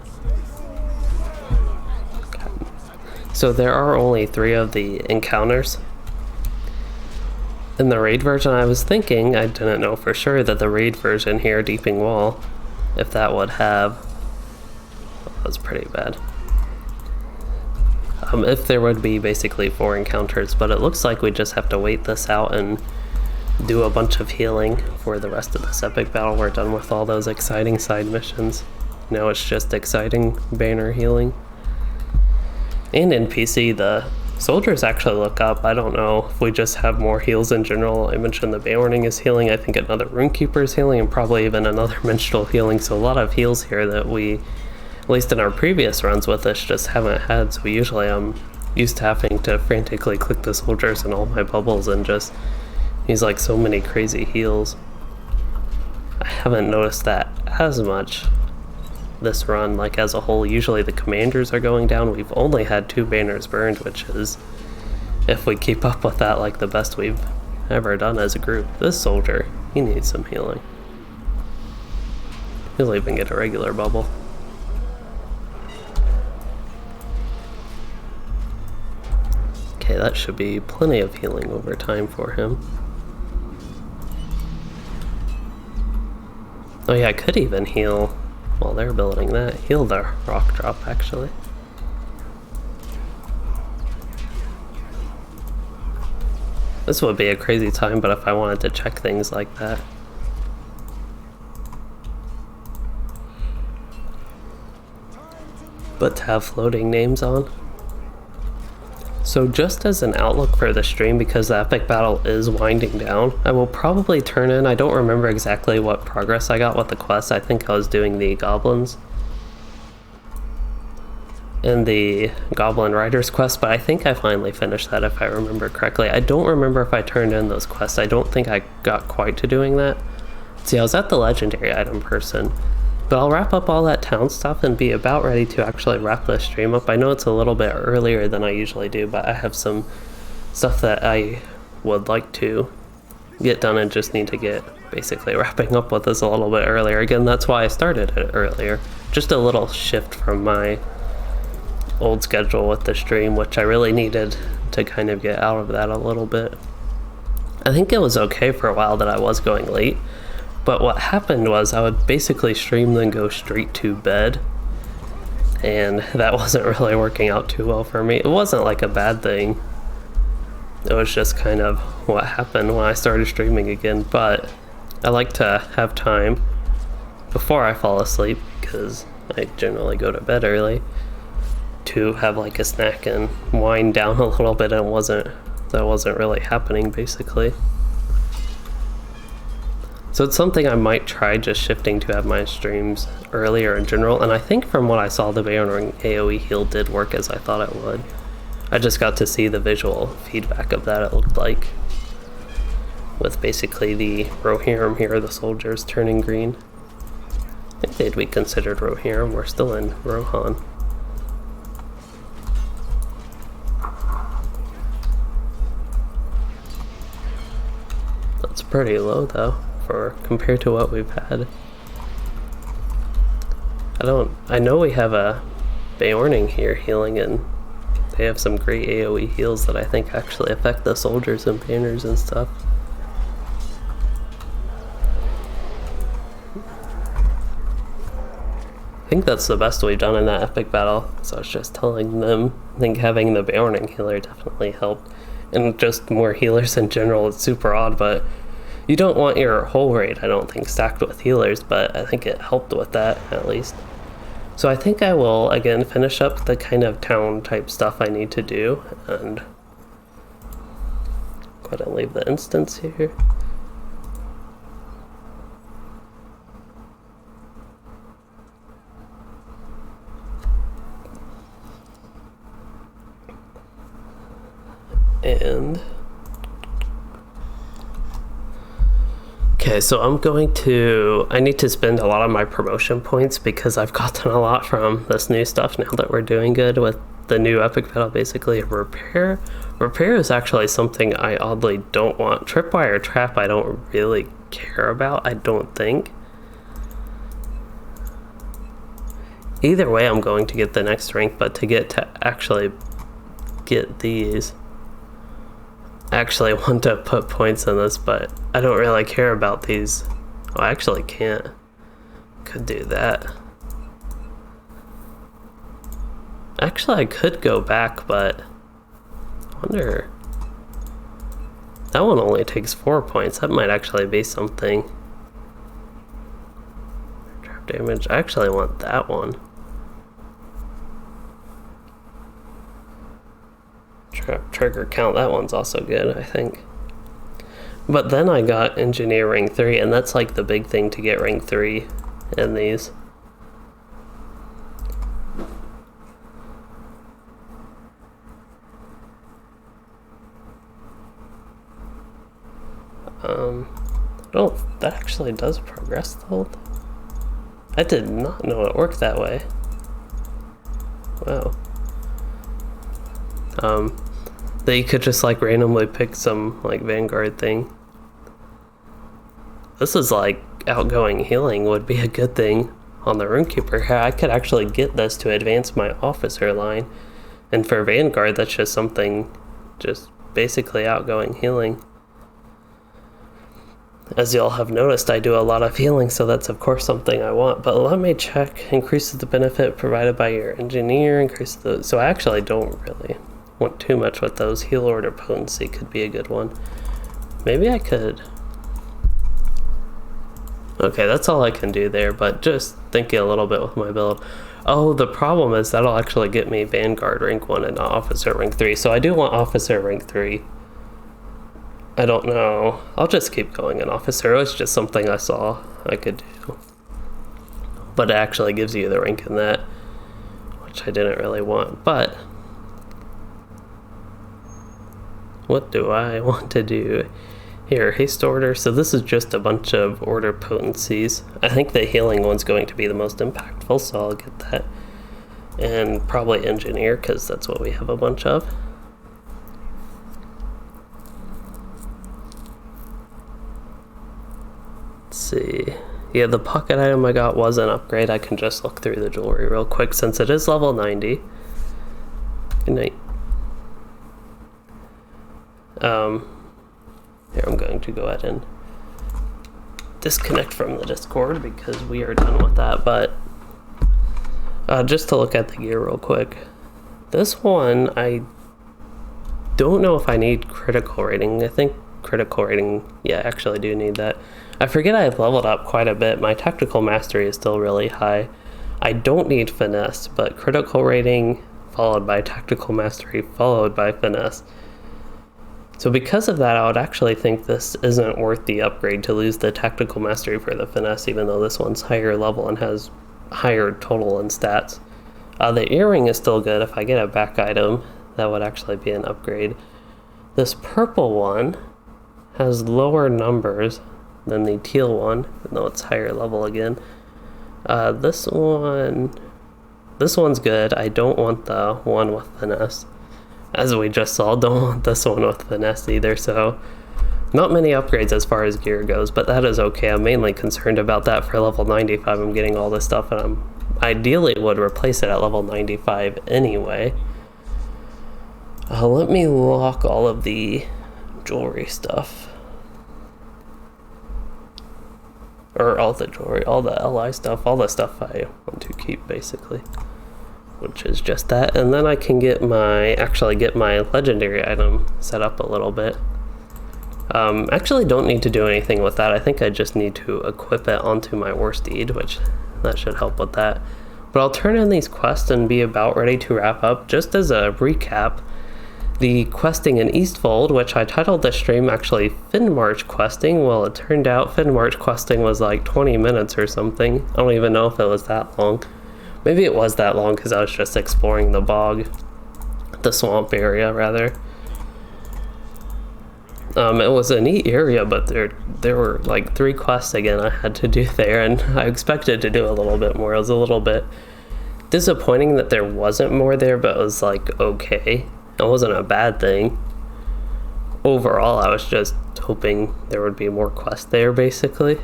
So there are only 3 of the encounters. In the raid version, I was thinking, I didn't know for sure, that the raid version here, Deeping Wall, if that would have... That was pretty bad. If there would be basically 4 encounters, but it looks like we just have to wait this out and do a bunch of healing for the rest of this epic battle. We're done with all those exciting side missions. Now it's just exciting banner healing. And in PC, the soldiers actually look up. I don't know if we just have more heals in general. I mentioned the Beorning is healing. I think another Rune Keeper is healing, and probably even another Minstrel healing. So a lot of heals here that we, at least in our previous runs with this, just haven't had. So usually I'm used to having to frantically click the soldiers and all my bubbles and just use like so many crazy heals. I haven't noticed that as much this run, like as a whole. Usually the commanders are going down. We've only had 2 banners burned, which is, if we keep up with that, like the best we've ever done as a group. This soldier, he needs some healing. He'll even get a regular bubble. Okay, that should be plenty of healing over time for him. Oh yeah, I could even heal while they're building that. Heal the rock drop, actually. This would be a crazy time, but if I wanted to check things like that. But to have floating names on. So just as an outlook for the stream, because the epic battle is winding down, I will probably turn in, I don't remember exactly what progress I got with the quest. I think I was doing the goblins and the Goblin Riders quest, but I think I finally finished that if I remember correctly. I don't remember if I turned in those quests. I don't think I got quite to doing that. See, I was at the legendary item person, but I'll wrap up all that town stuff and be about ready to actually wrap the stream up. I know it's a little bit earlier than I usually do, but I have some stuff that I would like to get done and just need to get basically wrapping up with this a little bit earlier. Again, that's why I started it earlier. Just a little shift from my old schedule with the stream, which I really needed to kind of get out of that a little bit. I think it was okay for a while that I was going late. But what happened was I would basically stream then go straight to bed, and that wasn't really working out too well for me. It wasn't like a bad thing. It was just kind of what happened when I started streaming again. But I like to have time before I fall asleep, because I generally go to bed early, to have like a snack and wind down a little bit, and that wasn't really happening basically. So it's something I might try, just shifting to have my streams earlier in general. And I think from what I saw, the Beorning AoE heal did work as I thought it would. I just got to see the visual feedback of that, it looked like. With basically the Rohirrim here, the soldiers turning green. I think they'd be considered Rohirrim. We're still in Rohan. Let's pretty low though, for compared to what we've had. I know we have a Beorning here healing, and they have some great AoE heals that I think actually affect the soldiers and banners and stuff. I think that's the best we've done in that epic battle. So I was just telling them, I think having the Beorning healer definitely helped. And just more healers in general is super odd, but you don't want your whole raid, I don't think, stacked with healers, but I think it helped with that, at least. So I think I will, again, finish up the kind of town type stuff I need to do, and go ahead and leave the instance here. And okay, so I need to spend a lot of my promotion points because I've gotten a lot from this new stuff now that we're doing good with the new epic battle. Basically, repair is actually something I oddly don't want. Tripwire trap I don't really care about, I don't think. Either way, I'm going to get the next rank, but to actually get these, I actually want to put points in this, but I don't really care about these. Oh, I actually can't. Could do that. Actually, I could go back, but I wonder. That one only takes 4 points. That might actually be something. Trap damage. I actually want that one. Trigger count, that one's also good, I think. But then I got Engineer rank 3, and that's like the big thing to get rank 3 in these. That actually does progress the whole thing. I did not know it worked that way. Wow. That you could just like randomly pick some like Vanguard thing. This is like outgoing healing would be a good thing on the Rune Keeper. I could actually get this to advance my officer line, and for Vanguard that's just something, just basically outgoing healing. As y'all have noticed, I do a lot of healing, so that's of course something I want. But let me check. Increases the benefit provided by your engineer. Increase the. So I actually don't really want too much with those. Heal order potency could be a good one. Maybe I could. Okay, that's all I can do there. But just thinking a little bit with my build. Oh, the problem is that'll actually get me Vanguard rank 1 and not Officer rank 3. So I do want Officer rank 3. I don't know. I'll just keep going an Officer. It was just something I saw I could do. But it actually gives you the rank in that, which I didn't really want. But what do I want to do here? Haste order. So this is just a bunch of order potencies. I think the healing one's going to be the most impactful, so I'll get that. And probably engineer, because that's what we have a bunch of. Let's see. Yeah, the pocket item I got was an upgrade. I can just look through the jewelry real quick since it is level 90. Good night. Here I'm going to go ahead and disconnect from the Discord because we are done with that, but just to look at the gear real quick. This one, I don't know if I need critical rating. I think critical rating, yeah, I actually do need that. I forget I've leveled up quite a bit. My tactical mastery is still really high. I don't need finesse, but critical rating followed by tactical mastery followed by finesse. So because of that, I would actually think this isn't worth the upgrade to lose the tactical mastery for the finesse, even though this one's higher level and has higher total and stats. The earring is still good. If I get a back item, that would actually be an upgrade. This purple one has lower numbers than the teal one, even though it's higher level again. This one's good. I don't want the one with finesse. As we just saw, don't want this one with finesse either, so Not many upgrades as far as gear goes, but that is okay. I'm mainly concerned about that for level 95. I'm getting all this stuff, and I'm ideally would replace it at level 95 anyway. Let me lock all of the jewelry stuff. Or all the jewelry, all the LI stuff, all the stuff I want to keep basically. Which is just that. And then I can get my legendary item set up a little bit. Actually don't need to do anything with that. I think I just need to equip it onto my war steed, which that should help with that. But I'll turn in these quests and be about ready to wrap up. Just as a recap, the questing in Eastfold, which I titled the stream actually Fenmarch questing. Well, it turned out Fenmarch questing was like 20 minutes or something. I don't even know if it was that long. Maybe it was that long because I was just exploring the bog, the swamp area rather. It was a neat area, but there were like 3 quests again I had to do there, and I expected to do a little bit more. It was a little bit disappointing that there wasn't more there, but it was like okay. It wasn't a bad thing. Overall, I was just hoping there would be more quests there, basically.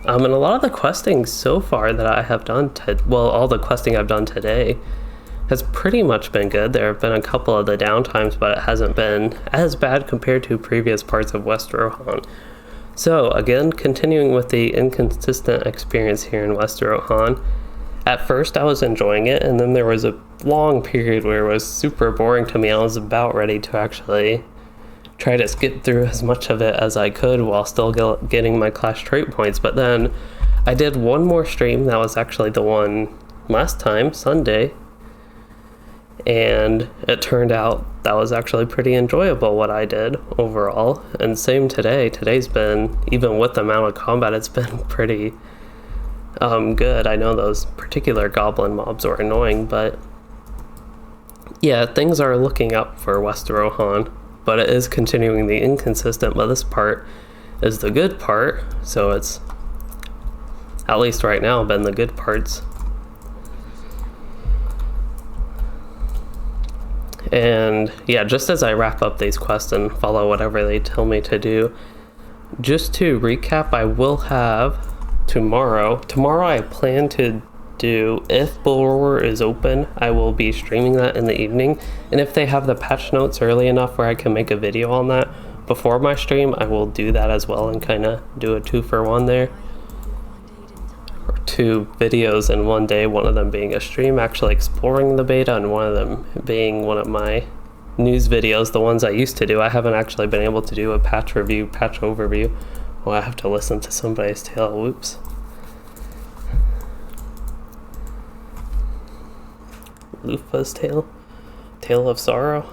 And a lot of the questing so far that I have done, all the questing I've done today has pretty much been good. There have been a couple of the downtimes, but it hasn't been as bad compared to previous parts of West Rohan. So again, continuing with the inconsistent experience here in West Rohan. At first I was enjoying it, and then there was a long period where it was super boring to me. I was about ready to actually try to skip through as much of it as I could while still getting my clash trait points. But then I did one more stream. That was actually the one last time, Sunday. And it turned out that was actually pretty enjoyable what I did overall. And same today. Today's been, even with the amount of combat, it's been pretty good. I know those particular goblin mobs were annoying, but yeah, things are looking up for West Rohan, but it is continuing the inconsistent, but this part is the good part, so it's, at least right now, been the good parts. And yeah, just as I wrap up these quests and follow whatever they tell me to do, just to recap, I will have tomorrow I plan to do, if Bull Roar is open, I will be streaming that in the evening, and if they have the patch notes early enough where I can make a video on that before my stream, I will do that as well and kind of do a 2-for-1 there, or 2 videos in one day, one of them being a stream actually exploring the beta and one of them being one of my news videos, the ones I used to do. I haven't actually been able to do a patch review, patch overview. Well, I have to listen to somebody's tale. Whoops. Lufa's tale? Tale of sorrow?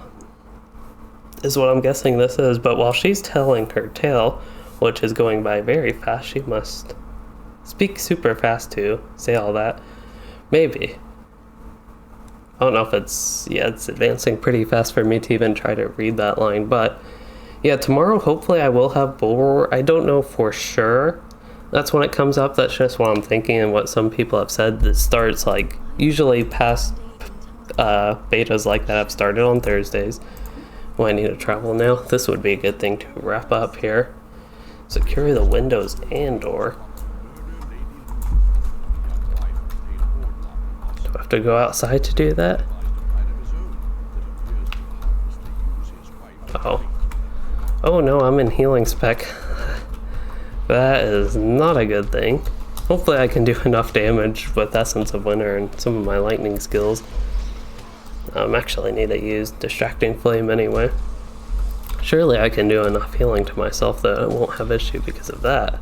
Is what I'm guessing this is, but while she's telling her tale, which is going by very fast, she must speak super fast to say all that. Maybe. I don't know if it's advancing pretty fast for me to even try to read that line, but yeah, tomorrow hopefully I will have Bull Roar. I don't know for sure. That's when it comes up. That's just what I'm thinking and what some people have said. That starts like usually past betas like that have started on Thursdays. Well, I need to travel now. This would be a good thing to wrap up here. Secure the windows and door. Do I have to go outside to do that? Oh no, I'm in healing spec. That is not a good thing. Hopefully I can do enough damage with Essence of Winter and some of my lightning skills. Actually need to use Distracting Flame anyway. Surely I can do enough healing to myself that I won't have issue because of that.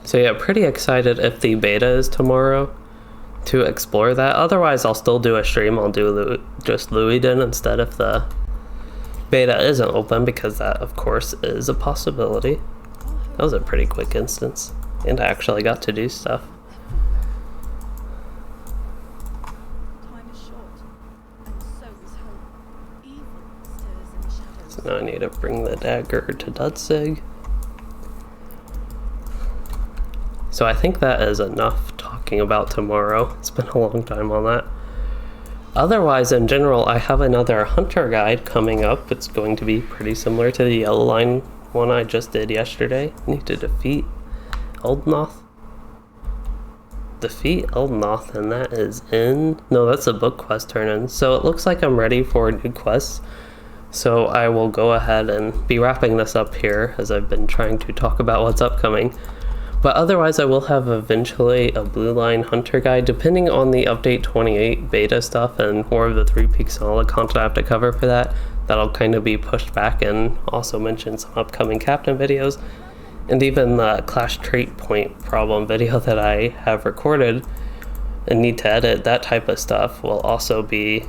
So yeah, pretty excited if the beta is tomorrow to explore that. Otherwise I'll still do a stream. I'll do just Louisden instead if the beta isn't open, because that of course is a possibility. That was a pretty quick instance, and I actually got to do stuff. So now I need to bring the dagger to Dudsig. So I think that is enough talking about tomorrow. It's been a long time on that. Otherwise, in general, I have another hunter guide coming up. It's going to be pretty similar to the yellow line one I just did yesterday. Need to defeat Eldnoth. And that is in... No, that's a book quest turn-in. So it looks like I'm ready for new quests. So I will go ahead and be wrapping this up here, as I've been trying to talk about what's upcoming. But otherwise, I will have eventually a blue line hunter guide, depending on the update 28 beta stuff and War of the Three Peaks and all the content I have to cover for that. That'll kind of be pushed back, and also mention some upcoming captain videos. And even the Clash Trait Point problem video that I have recorded and need to edit, that type of stuff will also be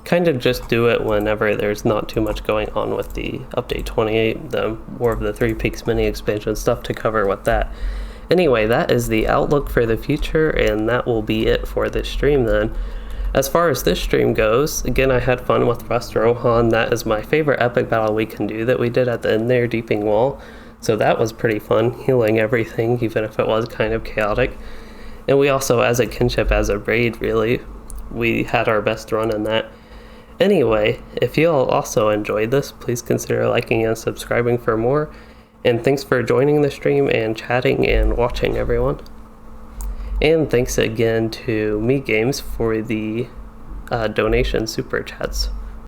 kind of just do it whenever there's not too much going on with the update 28, the War of the Three Peaks mini expansion stuff to cover with that. Anyway, that is the outlook for the future, and that will be it for this stream then. As far as this stream goes, again, I had fun with West Rohan. That is my favorite epic battle we can do that we did at the end there, Deeping Wall. So that was pretty fun, healing everything, even if it was kind of chaotic. And we also, as a kinship, as a raid, really, we had our best run in that. Anyway, if you all also enjoyed this, please consider liking and subscribing for more. And thanks for joining the stream and chatting and watching, everyone. And thanks again to Me Games for the donation super chats.